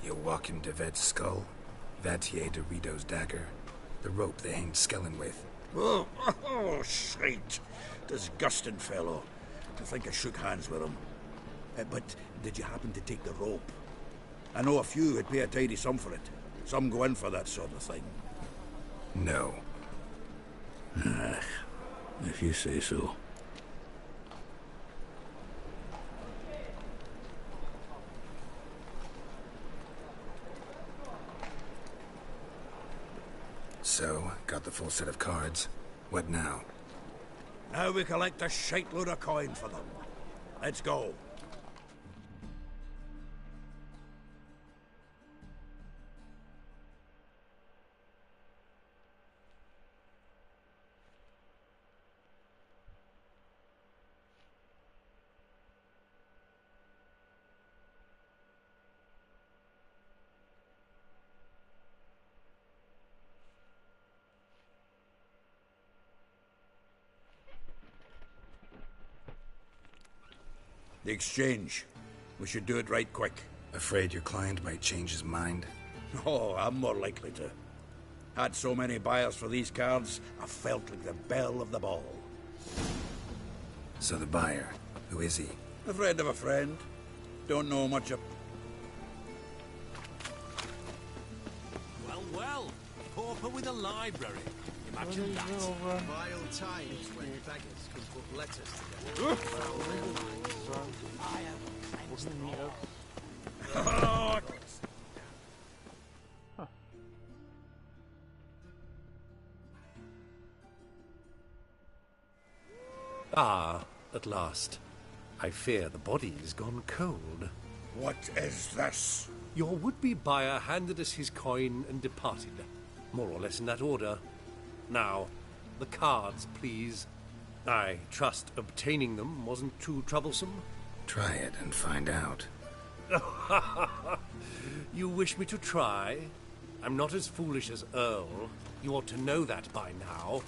Joachim de Ved's skull, Vatier de Rideau's dagger, the rope they hanged Skellen with. Oh, shite. Disgusting fellow. To think I shook hands with him. But did you happen to take the rope? I know a few would pay a tidy sum for it. Some go in for that sort of thing. No. If you say so. So, got the full set of cards. What now? Now we collect a shite-load of coin for them. Let's go. The exchange. We should do it right quick. Afraid your client might change his mind? Oh, I'm more likely to. Had so many buyers for these cards, I felt like the belle of the ball. So the buyer, who is he? A friend of a friend. Don't know much of... Well, well. Pauper with a library. Imagine that. Vile times when beggars can put letters together. Ah, at last. I fear the body's gone cold. What is this? Your would-be buyer handed us his coin and departed. More or less in that order. Now, the cards, please. I trust obtaining them wasn't too troublesome? Try it and find out. You wish me to try? I'm not as foolish as Earl. You ought to know that by now.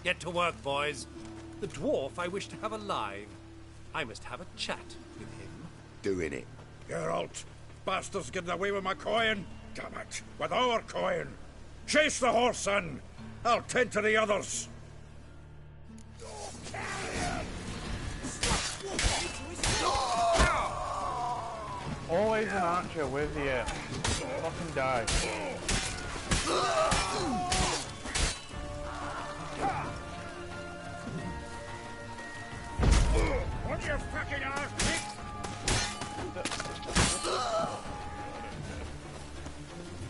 Get to work, boys. The dwarf I wish to have alive. I must have a chat with him. Doing it. Geralt, bastards getting away with my coin. Damn it, with our coin. Chase the horse, son. I'll tend to the others. Always an archer with you. Fucking die. On your fucking ass, Nick!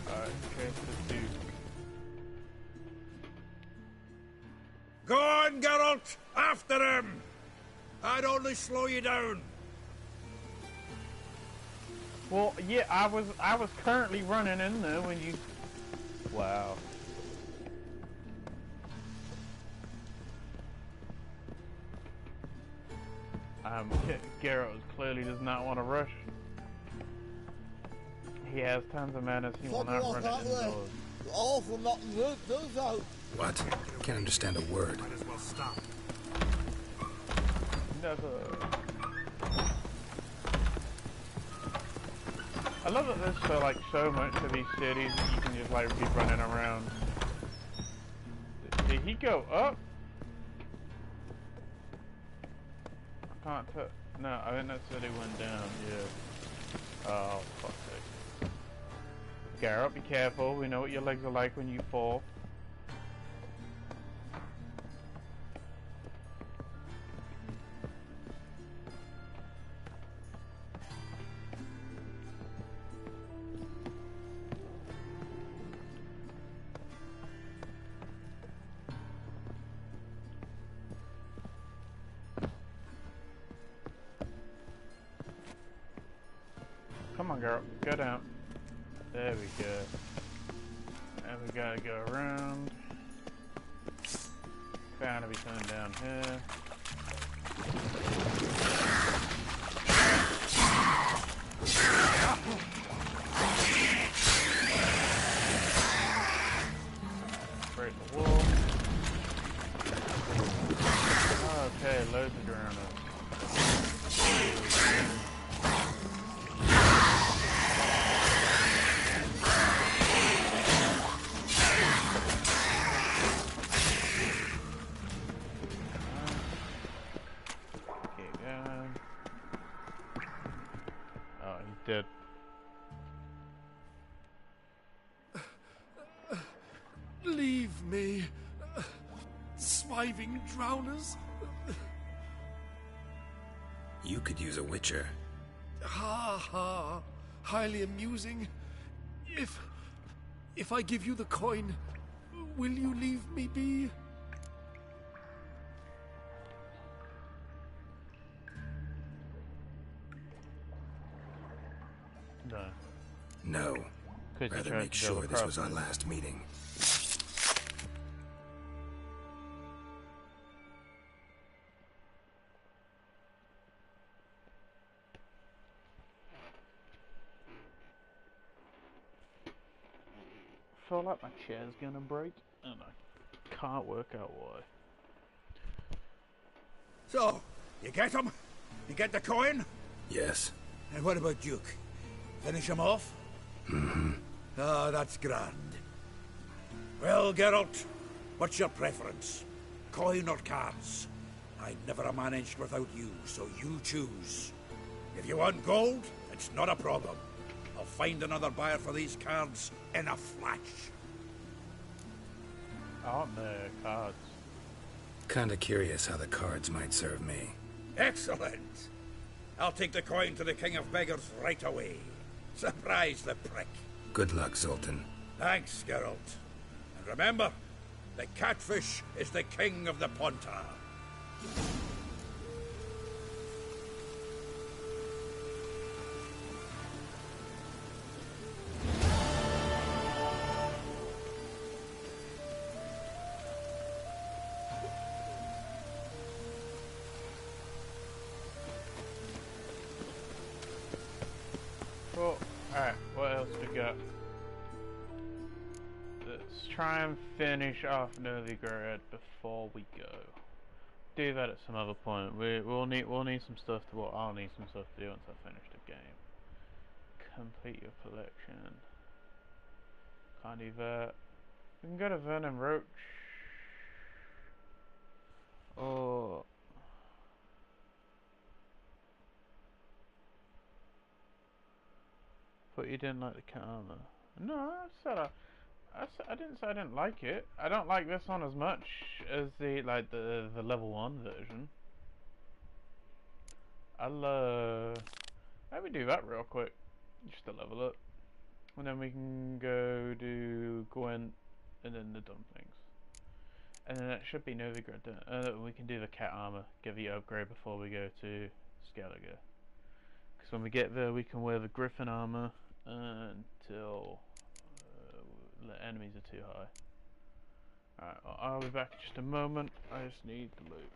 Alright, chase the dude. Go on, Geralt! After him! I'd only slow you down. Well, yeah, I was currently running in there when you... Wow. Geralt clearly does not want to rush. He has tons of manners. He will not run it indoors. Awful not good, those. What? Can't understand a word. Might as well stop. Never. I love that there's so much of these cities that you can just be running around. Did he go up? I can't tell. No, I think that city went down. Yeah. Oh, fuck's sake. Geralt, be careful. We know what your legs are like when you fall. Come on, girl. Go down. There we go. And we gotta go around. Found everything down here. Break the wall. Okay, loads of drowners. Keep going. Oh, he's dead. Leave me, swiving drowners. You could use a witcher. Ha ha, highly amusing. If I give you the coin, will you leave me be? No. No. Rather make sure this was our last meeting. I feel like my chair's gonna break, and I can't work out why. So, you get him? You get the coin? Yes. And what about Duke? Finish him off? Mm-hmm. Ah, that's grand. Well, Geralt, what's your preference? Coin or cards? I'd never managed without you, so you choose. If you want gold, it's not a problem. I'll find another buyer for these cards in a flash. Aren't there cards? Kinda curious how the cards might serve me. Excellent! I'll take the coin to the King of Beggars right away. Surprise the prick. Good luck, Zoltan. Thanks, Geralt. And remember, the catfish is the king of the Pontar. Well, alright, what else we got? Let's try and finish off Novigrad before we go. Do that at some other point. We'll need some stuff to. Well, I'll need some stuff to do once I finish the game. Complete your collection. Can't do that. We can go to Vernon Roach. Or but you didn't like the cat armor. No, I didn't say I didn't like it. I don't like this one as much as the level 1 version. I'll maybe do that real quick, just to level up, and then we can go do Gwent and then the dumplings, and then that should be Novigrad. We can do the cat armor, get the upgrade before we go to Skellige. Because when we get there, we can wear the griffin armor until the enemies are too high. Alright, well, I'll be back in just a moment. I just need the loot.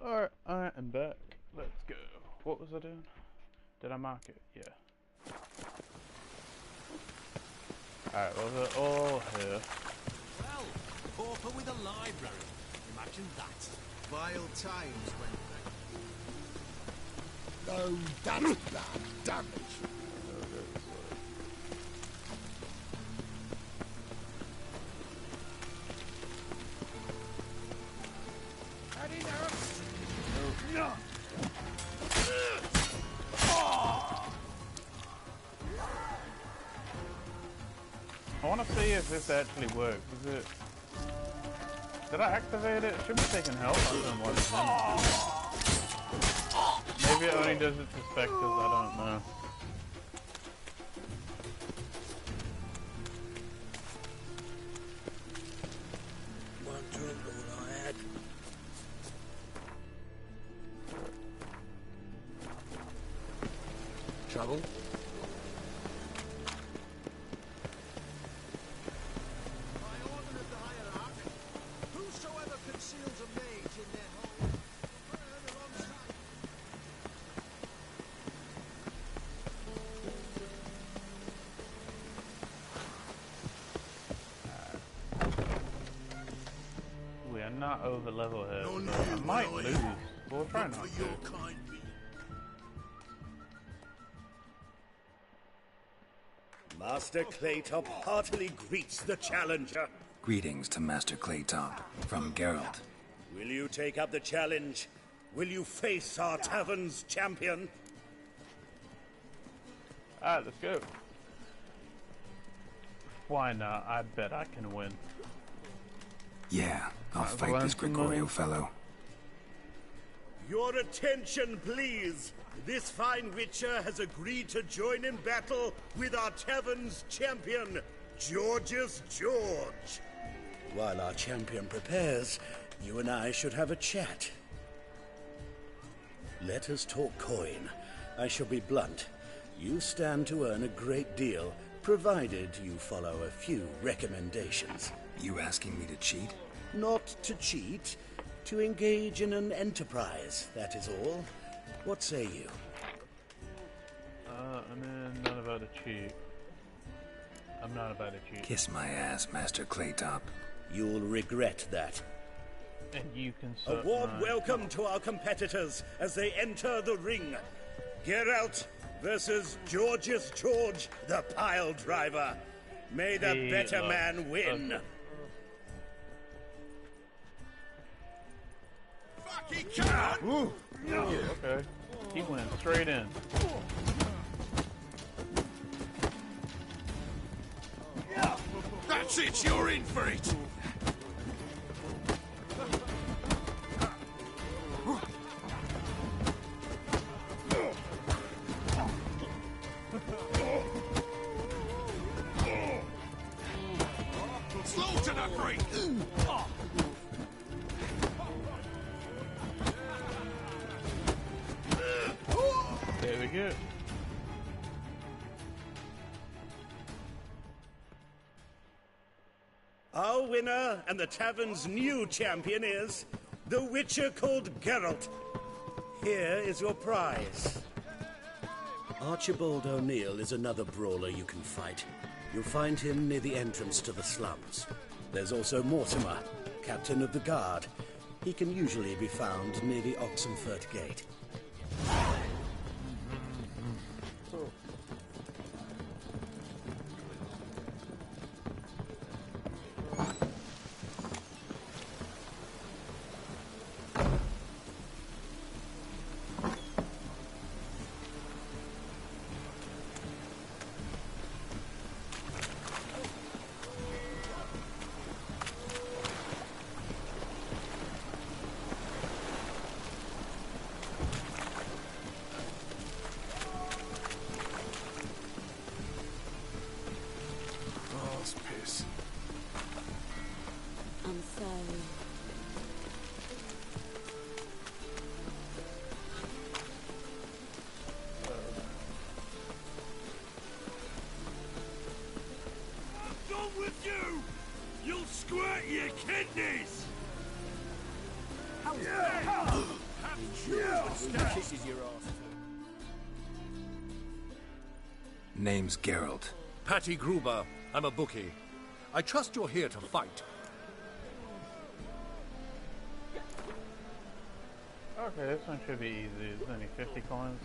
Alright, I am back. Let's go. What was I doing? Did I mark it? Yeah. Alright, well, they're all here. Well, pauper with a library. Imagine that. Vile times when... No, that's bad damage. I want to see if this actually works. Is it... Did I activate it? It should be taking health on them while it's in. Maybe it only does it to specters, I don't know. One drunk of what I had. Trouble? Whosoever conceals a mage in their home, burn alongside. We are not over level here. No, So I might lose. We'll try not For to. your kind be. Master Claytop heartily greets the challenger. Greetings to Master Claytop from Geralt. Will you take up the challenge? Will you face our tavern's champion? Alright, let's go. Why not? I bet I can win. Yeah, I'll fight this Gregorio fellow. Your attention, please. This fine witcher has agreed to join in battle with our tavern's champion, George's George. While our champion prepares, you and I should have a chat. Let us talk coin. I shall be blunt. You stand to earn a great deal, provided you follow a few recommendations. You asking me to cheat? Not to cheat, to engage in an enterprise, that is all. What say you? I'm not about to cheat. I'm not about to cheat. Kiss my ass, Master Claytop. You'll regret that. And you can A warm welcome to our competitors as they enter the ring. Geralt versus George's George, the pile driver. May the better man win. Fuck, he can't! Ooh, okay. He went straight in. That's it, you're in for it! Slow to the creek! There we go. Our winner and the tavern's new champion is the Witcher called Geralt. Here is your prize. Archibald O'Neill is another brawler you can fight. You'll find him near the entrance to the slums. There's also Mortimer, captain of the guard. He can usually be found near the Oxenfurt Gate. I'm sorry. I'm done with you! You'll squirt your kidneys! Kisses your ass. Name's Geralt. Patty Gruber, I'm a bookie. I trust you're here to fight. Okay, this one should be easy. It's only 50 coins.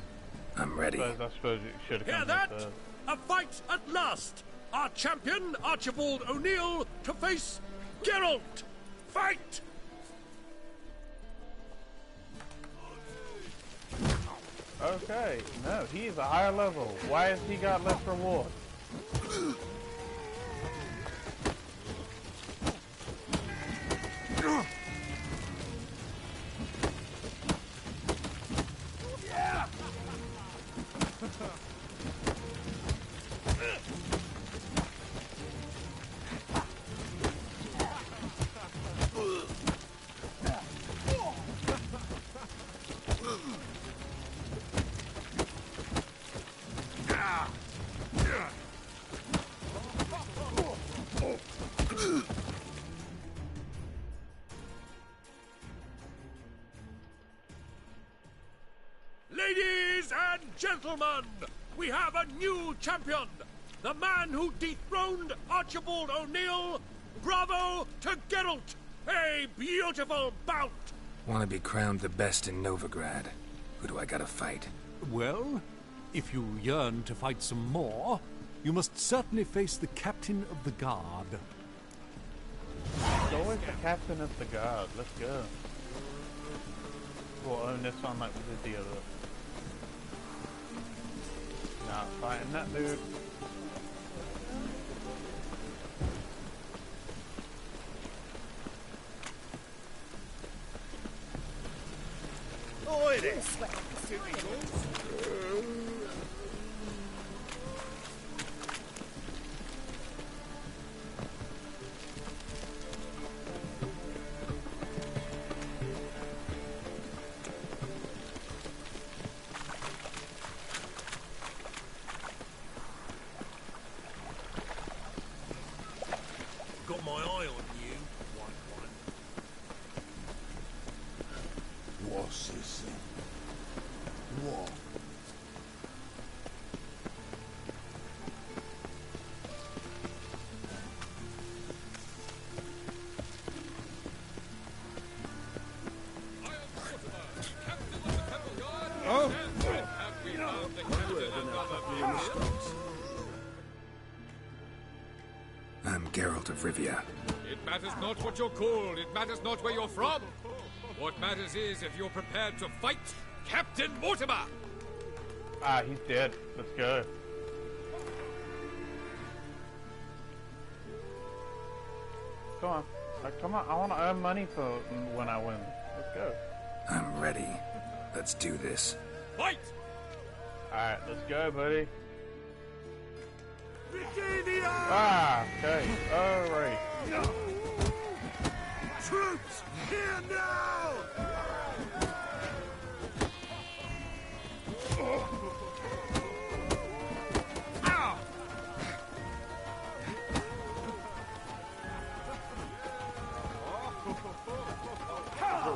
I'm ready. I suppose it should have Hear come that? with first. A fight at last! Our champion, Archibald O'Neill, to face Geralt! Fight! Okay, no, he's a higher level. Why has he got less reward? Ladies and gentlemen, we have a new champion! The man who dethroned Archibald O'Neill! Bravo to Geralt! A beautiful bout! Want to be crowned the best in Novigrad. Who do I gotta fight? Well, if you yearn to fight some more, you must certainly face the captain of the guard. It's always the captain of the guard. Let's go. We'll own this one like we did the other. Not fighting that dude. Oi there! Got my eye on you, white one. What's this thing? What? Oh! I'm Geralt of Rivia. It matters not what you're called, it matters not where you're from. What matters is if you're prepared to fight Captain Mortimer! Ah, he's dead. Let's go. Come on. Come on. I want to earn money for when I win. Let's go. I'm ready. Let's do this. Fight! Alright, let's go, buddy. Virginia! Ah, okay. Alright. Troops, here now! Ow!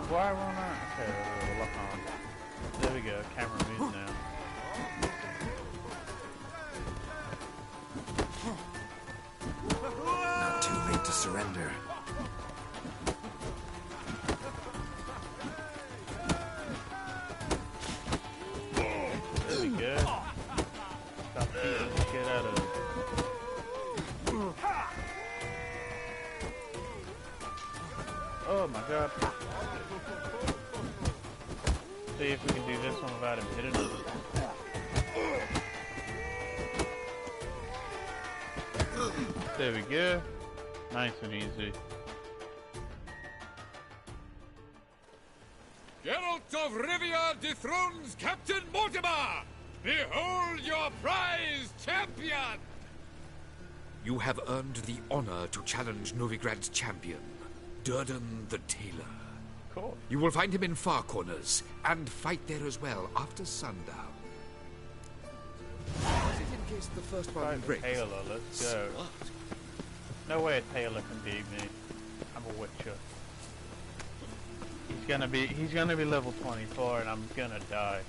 Why won't I? Okay, we'll lock on. There we go. Camera moves now. Not too late to surrender. There we go. Stop beating the shit out of it. Oh my god. See if we can do this one without him hitting us. There we go. Nice and easy. Geralt of Rivia dethrones Captain Mortimer! Behold your prize champion! You have earned the honor to challenge Novigrad's champion, Durden the Tailor. Cool. You will find him in Far Corners, and fight there as well after sundown. Is it in case the first one breaks? Taylor, let's go. No way a Taylor can beat me. I'm a Witcher. He's gonna be level 24 and I'm gonna die.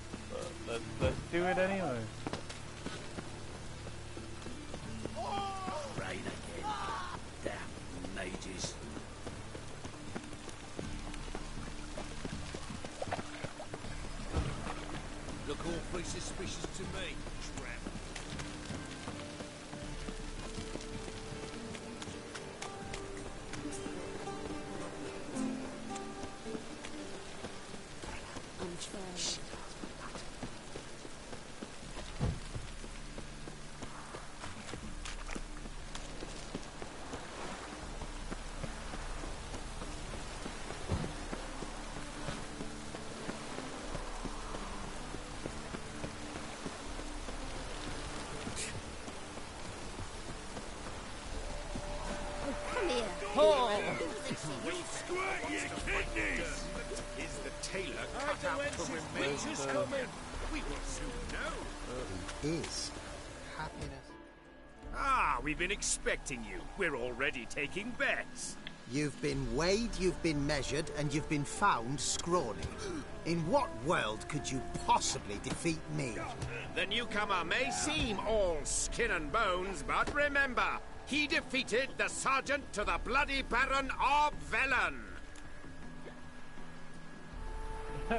But let's do it anyway. Rain squirt your kidneys! Is the tailor cut out to remain? We will soon know. He is. Happiness. Ah, we've been expecting you. We're already taking bets. You've been weighed, you've been measured, and you've been found scrawny. In what world could you possibly defeat me? The newcomer may seem all skin and bones, but remember, he defeated the sergeant to the bloody Baron of Velen.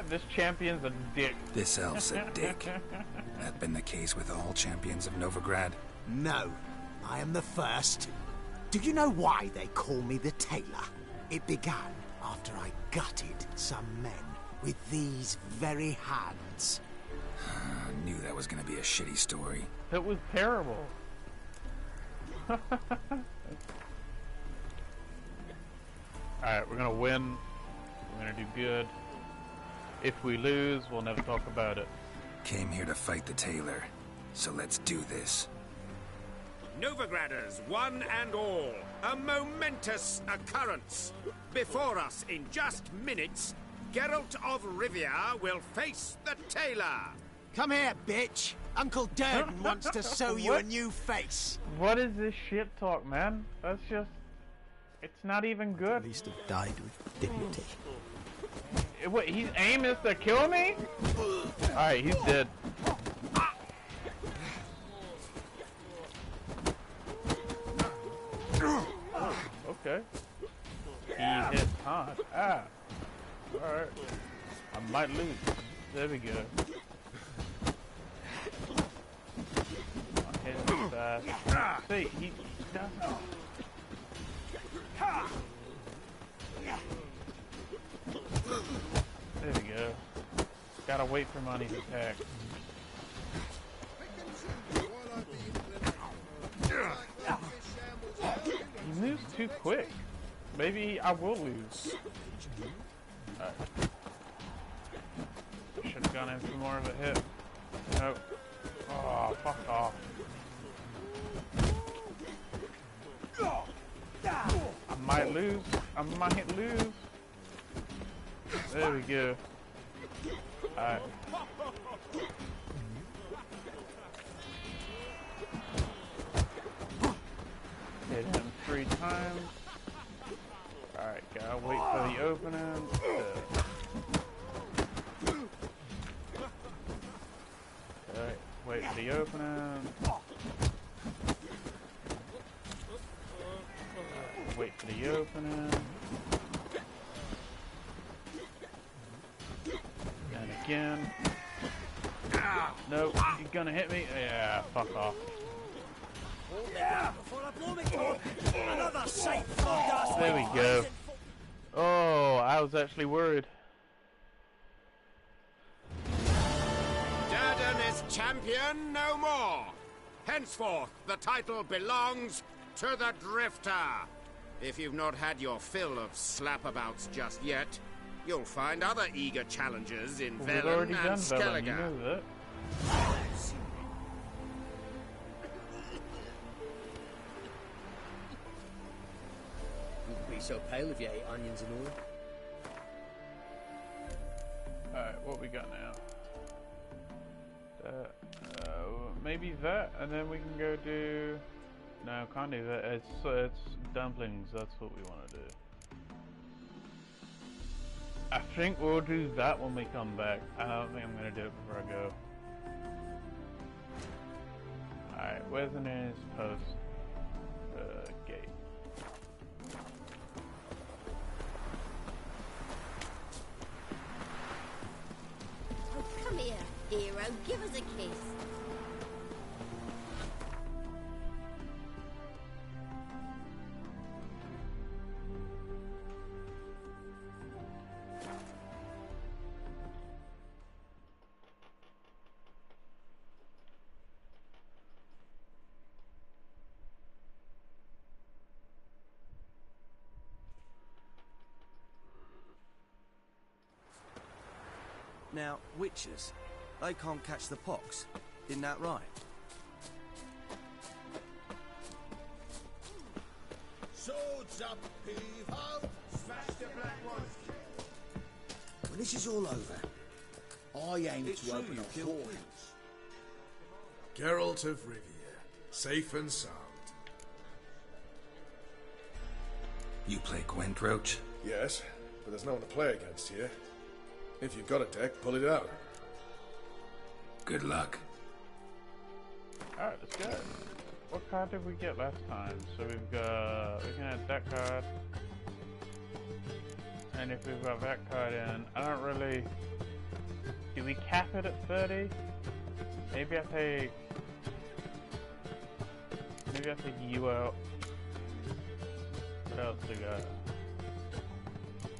This champion's a dick. This elf's a dick. That been the case with all champions of Novigrad? No, I am the first. Do you know why they call me the Tailor? It began after I gutted some men with these very hands. I knew that was gonna be a shitty story. It was terrible. Alright, we're gonna win. We're gonna do good. If we lose, we'll never talk about it. Came here to fight the Tailor, so let's do this. Novigraders, one and all, a momentous occurrence. Before us, in just minutes, Geralt of Rivia will face the Tailor. Come here, bitch. Uncle Durden wants to sew you a new face. What is this shit talk, man? That's just... It's not even good. At least have died with dignity. What, his aim is to kill me? Alright, he's dead. Okay. He hit hard. Ah. Alright. I might lose. There we go. I'm hitting fast. See, he doesn't. There we go. Gotta wait for money to attack. He moves too quick. Maybe I will lose. Should have gone in for more of a hit. Nope. Oh, fuck off. I might lose. I might lose. There we go. Alright. Hit him 3 times. Alright, gotta wait for the opening. Alright, wait for the opening. Wait for the opening. And again. Nope, he's gonna hit me. Yeah, fuck off. There we go. Oh, I was actually worried. Durden is champion no more. Henceforth, the title belongs to the Drifter. If you've not had your fill of slapabouts just yet, you'll find other eager challengers in Velen and Skellige. You know that. Wouldn't be so pale if you ate onions and all. Alright, what we got now? Maybe that, and then we can go do... No, can't do that. It's dumplings. That's what we want to do. I think we'll do that when we come back. I don't think I'm gonna do it before I go. Alright, where's the nearest post? Gate. Oh, come here, hero. Give us a kiss. Now, witches, they can't catch the pox. Isn't that right? Swords are up, heave ho! Smash the black one! When this is all over, I aim to open a whorehouse. Geralt of Rivia, safe and sound. You play Gwent, Roach? Yes, but there's no one to play against here. If you've got a deck, pull it out. Good luck. Alright, let's go. What card did we get last time? So we can add that card. And if we've got that card in, I don't really... Do we cap it at 30? Maybe I take you out. What else we got?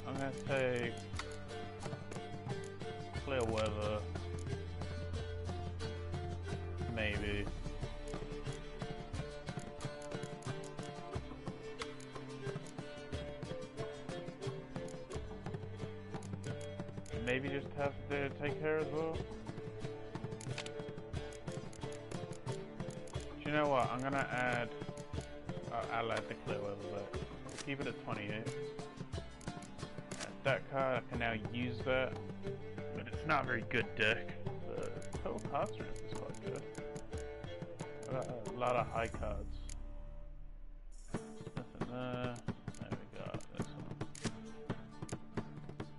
I'm gonna take clear weather. Maybe. Maybe just have to take her as well. Do you know what? I'm gonna add. I'll add the clear weather, but keep it at 28. That card, I can now use that, but it's not a very good deck. The total card strength is quite good. I got a lot of high cards. Nothing there. There we go. This one.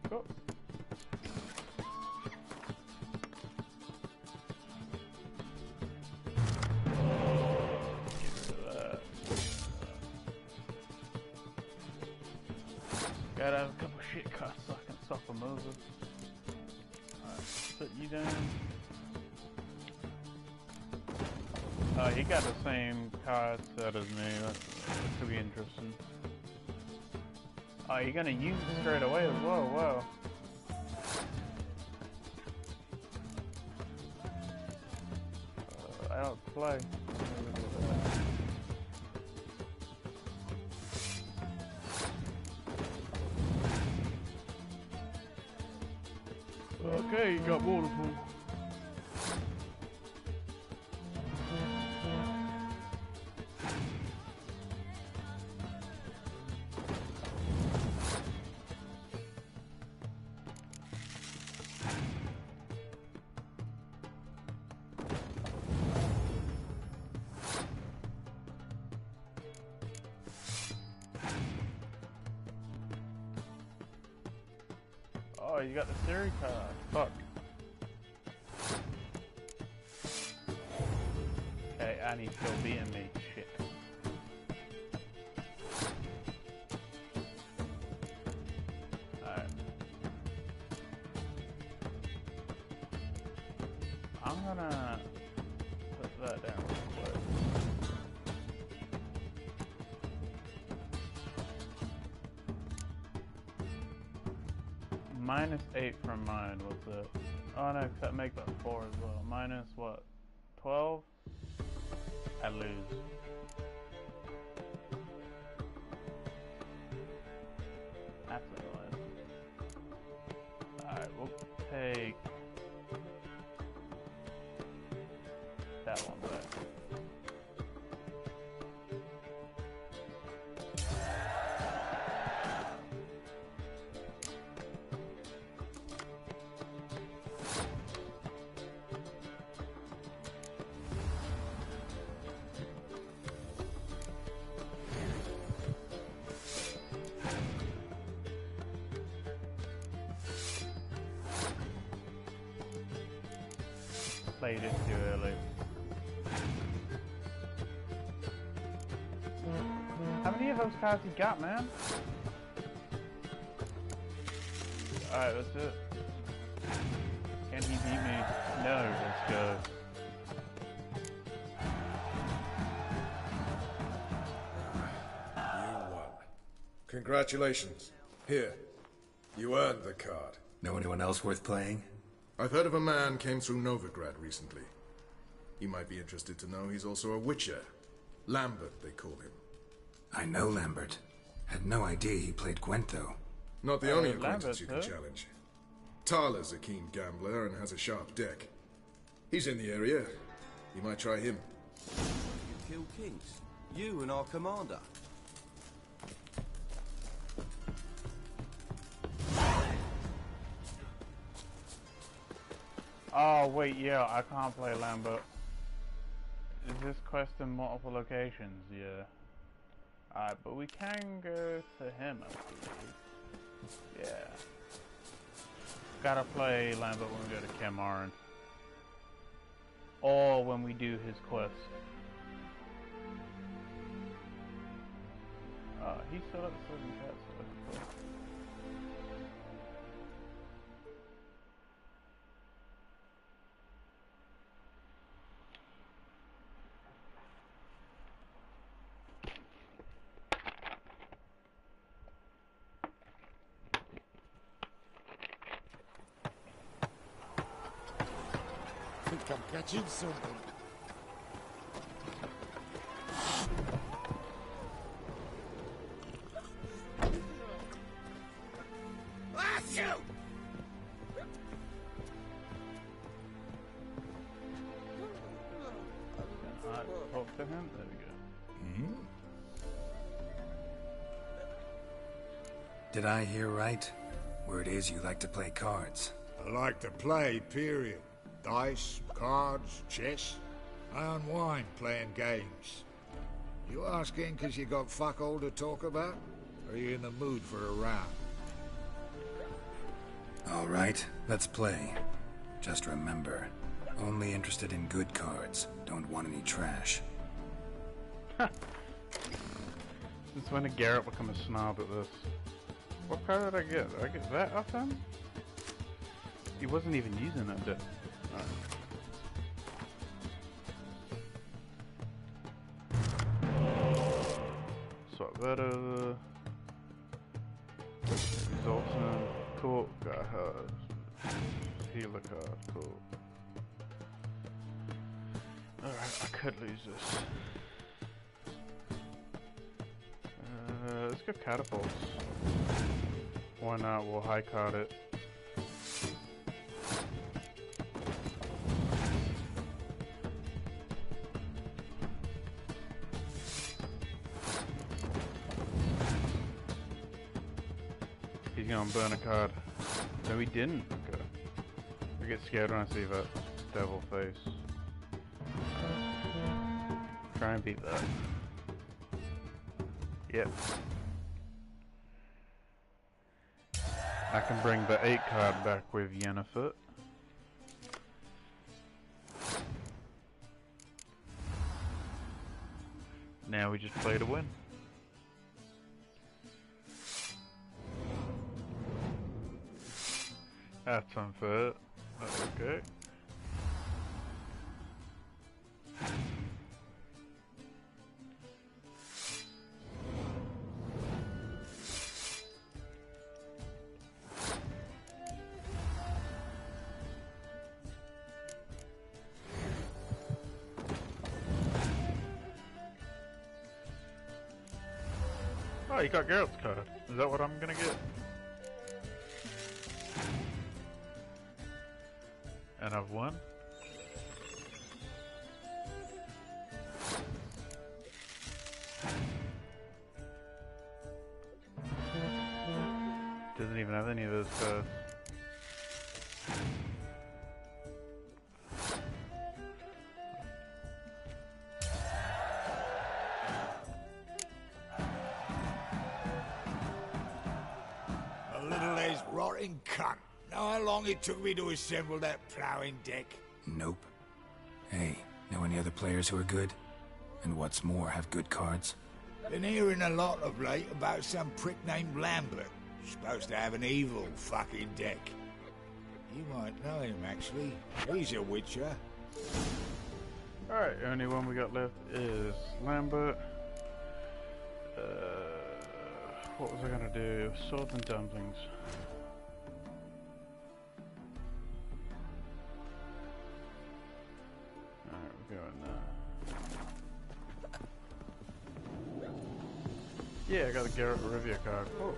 Cool. Get rid of that. Gotta have a couple shit cards so I can stop them over. Alright, put you down. Oh, he got the same card set as me. That could be interesting. Oh, you're gonna use it straight away as well. Wow. I don't play. Okay, you got multiple. Oh, you got the Siri card. Fuck. Okay, and he's still beating me. Shit. Alright. I'm gonna put that down real quick. -8 from mine was it? Oh no, cause that make that 4 as well. Minus what? 12? I lose. That's annoying. Alright, we'll take that one back. Played it too early. How many of those cards you got, man? Alright, that's it. Can he beat me? No, let's go. You won. Congratulations. Here. You earned the card. Know anyone else worth playing? I've heard of a man came through Novigrad recently. You might be interested to know he's also a witcher. Lambert, they call him. I know Lambert. Had no idea he played Gwent, though. Not the only acquaintance Lambert, you can challenge. Tala's a keen gambler and has a sharp deck. He's in the area. You might try him. You kill kings. You and our commander. Oh wait, yeah, I can't play Lambert. Is this quest in multiple locations? Yeah. Alright, but we can go to him, I believe. Yeah. Gotta play Lambert when we go to Cameron. Or when we do his quest. He's still at the Southern Cats. Cool. I think I'm catching something. Talk to him. There we go. Did I hear right? Word is you like to play cards. I like to play, period. Dice, cards, chess. I unwind playing games. You asking because you got fuck all to talk about? Or are you in the mood for a round? All right, let's play. Just remember, only interested in good cards. Don't want any trash. Since when did Geralt become a snob at this? What card did I get? Did I get that off him? He wasn't even using that, did Swap that over. Results in cool. Got her healer card. Cool. Alright, I could lose this. Let's go catapults. Why not? We'll high card it. He's gonna burn a card. No, he didn't. Okay. I get scared when I see that devil face. Try and beat that. Yep. I can bring the 8 card back with Yennefer. Now we just play to win. That's unfair. Okay. Oh, you got Geralt's card. Is that what I'm gonna get? And I've won? Doesn't even have any of those cards. A little as rotting cunt. Know how long it took me to assemble that ploughing deck? Nope. Hey, know any other players who are good? And what's more, have good cards? Been hearing a lot of late about some prick named Lambert. Supposed to have an evil fucking deck. You might know him, actually. He's a witcher. Alright, only one we got left is Lambert. What was I gonna do? Swords and dumplings. Alright, we're going there. Yeah, I got the Geralt Rivia card. Oh.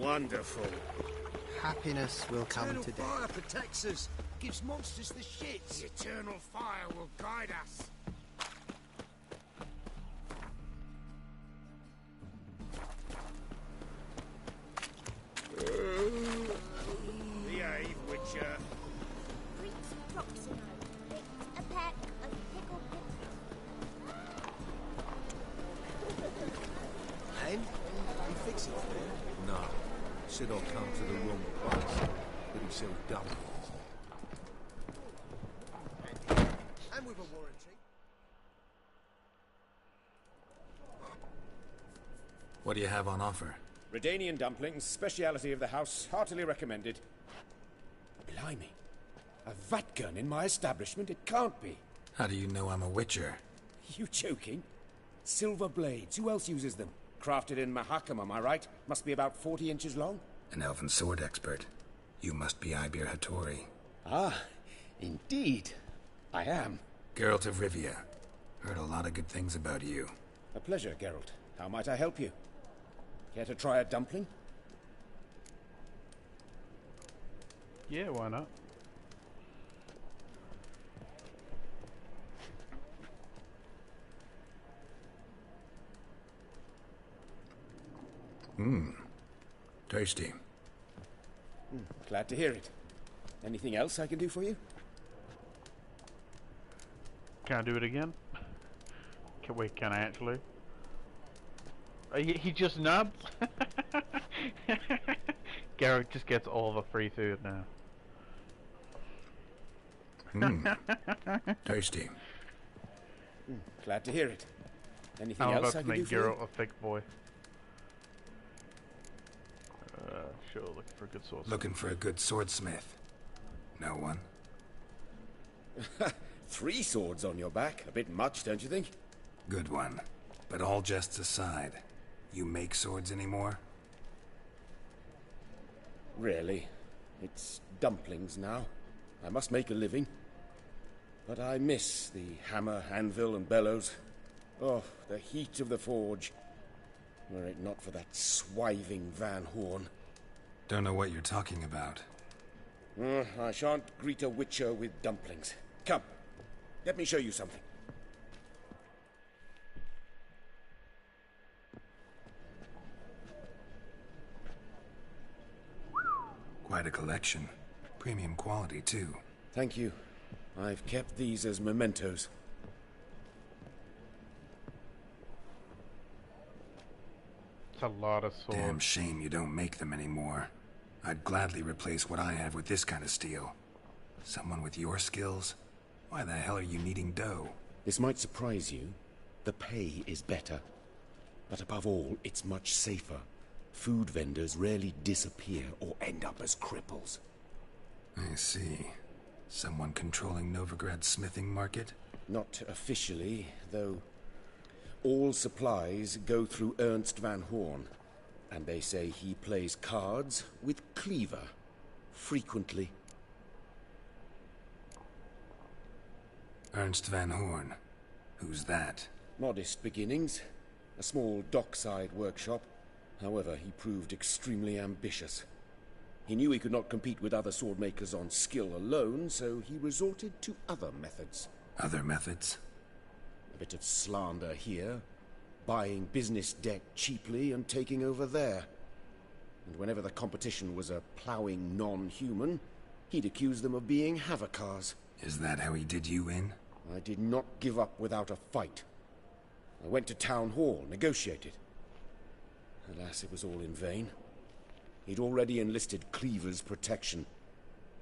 Wonderful. Happiness will come Eternal today. fire protects us. Gives monsters the shits. The eternal fire will guide us. Behave, Witcher. Greeks Proximo. It's a pack of pickled And? You fix it for him? No. Said I'll come to the wrong place. But he sells dumplings. And with a warranty. What do you have on offer? Redanian dumplings, speciality of the house, heartily recommended. Blimey. A vatgun in my establishment? It can't be. How do you know I'm a witcher? You joking? Silver blades. Who else uses them? Crafted in Mahakam, am I right? Must be about 40 inches long. An elven sword expert. You must be Ibir Hattori. Ah, indeed. I am. Geralt of Rivia. Heard a lot of good things about you. A pleasure, Geralt. How might I help you? Care to try a dumpling? Yeah, why not? Mmm. Tasty. Glad to hear it. Anything else I can do for you? Can I do it again? Wait, can I actually? He just nubbed? Garrett just gets all the free food now. Mmm. Tasty. Glad to hear it. Anything I'm else about I to can do make for you? Geralt a thick boy. Sure, looking for a good swordsmith. Looking for a good swordsmith. No one? 3 swords on your back. A bit much, don't you think? Good one. But all jests aside, you make swords anymore? Really. It's dumplings now. I must make a living. But I miss the hammer, anvil, and bellows. Oh, the heat of the forge. Were it not for that swiving Van Horn. Don't know what you're talking about. I shan't greet a witcher with dumplings. Come, let me show you something. Quite a collection. Premium quality, too. Thank you. I've kept these as mementos. It's a lot of swords. Damn shame you don't make them anymore. I'd gladly replace what I have with this kind of steel. Someone with your skills? Why the hell are you needing dough? This might surprise you. The pay is better. But above all, it's much safer. Food vendors rarely disappear or end up as cripples. I see. Someone controlling Novigrad's smithing market? Not officially, though. All supplies go through Ernst Van Horn. And they say he plays cards with Cleaver. Frequently. Ernst Van Horn. Who's that? Modest beginnings. A small dockside workshop. However, he proved extremely ambitious. He knew he could not compete with other sword makers on skill alone, so he resorted to other methods. Other methods? A bit of slander here, buying business debt cheaply and taking over there. And whenever the competition was a ploughing non-human, he'd accuse them of being Havocars. Is that how he did you in? I did not give up without a fight. I went to Town Hall, negotiated. Alas, it was all in vain. He'd already enlisted Cleaver's protection.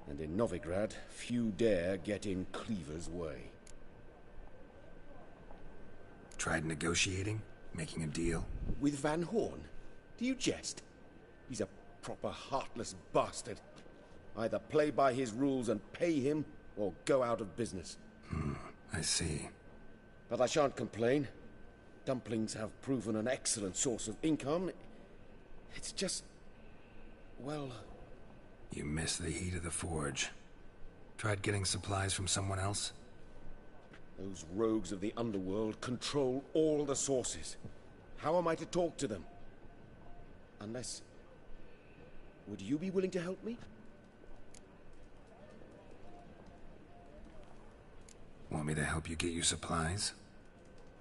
And in Novigrad, few dare get in Cleaver's way. Tried negotiating? Making a deal? With Van Horn? Do you jest? He's a proper heartless bastard. Either play by his rules and pay him, or go out of business. I see. But I shan't complain. Dumplings have proven an excellent source of income. It's just... well... You miss the heat of the forge. Tried getting supplies from someone else? Those rogues of the underworld control all the sources. How am I to talk to them? Unless Would you be willing to help me? Want me to help you get your supplies?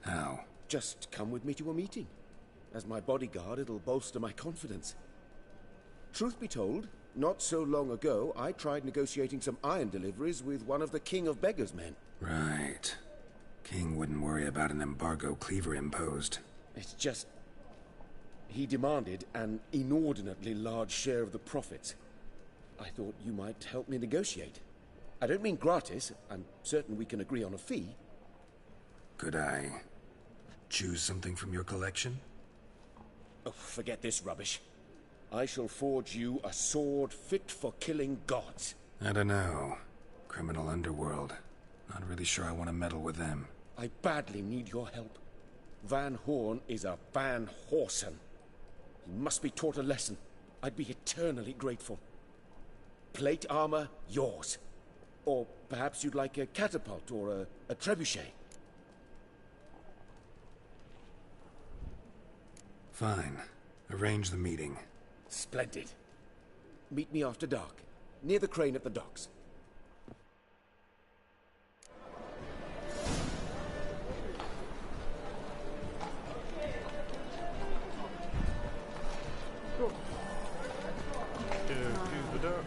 How? Just come with me to a meeting. As my bodyguard, it'll bolster my confidence. Truth be told, not so long ago, I tried negotiating some iron deliveries with one of the King of Beggars' men. Right. King wouldn't worry about an embargo Cleaver imposed. It's just... he demanded an inordinately large share of the profits. I thought you might help me negotiate. I don't mean gratis. I'm certain we can agree on a fee. Could I choose something from your collection? Oh, forget this rubbish. I shall forge you a sword fit for killing gods. I don't know. Criminal underworld. Not really sure I want to meddle with them. I badly need your help. Van Horn is a Van Horsen. He must be taught a lesson. I'd be eternally grateful. Plate armor, yours. Or perhaps you'd like a catapult or a trebuchet. Fine. Arrange the meeting. Splendid. Meet me after dark, near the crane at the docks. Cool. To the docks.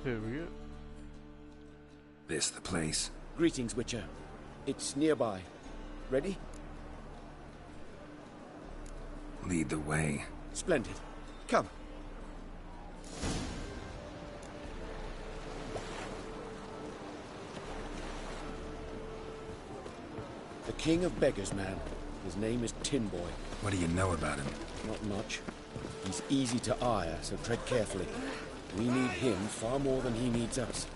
Here we go. This the place? Greetings, Witcher. It's nearby. Ready? Lead the way. Splendid. Come. The King of Beggars, man. His name is Tin Boy. What do you know about him? Not much. He's easy to ire, so tread carefully. We need him far more than he needs us.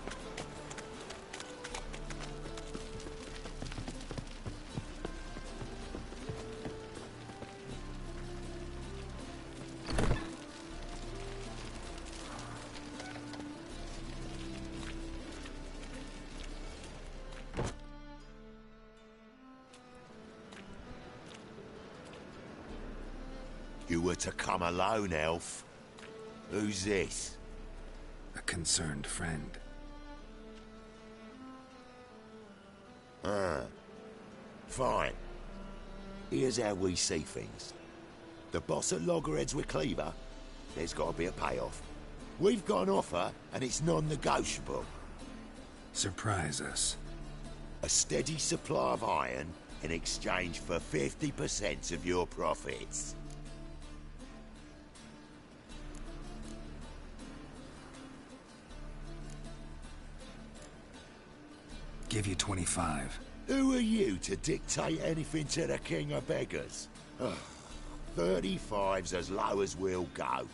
You were to come alone, elf. Who's this? A concerned friend. Ah. Fine. Here's how we see things. The boss at Loggerheads with Cleaver, there's got to be a payoff. We've got an offer, and it's non-negotiable. Surprise us. A steady supply of iron in exchange for 50% of your profits. Give you 25. Who are you to dictate anything to the King of Beggars? 35's as low as we'll go.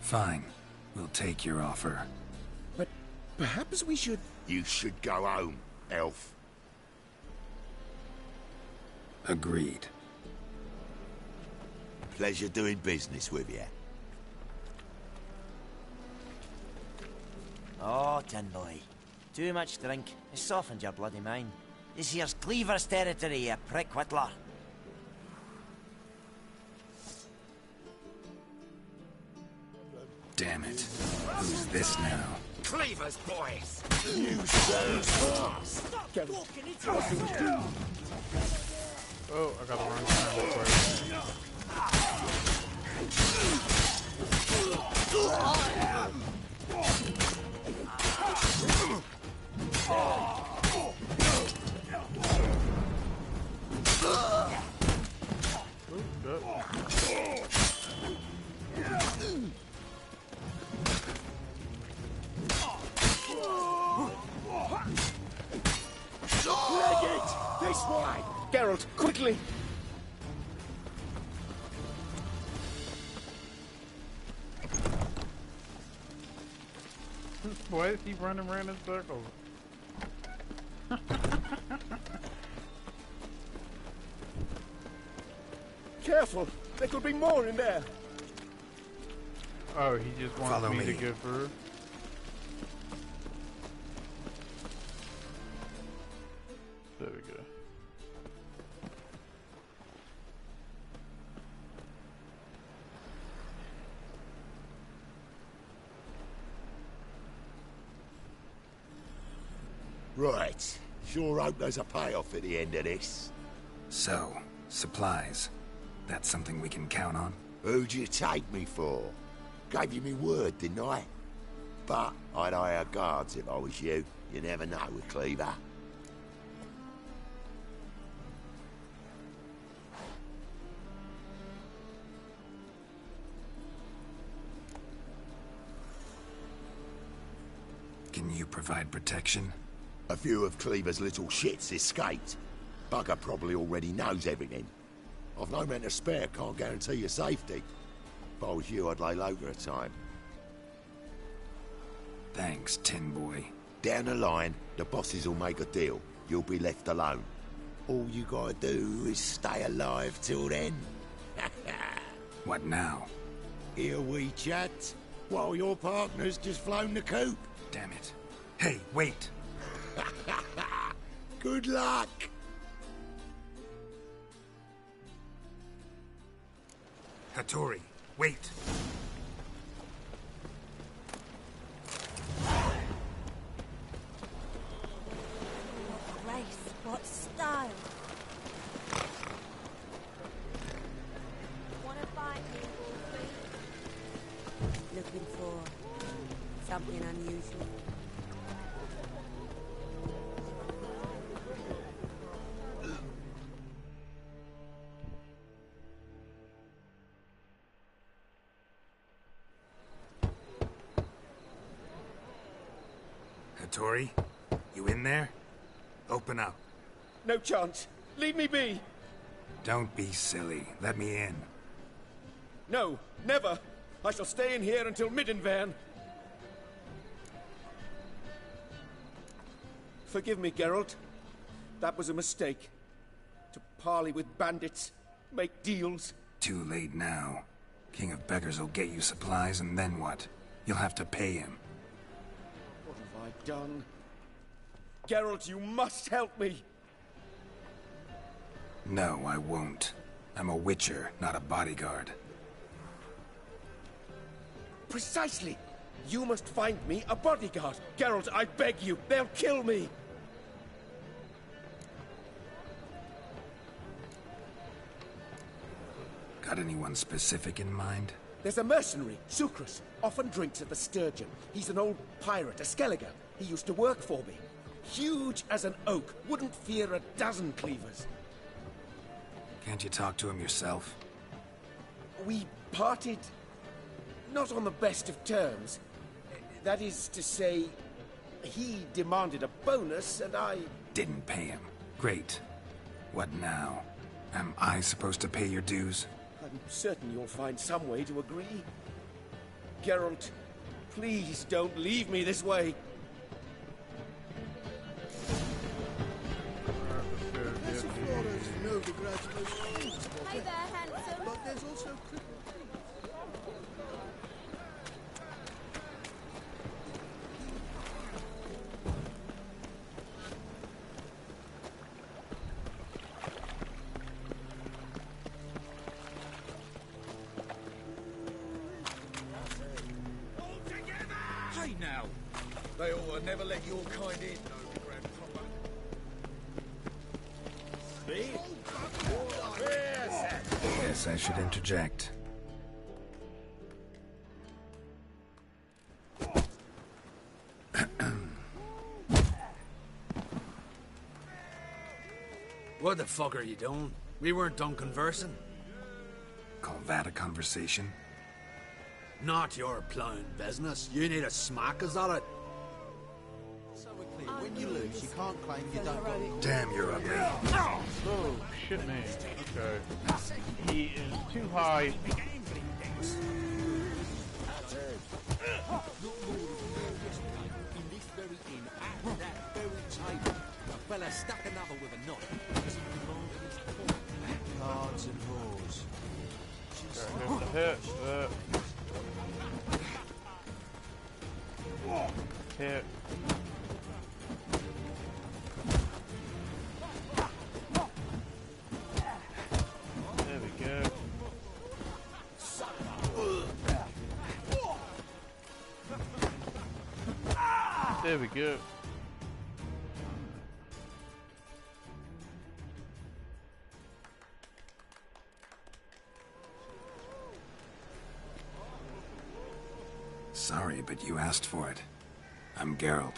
Fine. We'll take your offer. But perhaps we should... You should go home, elf. Agreed. Pleasure doing business with you. Oh, Tin Boy. Too much drink. It's softened your bloody mind. This here's Cleaver's territory, you prick whittler. Damn it. Who's this now? Cleaver's boys! You so fast! Stop walking into it! Oh, I got the wrong time. quickly! Why is he running around in circles? Careful! There could be more in there! Oh, he just wants Follow me to me. go through? There we go. Right. Sure hope there's a payoff at the end of this. So, supplies. That's something we can count on? Who'd you take me for? Gave you me word, didn't I? But I'd hire guards if I was you. You never know with Cleaver. Can you provide protection? A few of Cleaver's little shits escaped. Bugger probably already knows everything. I've no men to spare, can't guarantee your safety. If I was you, I'd lay low for a time. Thanks, Tin Boy. Down the line, the bosses will make a deal. You'll be left alone. All you gotta do is stay alive till then. What now? Here we chat, while your partner's just flown the coop. Damn it. Hey, wait! Good luck! Hattori, wait! What grace, what style. Wanna find people, please? Looking for something unusual. Hattori, you in there? Open up. No chance! Leave me be! Don't be silly. Let me in. No, never! I shall stay in here until Middenvern. Forgive me, Geralt. That was a mistake. To parley with bandits, make deals. Too late now. King of Beggars will get you supplies, and then what? You'll have to pay him. What have I done? Geralt, you must help me! No, I won't. I'm a witcher, not a bodyguard. Precisely! You must find me a bodyguard. Geralt, I beg you, they'll kill me! Got anyone specific in mind? There's a mercenary, Sucrus. Often drinks at the Sturgeon. He's an old pirate, a skellige. He used to work for me. Huge as an oak. Wouldn't fear a dozen cleavers. Can't you talk to him yourself? We parted... not on the best of terms. That is to say, he demanded a bonus and I... Didn't pay him. Great. What now? Am I supposed to pay your dues? I'm certain you'll find some way to agree. Geralt, please don't leave me this way. Hey there, handsome. But there's also... Hey now! They ought to never let your kind in, Novigrad proper. Guess I should interject. What the fuck are you doing? We weren't done conversing. Call that a conversation? Not your plowing business. You need a smack us at it. When you lose, you can't claim you don't got. Damn, you're ugly. Oh, shit me. Okay. He is too high. A fella stuck another with a knife. Cards and whores. Hit. Hit. There we go. There we go. Sorry, but you asked for it. I'm Geralt.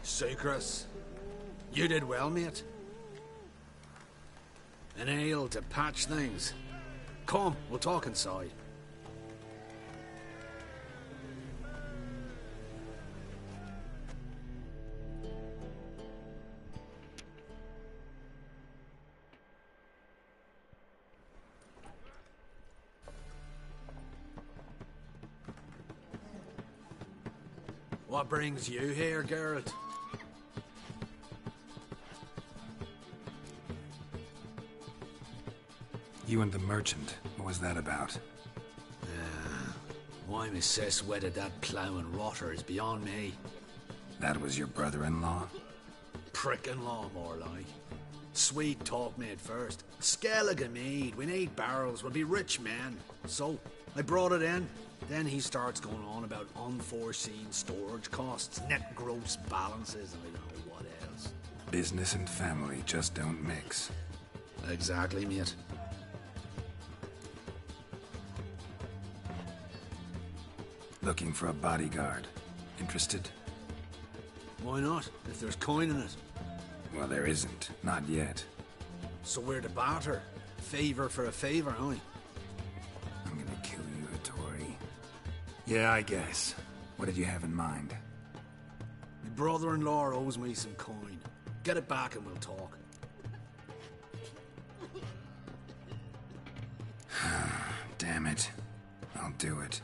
Sucrus, you did well, mate. An ale to patch things. Come, we'll talk inside. What brings you here, Geralt? You and the merchant, what was that about? Why my sis wedded that ploughing rotter is beyond me. That was your brother-in-law? Prick-in-law, more like. Sweet talk made first. Skellige mead, we need barrels, we'll be rich men. So, I brought it in. Then he starts going on about unforeseen storage costs, net gross balances, and I don't know what else. Business and family just don't mix. Exactly, mate. Looking for a bodyguard. Interested? Why not, if there's coin in it? Well, there isn't. Not yet. So we're to barter. Favor for a favor, aye? I'm gonna kill you, Hattori. Yeah, I guess. What did you have in mind? My brother-in-law owes me some coin. Get it back and we'll talk. Damn it. I'll do it.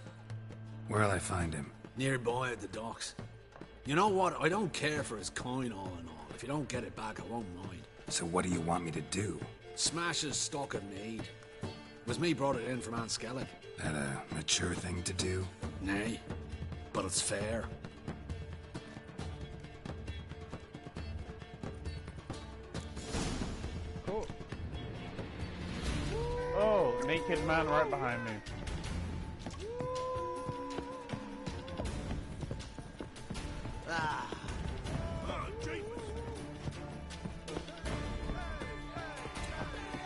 Where'll I find him? Nearby at the docks. You know what? I don't care for his coin all in all. If you don't get it back, I won't mind. So what do you want me to do? Smash his stock of mead. It was me brought it in from Aunt Skellige. That a mature thing to do? Nay, but it's fair. Cool. Oh, naked man right behind me.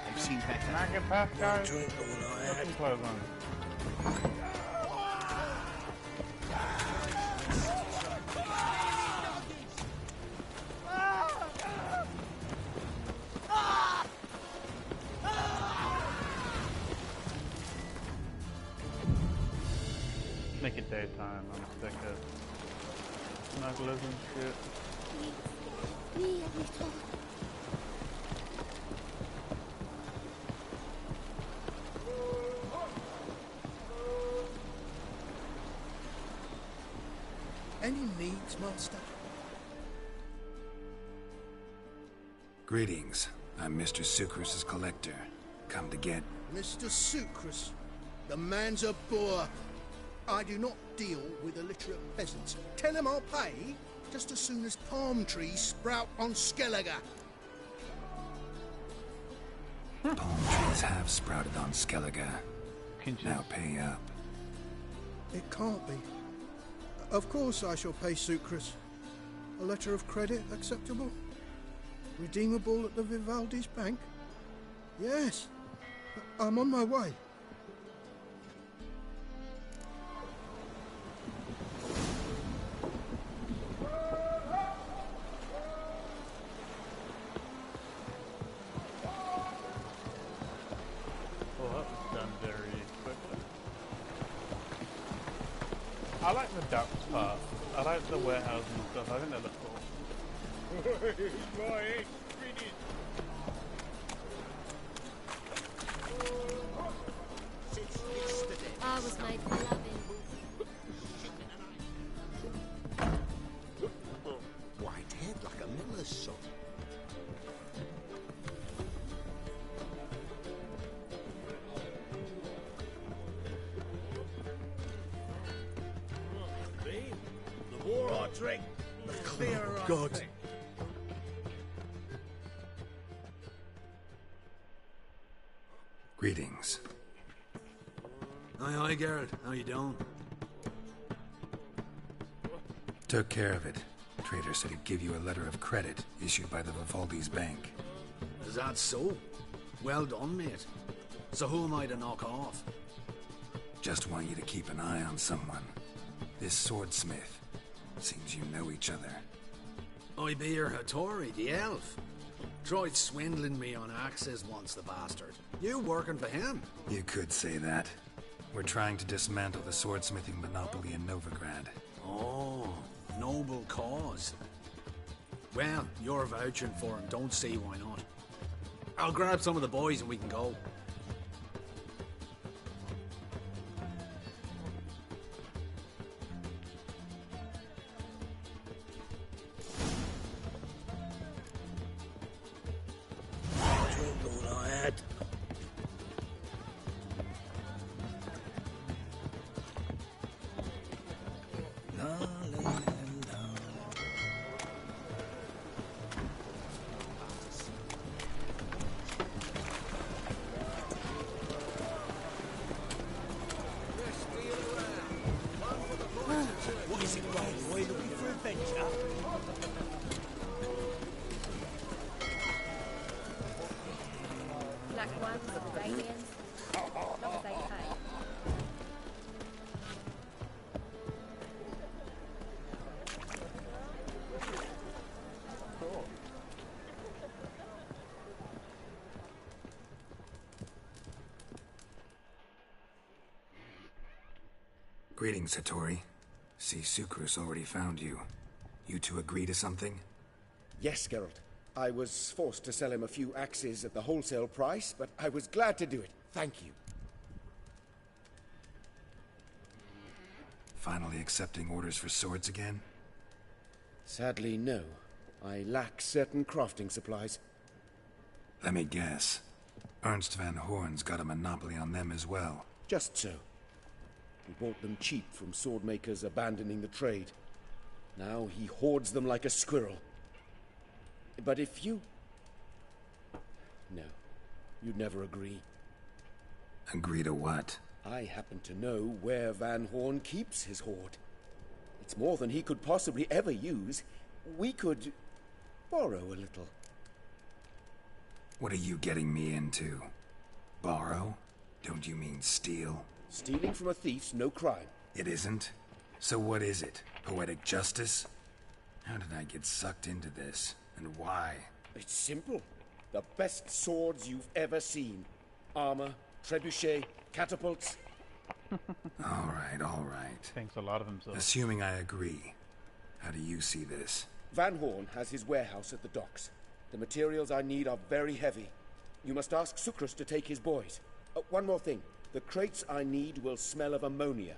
I've seen better. Can I get past, guys? Drink all I Put had. some clothes on. Make it daytime, I'm sick of snugglers and shit. Any needs, Master? Greetings. I'm Mr. Sucrus's collector. Come to get... Mr. Sucrus, the man's a boor. I do not deal with illiterate peasants. Tell him I'll pay just as soon as palm trees sprout on Skellige. Palm trees have sprouted on Skellige. Now pay up. It can't be. Of course I shall pay Sucrus. A letter of credit acceptable? Redeemable at the Vivaldi's bank? Yes. I'm on my way. Well, that was done very quickly. I like the ducks part. I like the warehouse and stuff. I think they look cool. I was made for loving. White head like a miller's son. The more I drink, the clearer I God. think. Greetings. Aye, Geralt. How you doing? Took care of it. Trader said he'd give you a letter of credit issued by the Vivaldi's bank. Is that so? Well done, mate. So who am I to knock off? Just want you to keep an eye on someone. This swordsmith. Seems you know each other. I be your Hattori, the elf. Tried swindling me on axes once, the bastard. You working for him? You could say that. We're trying to dismantle the swordsmithing monopoly in Novigrad. Oh, noble cause. Well, you're vouching for him. Don't see why not. I'll grab some of the boys and we can go. What is it, Riley? Are you looking for adventure? Black ones, aliens. Not as they pay. Greetings, Hattori. See, Sukrus already found you. You two agree to something? Yes, Geralt. I was forced to sell him a few axes at the wholesale price, but I was glad to do it. Thank you. Finally accepting orders for swords again? Sadly, no. I lack certain crafting supplies. Let me guess. Ernst van Horn's got a monopoly on them as well. Just so. He bought them cheap from swordmakers abandoning the trade. Now he hoards them like a squirrel. But if you... No, you'd never agree. Agree to what? I happen to know where Van Horn keeps his hoard. It's more than he could possibly ever use. We could borrow a little. What are you getting me into? Borrow? Don't you mean steal? Stealing from a thief's no crime. It isn't? So what is it? Poetic justice? How did I get sucked into this? And why? It's simple. The best swords you've ever seen. Armor, trebuchet, catapults. All right. Thinks a lot of himself. Assuming I agree, how do you see this? Van Horn has his warehouse at the docks. The materials I need are very heavy. You must ask Sukrus to take his boys. One more thing. The crates I need will smell of ammonia.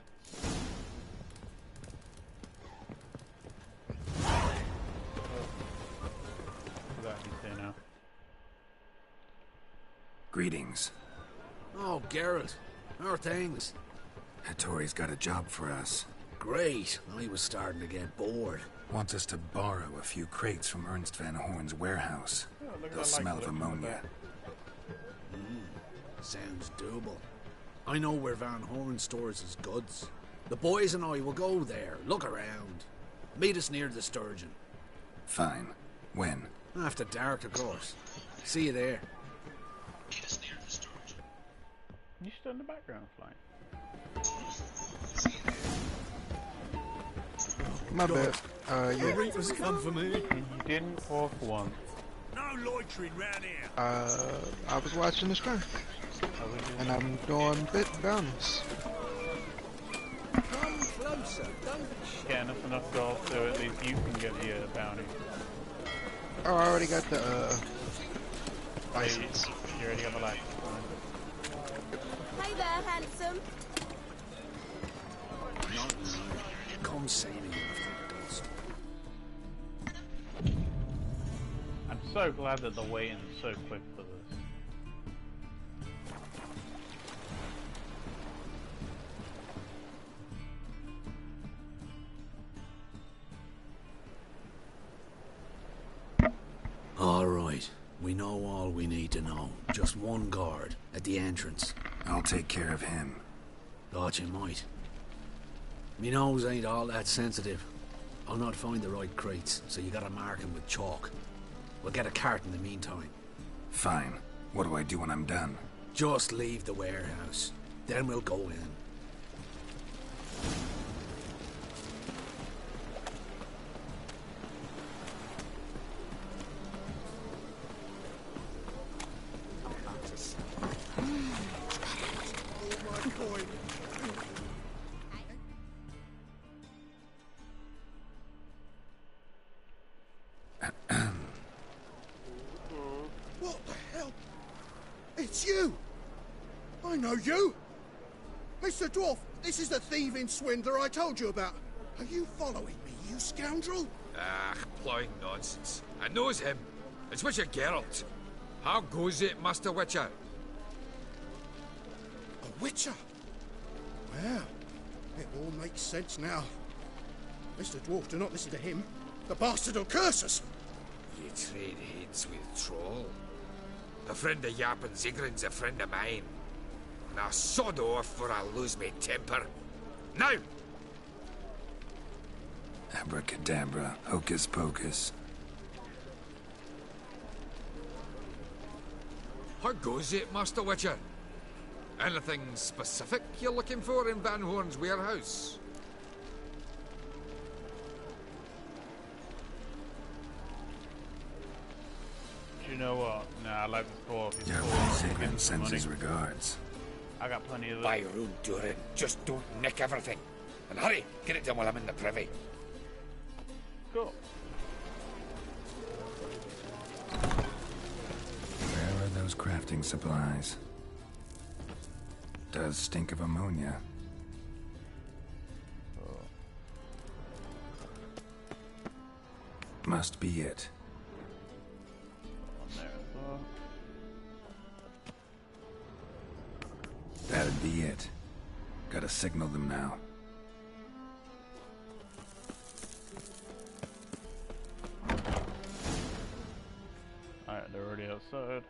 Greetings. Oh, Geralt. How are things? Hattori's got a job for us. Great. I was starting to get bored. Wants us to borrow a few crates from Ernst van Horn's warehouse. They'll smell of ammonia. Sounds doable. I know where Van Horn stores his goods. The boys and I will go there, look around. Meet us near the Sturgeon. Fine. When? After dark, of course. See you there. You stood in the background flying. My bad. Yeah. Reapers come for me. You didn't walk once. No loitering round here. I was watching the stream. And I'm doing bit bounties. Come closer, don't Getting us enough gold so at least you can get the bounty. Oh, I already got the license. You already got the license. Hey there, handsome. Not now. Come see me after it does. I'm so glad that the waiting is so quick for this. All right. We know all we need to know. Just one guard at the entrance. I'll take care of him. Thought you might. Me nose ain't all that sensitive. I'll not find the right crates, so you gotta mark him with chalk. We'll get a cart in the meantime. Fine. What do I do when I'm done? Just leave the warehouse. Then we'll go in. What the hell? It's you! I know you! Mr. Dwarf, this is the thieving swindler I told you about. Are you following me, you scoundrel? Ah, plowing nonsense. I knows him. It's Witcher Geralt. How goes it, Master Witcher? A witcher? Well, it all makes sense now. Mr. Dwarf, do not listen to him. The bastard will curse us. You trade heads with troll. A friend of Yap and Zigrin's a friend of mine. And I sod off or I lose my temper. Now! Abracadabra, hocus pocus. How goes it, Master Witcher? Anything specific you're looking for in Van Horn's warehouse? Do you know what? Nah, I like this dwarf. He's Yeah, cool. Zigrin sends his regards. I got plenty of By rule, Durin, just don't nick everything. And hurry, get it done while I'm in the privy. Cool. Where are those crafting supplies? Does stink of ammonia. Must be it. On there as well. That'd be it. Gotta signal them now. Alright, they're already outside.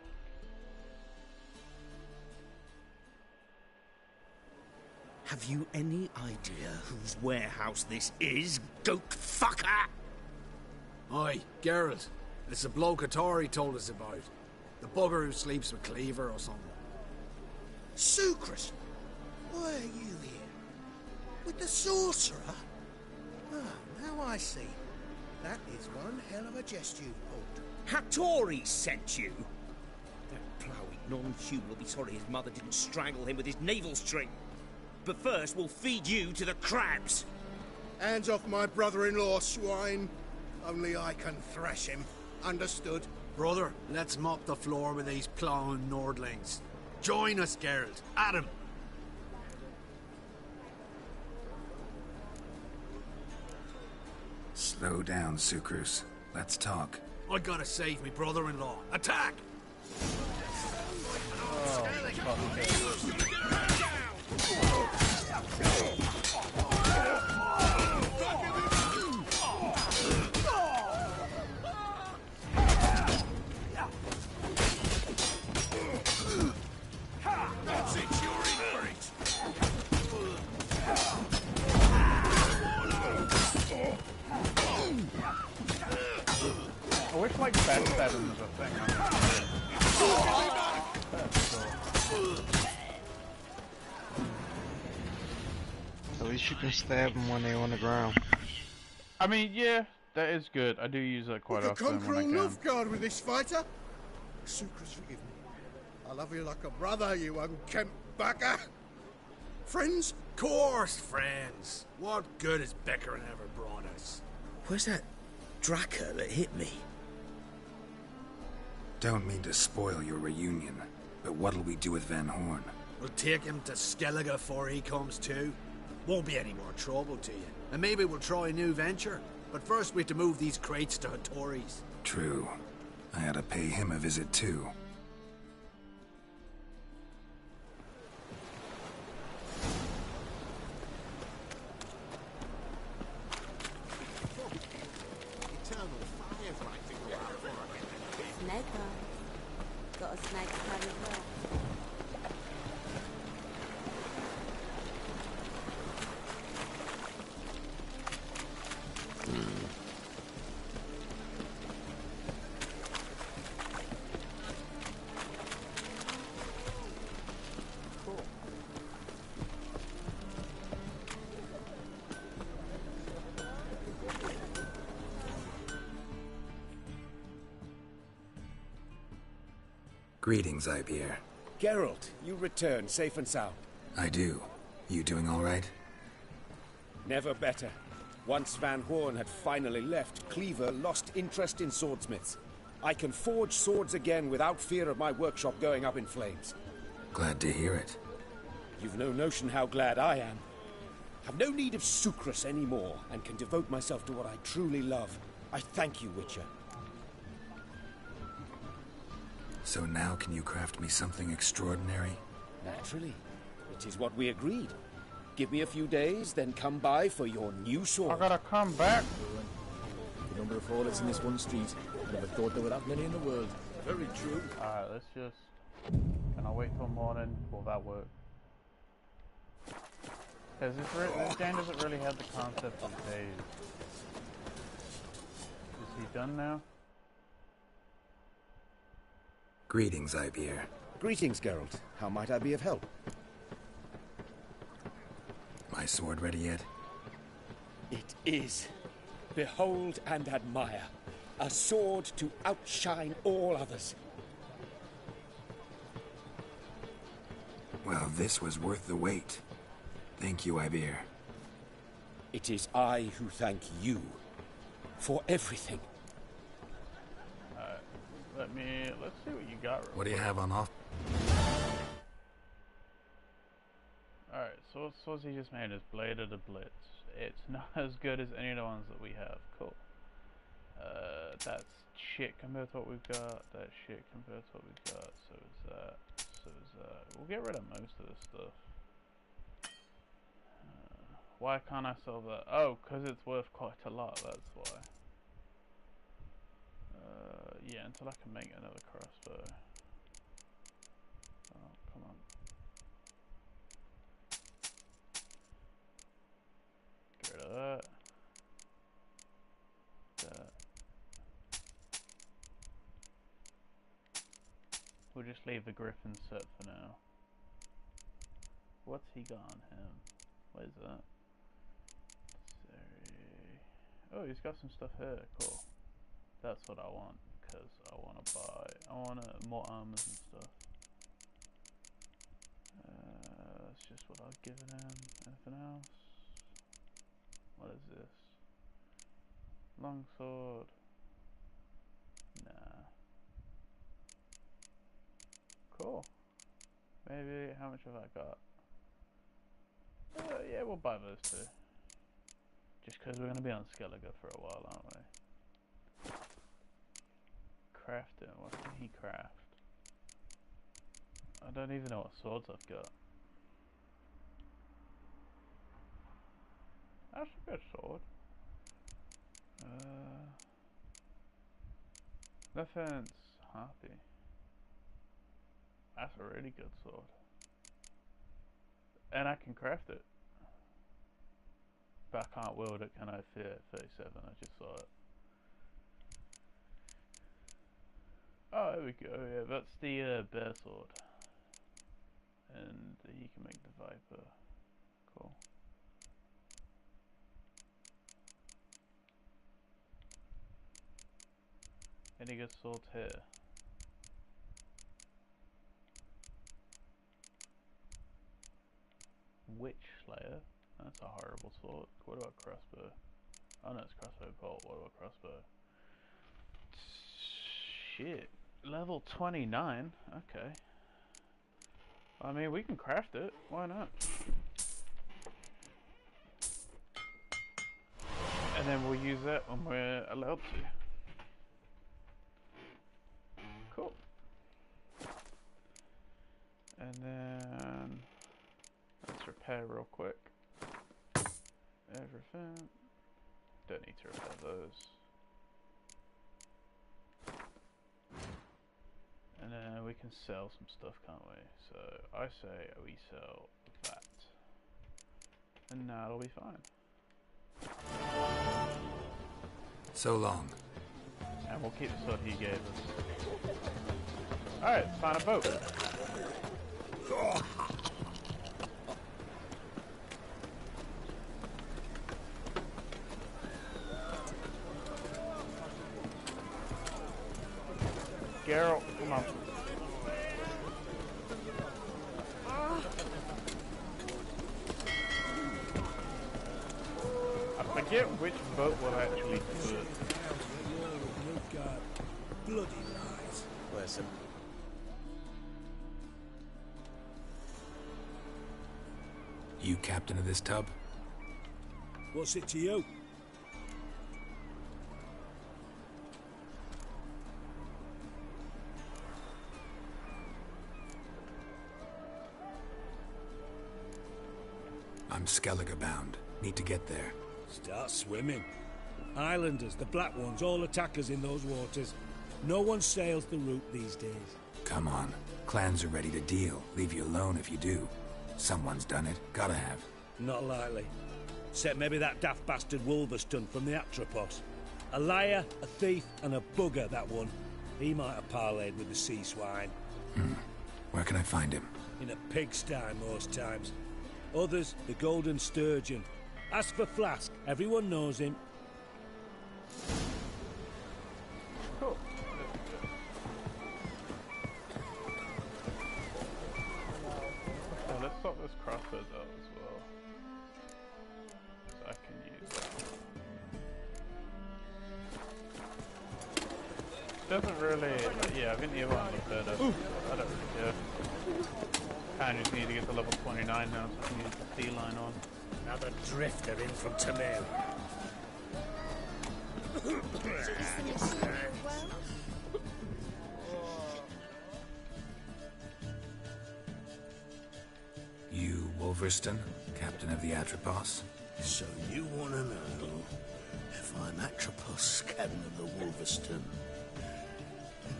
Have you any idea whose warehouse this is, goat fucker? Aye, Geralt. It's the bloke Atari told us about. The bugger who sleeps with Cleaver or something. Sucrus! Why are you here? With the sorcerer? Ah, now I see. That is one hell of a jest you've pulled. Hattori sent you? That ploughing non-human will be sorry his mother didn't strangle him with his navel string. But first, we'll feed you to the crabs. Hands off my brother-in-law, swine. Only I can thrash him. Understood? Brother, let's mop the floor with these plowing Nordlings. Join us, Geralt. Adam. Slow down, Sucrus. Let's talk. I gotta save me brother-in-law. Attack! That's it, you're in for it. I wish like backstabbing was a thing. At least you can stab them when they're on the ground. I mean, yeah, that is good. I do use that quite often when I Conquer all can. Nilfgaard with this fighter? Sucrus, forgive me. I love you like a brother, you unkempt bugger. Friends? Course, friends. What good has Becker ever brought us? Where's that Draka that hit me? Don't mean to spoil your reunion, but what'll we do with Van Horn? We'll take him to Skellige before he comes to. Won't be any more trouble to you. And maybe we'll try a new venture. But first we have to move these crates to Hattori's. True. I ought to pay him a visit too. Snake eye. Got a snake eye as well. Greetings, Ibeer. Geralt, you return safe and sound. I do. You doing all right? Never better. Once Van Horn had finally left, Cleaver lost interest in swordsmiths. I can forge swords again without fear of my workshop going up in flames. Glad to hear it. You've no notion how glad I am. Have no need of sucrus anymore, and can devote myself to what I truly love. I thank you, Witcher. So now can you craft me something extraordinary? Naturally. It is what we agreed. Give me a few days, then come by for your new sword. I gotta come back. The number of frauds in this one street. Never thought there were that many in the world. Very true. Alright, let's just... Can I wait till morning? Will that work? Because this game doesn't really have the concept of days. Is he done now? Greetings, Ibeer. Greetings, Geralt. How might I be of help? My sword ready yet? It is. Behold and admire. A sword to outshine all others. Well, this was worth the wait. Thank you, Ibeer. It is I who thank you for everything. Let's see what you got. What do you have on offer? Alright, so what he just made is Blade of the Blitz. It's not as good as any of the ones that we have. Cool. That's shit compared to what we've got. That's shit compared to what we've got. So is that. So is that. We'll get rid of most of this stuff. Why can't I sell that? Oh, because it's worth quite a lot, that's why. Yeah, until I can make another crossbow. Oh, come on. Get rid of that. That. We'll just leave the griffin set for now. What's he got on him? What is that? Sorry. Oh, he's got some stuff here. Cool. That's what I want, because I want to buy. I want more armors and stuff. That's just what I've given him. Anything else? What is this? Longsword. Nah. Cool. Maybe, how much have I got? Yeah, we'll buy those two. Just because we're going to be on Skellige for a while, aren't we? Crafting, what can he craft? I don't even know what swords I've got. That's a good sword. Nothing's happy. That's a really good sword. And I can craft it. But I can't wield it, can I? 37, I just saw it. Oh, there we go, yeah, that's the bear sword. And he can make the viper. Cool. Any good swords here? Witch Slayer? That's a horrible sword. What about crossbow? Oh no, it's crossbow bolt. What about crossbow? Shit. Level 29. Okay. I mean, we can craft it. Why not? And then we'll use that when we're allowed to. Cool. And then let's repair real quick. Everything. Don't need to repair those. And then we can sell some stuff, can't we? So I say we sell that. And now it'll be fine. So long. And we'll keep the sword he gave us. Alright, let's find a boat. Geralt, come on. I forget which boat will actually do it. Oh God, bloody lies. Listen. You captain of this tub? What's it to you? I'm Skellige bound. Need to get there. Start swimming. Islanders, the black ones, all attackers in those waters. No one sails the route these days. Come on. Clans are ready to deal. Leave you alone if you do. Someone's done it. Gotta have. Not likely. Except maybe that daft bastard Wolverstone from the Atropos. A liar, a thief, and a bugger, that one. He might have parlayed with the sea swine. Where can I find him? In a pigsty most times. Others, the Golden Sturgeon. Ask for Flask. Everyone knows him. Cool. Okay, let's swap this crossbows out as well. So I can use that. Doesn't really... yeah, I think the other one looked better. I don't really care. I just need to get to level 29 now so I can use the sea line on. Another drifter in from Tamil. You Wolverstone, captain of the Atropos? So you want to know if I'm Atropos, captain of the Wolverstone?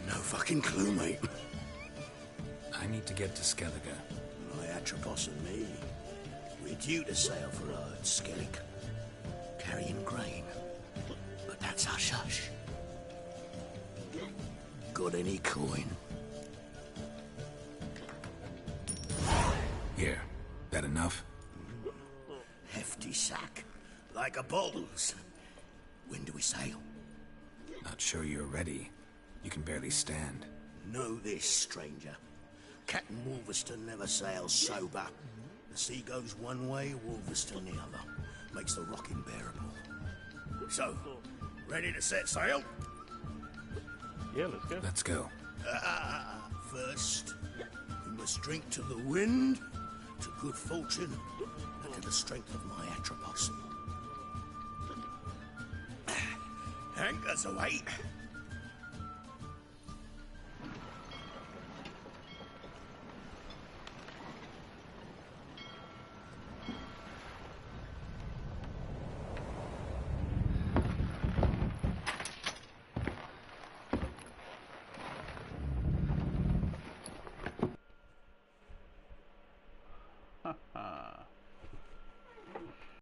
No fucking clue, mate. I need to get to Skellige. My Atropos and me, we're due to sail for Skellige, carrying grain. But that's hush-hush. Got any coin? Here. That enough? Hefty sack. Like a bottle's. When do we sail? Not sure you're ready. You can barely stand. Know this, stranger. Captain Wolverstone never sails sober. The sea goes one way, Wolverstone the other. Makes the rocking bearable. So, ready to set sail? Yeah, let's go. Let's go. First, we must drink to the wind, to good fortune, and to the strength of my Atropos. Anchors away.